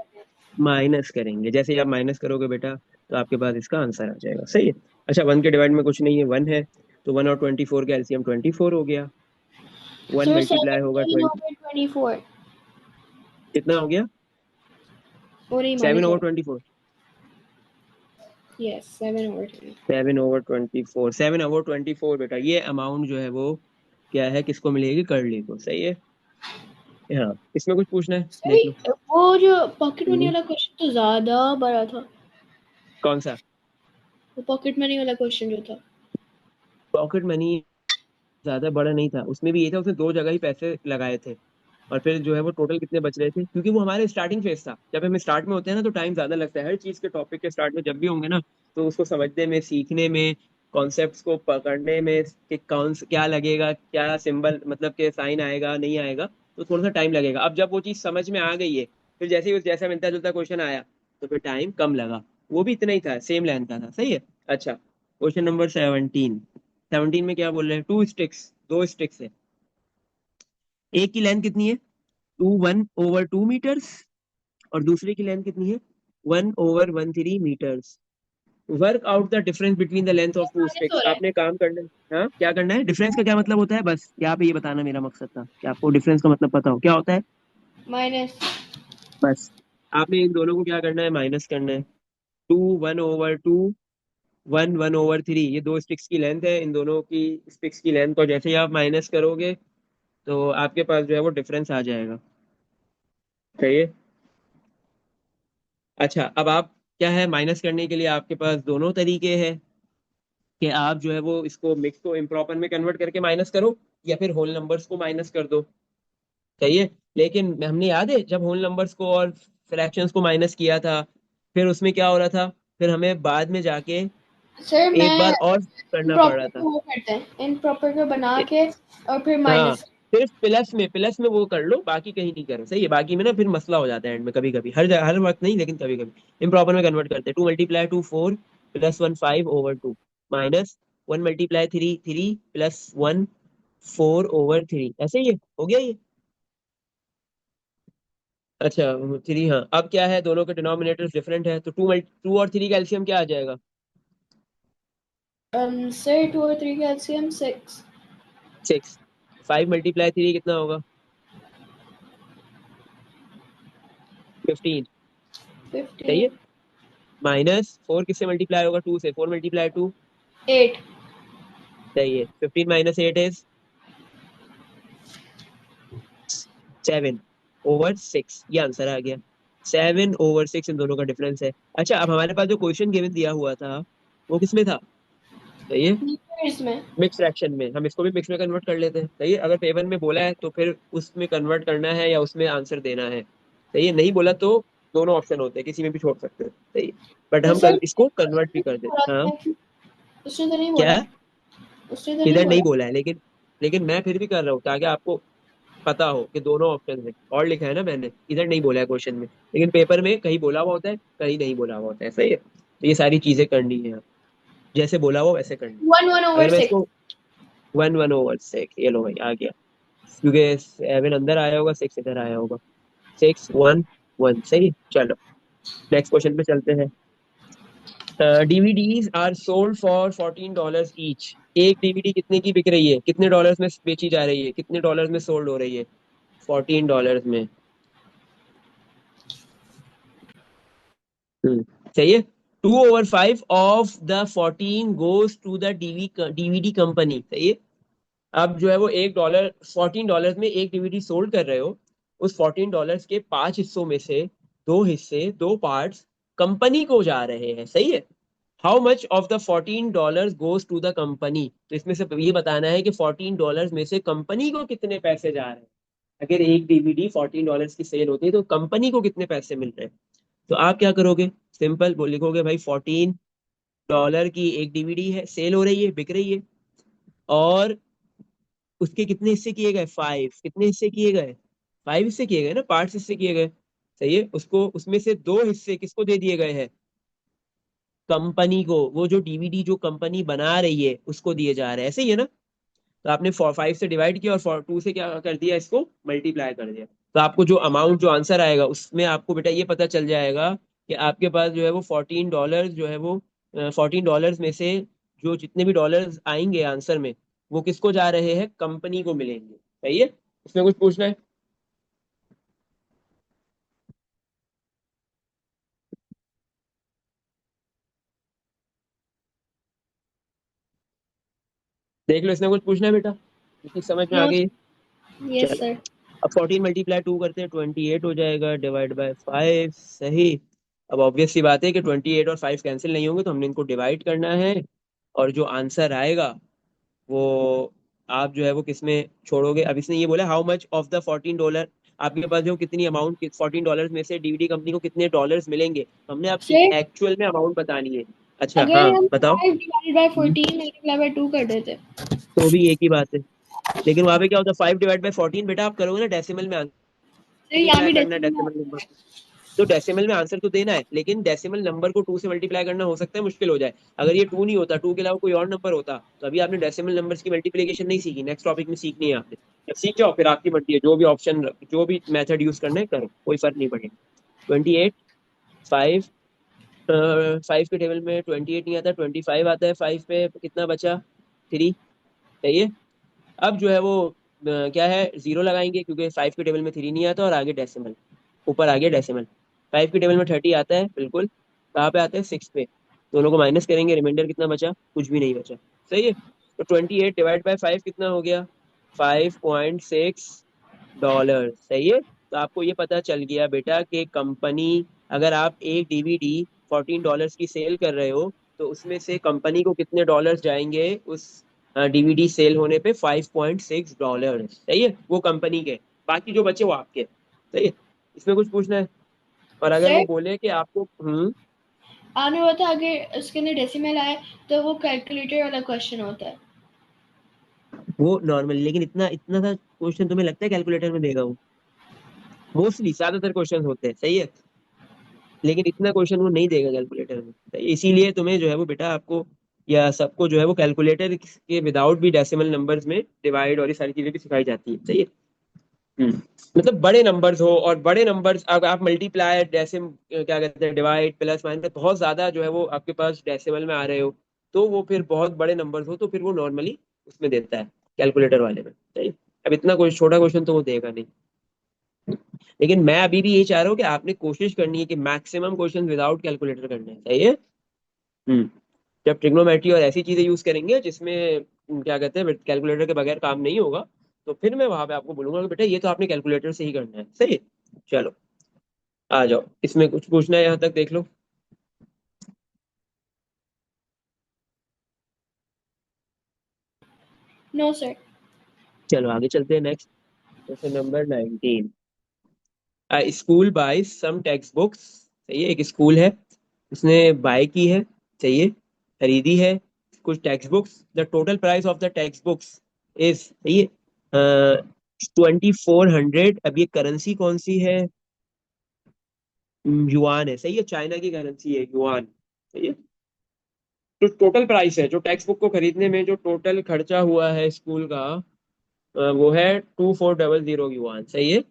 माइनस करेंगे, जैसे ही आप माइनस करोगे बेटा तो आपके पास इसका आंसर आ जाएगा। सही है। अच्छा, 1 के डिवाइड में कुछ नहीं है, 1 है, तो 1 और 24 का एलसीएम 24 हो गया। 1 सर मल्टीप्लाई होगा 17 20, ओवर 24। कितना हो गया? वो नहीं, सेवन माइनस ओवर हो। Twenty four yes 7/24। 7/24, 7/24 बेटा, ये अमाउंट जो है वो क्या है, किसको मिलेगी, कर्ली को। सही है। हाँ, इसमें कुछ पूछना है देख लो। वो जो पॉकेट मनी हम्म, वाला क्वेश्चन तो ज्यादा बड़ा था। कौन सा? वो पॉकेट मनी वाला क्वेश्चन जो था। पॉकेट मनी ज्यादा बड़ा नहीं था, उसमें भी ये था, उसने दो जगह ही पैसे लगाए थे। और फिर जो है वो टोटल कितने बच रहे थे, क्योंकि वो हमारे स्टार्टिंग फेज था, जब हम स्टार्ट में होते हैं ना तो टाइम ज्यादा लगता है हर चीज के टॉपिक के स्टार्ट में, जब भी होंगे ना तो उसको समझने में, सीखने में, कॉन्सेप्ट्स को पकड़ने में कि कौन क्या लगेगा, क्या सिंबल मतलब के साइन आएगा नहीं आएगा, तो थोड़ा सा टाइम लगेगा। अब जब वो चीज समझ में आ गई है, फिर जैसे ही उस जैसा मिलता जुलता क्वेश्चन आया तो फिर टाइम कम लगा। वो भी इतना ही था, सेम लेंथ का था। सही है। अच्छा, क्वेश्चन नंबर 17। 17 में क्या बोल रहे हैं, टू स्टिक्स, दो स्टिक्स है। एक की लेंथ कितनी है, 2 1/2 मीटर्स, और दूसरे की लेंथ कितनी है, 1/13 metres. Work out the difference between the length of two minus हो स्टिक्स। रहा है। आपने काम करना है। हाँ, क्या करना है, डिफरेंस का क्या मतलब होता है, बस यहाँ पे ये बताना मेरा मकसद था कि आपको डिफरेंस का मतलब पता हो क्या होता है। माइनस। बस आपने इन दोनों को क्या करना है, माइनस करना है। 2 1/2, 1 1/3, ये दो स्टिक्स की लेंथ है, इन दोनों की स्टिक्स की लेंथ को जैसे ही आप माइनस करोगे तो आपके पास जो है वो डिफरेंस आ जाएगा। सही है। अच्छा, अब आप क्या है, माइनस करने के लिए आपके पास दोनों तरीके हैं कि आप जो है वो इसको मिक्स को इम्प्रॉपर में कन्वर्ट करके माइनस करो, या फिर होल नंबर्स को माइनस कर दो। सही है। लेकिन हमने याद है जब होल नंबर्स को और फ्रैक्शंस को माइनस किया था, फिर उसमें क्या हो रहा था, फिर हमें बाद में जाके सर एक मैं बार और करना पड़ इम्प्रॉपर रहा को था। वो करते हैं, इम्प्रॉपर को बना के और फिर हाँ, माइनस। सिर्फ प्लस में वो कर लो, बाकी कहीं नहीं करो। सही है, बाकी में ना फिर मसला हो जाता है एंड में, कभी कभी, हर वक्त नहीं, लेकिन कभी कभी इम्प्रॉपर में कन्वर्ट करते हैं। 2 × 2 = 4 +1 5/2 माइनस 1 × 3 3 +1 4/3। ऐसे ही है, हो गया ये। अच्छा, 3, हाँ। अब क्या है, दोनों के डिनोमिनेटर्स डिफरेंट है, तो 2 और 3 का एलसीएम क्या आ जाएगा, सर 2 और 3 का एलसीएम 6। 6। 5 × 3 कितना होगा, 15। सही है। 15। माइनस 4 किससे मल्टीप्लाई होगा, 2 से, 4 × 2 8। सही है। 15 - 8 इज 7/6, ये आंसर आ गया। 7/6 इन दोनों का डिफरेंस है। अच्छा, अब हमारे पास जो क्वेश्चन गिवन दिया हुआ था वो किसमें था, सही है, मीटर्स में। मिक्स फ्रैक्शन में। हम इसको भी मिक्स में कन्वर्ट कर लेते हैं। सही है, अगर पेपर में बोला है तो फिर उसमें कन्वर्ट करना है या उसमें आंसर देना है। सही है, नहीं बोला तो दोनों ऑप्शन होते हैं, किसी में भी छोड़ सकते हैं। सही है, बट तो हम सर कल इसको कन्वर्ट भी कर देते हाँ। उसने तो नहीं बोला क्या, है। उसने तो नहीं इधर नहीं बोला। बोला है, लेकिन मैं फिर भी कर रहा हूँ ताकि आपको पता हो कि दोनों ऑप्शन है, और लिखा है ना मैंने, इधर नहीं बोला है क्वेश्चन में, लेकिन पेपर में कहीं बोला हुआ होता है, कहीं नहीं बोला हुआ होता है। सही है, तो ये सारी चीजें करनी है, जैसे बोला हुआ वैसे करनी है। 1 1 ओवर अगर मैं 6। इसको 1/1/6, ये लो भाई आ गया, क्योंकि 7 अंदर आया होगा, 6 इधर आया होगा। 6 1 1। सही है। चलो नेक्स्ट क्वेश्चन पे चलते हैं। DVDs are sold for $14 each. एक डीवीडी कितने की बिक रही है, कितने डॉलर्स में बेची जा रही है, कितने डॉलर्स में सोल्ड हो रही है, $14 में। सही है। 2/5 of the 14 goes to the DVD company. सही है। अब जो है वो $1, $14 में एक डीवीडी सोल्ड कर रहे हो, उस $14 के 5 हिस्सों में से दो हिस्से, दो पार्ट्स कंपनी को जा रहे हैं। सही है। How much of the $14 goes to the company, तो इसमें से ये बताना है कि $14 में से कंपनी को कितने पैसे जा रहे हैं। अगर एक डीवीडी $14 की सेल होती है तो कंपनी को कितने पैसे मिल रहे हैं। तो आप क्या करोगे, सिंपल वो लिखोगे भाई, $14 की एक डीवीडी है, सेल हो रही है, बिक रही है, और उसके कितने हिस्से किए गए, 5। कितने हिस्से किए गए, 5 हिस्से किए गए ना, पार्ट्स हिस्से किए गए। सही है, उसको उसमें से दो हिस्से किसको दे दिए गए हैं, कंपनी को। वो जो डीवीडी जो कंपनी बना रही है उसको दिए जा रहे हैं। ऐसे ही है ना। तो आपने 5 से डिवाइड किया और 2 से क्या कर दिया, इसको मल्टीप्लाई कर दिया, तो आपको जो अमाउंट जो आंसर आएगा उसमें आपको बेटा ये पता चल जाएगा कि आपके पास जो है वो $14 जो है वो, $14 में से जो जितने भी डॉलर्स आएंगे आंसर में, वो किसको जा रहे हैं, कंपनी को मिलेंगे। सही है। इसमें कुछ पूछना है। देख लो, इसमें कुछ पूछना है बेटा? कुछ समझ में आ नो। गई? यस चलो, सर। अब 14 मल्टीप्लाई 2 करते हैं, 28 हो जाएगा, डिवाइड बाय 5। सही। अब ऑब्वियस सी बात है कि 28 और 5 कैंसिल नहीं होंगे, तो हमने इनको डिवाइड करना है। और जो आंसर आएगा वो आप जो है वो किस में छोड़ोगे? अब इसने ये बोला हाउ मच ऑफ द $14, आपके पास जो कितनी अमाउंट, $14 में से डीवीडी कंपनी को कितने डॉलर्स मिलेंगे, हमने आप सर एक्चुअल में अमाउंट बतानी है। अच्छा हाँ, अगर हम बताओ। 5 divided by hmm, 14 multiply by 2 कर देते। तो भी एक ही बात है। लेकिन वहां पे क्या होता है, 5/14 बेटा आप करोगे ना डेसिमल में, सर यहाँ मल्टीप्लाई भी करना है डेसिमल में डेसिमल आता नंबर। तो डेसिमल में आंसर तो देना है, लेकिन डेसिमल नंबर को 2 से मल्टीप्लाई करना हो सकता है मुश्किल हो जाए। अगर ये 2 नहीं होता, 2 के अलावा कोई और नंबर होता, तो अभी आपने डेसिमल नंबर्स की मल्टीप्लिकेशन नहीं सीखी, नेक्स्ट टॉपिक में सीखनी है आपने। जब सीख जाओ फिर आपकी मर्जी है, जो भी ऑप्शन, जो भी मेथड यूज करना है करो, कोई फर्क नहीं पड़ेगा। 28, 5, 5 के टेबल में 28 नहीं आता, 25 आता है। 5 पे कितना बचा? 3। सही है। अब जो है वो क्या है, जीरो लगाएंगे क्योंकि 5 के टेबल में 3 नहीं आता, और आगे डेसिमल, ऊपर आ गया डेसिमल। 5 के टेबल में 30 आता है, बिल्कुल। कहाँ पे आता है? 6 पे। दोनों को माइनस करेंगे, रिमाइंडर कितना बचा? कुछ भी नहीं बचा। सही है। तो 28 डिवाइड बाय 5 कितना हो गया? $5.6। सही है। तो आपको ये पता चल गया बेटा कि कंपनी, अगर आप एक डीवीडी $14 की सेल कर रहे हो, तो उसमें से कंपनी को कितने डॉलर्स जाएंगे उस डीवीडी सेल होने पे? $5.6। सही है, वो कंपनी के। बाकी जो बचे वो आपके। सही है। इसमें कुछ पूछना है? और अगर वो सर बोले कि आपको आपने बता अगर उसके अंदर डेसिमल आए तो वो कैलकुलेटर वाला क्वेश्चन होता है। वो नॉर्मल, लेकिन इतना इतना सा क्वेश्चन तुम्हें लगता है कैलकुलेटर में देगा वो? मोस्टली ज्यादातर क्वेश्चन होते हैं। सही है। लेकिन इतना क्वेश्चन वो नहीं देगा कैलकुलेटर में, तो इसीलिए तुम्हें जो है वो बेटा, आपको या सबको जो है वो कैलकुलेटर के विदाउट भी डेसिमल नंबर्स में डिवाइड और ये सारी चीजें भी सिखाई जाती है। सही है। हम्म। मतलब बड़े नंबर्स हो, और बड़े नंबर्स अगर आप मल्टीप्लाई डेसिम क्या कहते हैं, डिवाइड प्लस माइनस बहुत ज्यादा जो है वो आपके पास डेसिमल में आ रहे हो, तो वो फिर बहुत बड़े नंबर्स हो तो फिर वो नॉर्मली उसमें देता है, कैलकुलेटर वाले में। सही है? अब इतना कोई छोटा क्वेश्चन तो वो देगा नहीं। लेकिन मैं अभी भी ये चाह रहा हूँ कि आपने कोशिश करनी है कि मैक्सिमम क्वेश्चन विदाउट कैलकुलेटर करने हैं। सही है। हम्म। जब ट्रिग्नोमेट्री और ऐसी चीजें यूज करेंगे जिसमें क्या कहते हैं कैलकुलेटर के बगैर काम नहीं होगा, तो फिर मैं वहां पे आपको बोलूंगा कि बेटा ये तो आपने कैलकुलेटर से ही करना है। सही है। चलो, आ जाओ, इसमें कुछ पूछना है यहाँ तक देख लो। No sir. चलो आगे चलते हैं, next question number 19। School buy some text books. सही है, एक स्कूल है, उसने बाय की है, चाहिए, खरीदी है कुछ text books. The total price of the text books is, सही है, 2400। अब ये करेंसी कौन सी है? युआन है। सही है, चाइना की करेंसी है युआन। सही है। जो टोटल प्राइस है, जो टेक्स्ट बुक को खरीदने में जो टोटल खर्चा हुआ है स्कूल का, वो है 2400 युआन। सही है।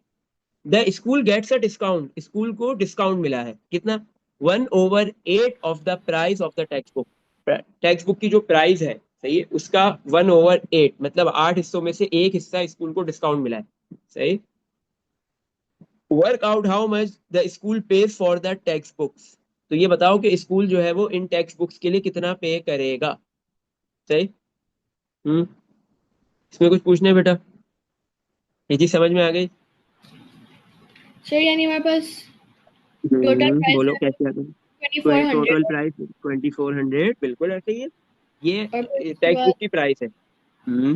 The school gets a discount, school को डिस्काउंट मिला है कितना? 1/8 of the price of the text book. Text book की जो प्राइस है, सही है, उसका 1/8 मतलब 8 हिस्सों में से एक हिस्सा स्कूल को डिस्काउंट मिला है। सही। Work out how much the school page for the text books. तो ये बताओ कि स्कूल जो है वो इन टेक्स्ट बुक्स के लिए कितना पे करेगा? सही। हम्म। इसमें कुछ पूछना है बेटा? ये चीज समझ में आ गई? सर यानी हमारे पास टोटल प्राइस बोलो है कैसे आ गई? टोटल 2400 प्राइस 2400, बिल्कुल ऐसे ही है। और फिर ये उसके टेक्स्ट बाद बुक की प्राइस है। हम्म।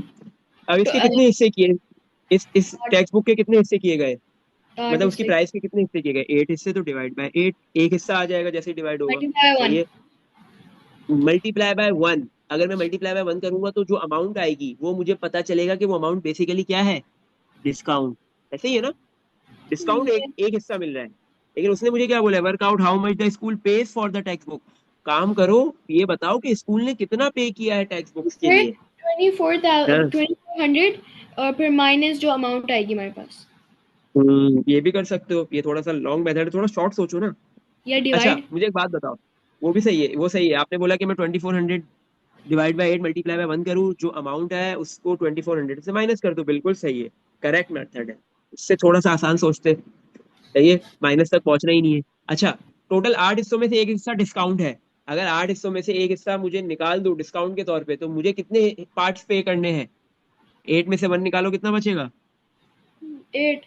अब तो इसके कितने हिस्से किए? इस आठ टेक्स्ट बुक के कितने हिस्से किए गए? आठ मतलब उसकी इससे प्राइस के कितने हिस्से किए गए? 8 हिस्से, तो डिवाइड बाय 8, एक हिस्सा आ जाएगा जैसे डिवाइड होगा। मल्टीप्लाई सही 1। है। मल्टीप्लाई बाय 1, अगर मैं मल्टीप्लाई बाय 1 करूंगा तो जो अमाउंट आएगी वो मुझे पता चलेगा कि वो अमाउंट बेसिकली क्या है? डिस्काउंट। ऐसे ही है ना? डिस्काउंट एक एक हिस्सा मिल रहा है। लेकिन उसने मुझे क्या बोला? Work out how much the school page for the text book. काम करो, ये बताओ कि स्कूल ने कितना पे किया है टेक्स्ट बुक्स के फिर लिए। 24,000 हाँ। 2400 और फिर माइनस जो अमाउंट आएगी हमारे पास ये भी कर सकते हो, ये थोड़ा सा लॉन्ग मेथड है, थोड़ा शॉर्ट सोचो ना। या अच्छा डिवाइड। मुझे एक बात बताओ, वो भी सही है, वो सही है, आपने बोला कि मैं 2400 डिवाइड बाई 8 मल्टीप्लाई बाय 1 करूँ, जो अमाउंट है उसको 2400 से माइनस कर दो, बिल्कुल सही है। करेक्ट मेथड है। इससे थोड़ा सा आसान सोचते। सही है, माइनस तक पहुंचना ही नहीं है। अच्छा, टोटल 8 हिस्सों में से एक हिस्सा डिस्काउंट है, अगर 8 हिस्सों में से एक हिस्सा मुझे निकाल दो डिस्काउंट के तौर पे, तो मुझे कितने पार्ट्स पे करने हैं? 8 में से 1 निकालो, कितना बचेगा? 8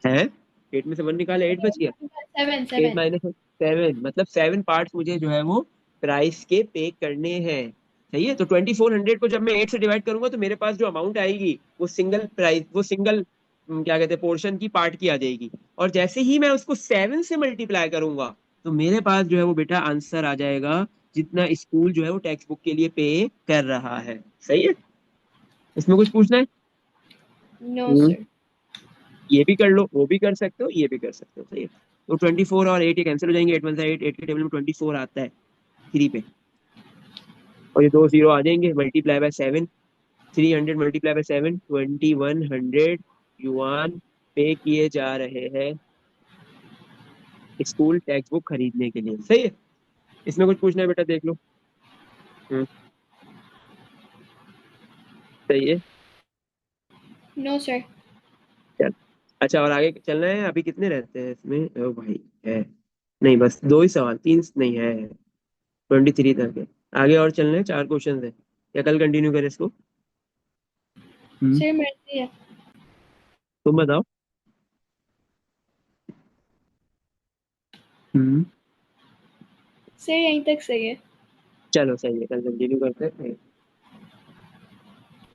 है, 8 में से 1 निकाले, 8 बच गया। 7 8 7 माइनस 7, मतलब 7 पार्ट्स मुझे जो है वो प्राइस के पे करने हैं। सही है, तो 2400 को जब मैं 8 से डिवाइड करूंगा तो मेरे पास जो अमाउंट आएगी वो सिंगल प्राइस, वो सिंगल क्या कहते हैं, पोर्शन की पार्ट की आ जाएगी। और जैसे ही मैं उसको 7 से मल्टीप्लाई करूंगा तो मेरे पास जो है वो बेटा आंसर आ जाएगा, जितना स्कूल जो है वो टेक्स्ट बुक के लिए पे कर रहा है। सही है, इसमें कुछ पूछना है? नो हम्म, सर। ये भी कर लो, वो भी कर सकते हो, ये भी कर सकते हो। सही है, तो 24 और 8 ये कैंसिल हो जाएंगे, 8 वन सा 8, 8 के टेबल में 24 आता है 3 पे, और ये दो जीरो आ जाएंगे, multiply by 7, 300 multiply by 7, 2100 yuan पे किए जा रहे हैं स्कूल टेक्स्ट बुक खरीदने के लिए। सही है, इसमें कुछ पूछना है बेटा, देख लो। हम्म, सही है। No sir. चल, अच्छा, और आगे चलना है? अभी कितने रहते हैं इसमें? ओ भाई, है नहीं, बस दो ही सवाल, तीन नहीं है, 23 तक है। आगे और चलना है, 4 क्वेश्चन है, या कल कंटिन्यू करें इसको? हम्म, सर मर्जी है। तुम बताओ। हम्म, सर यहीं तक सही है। चलो सही है, कल कंटिन्यू करते हैं।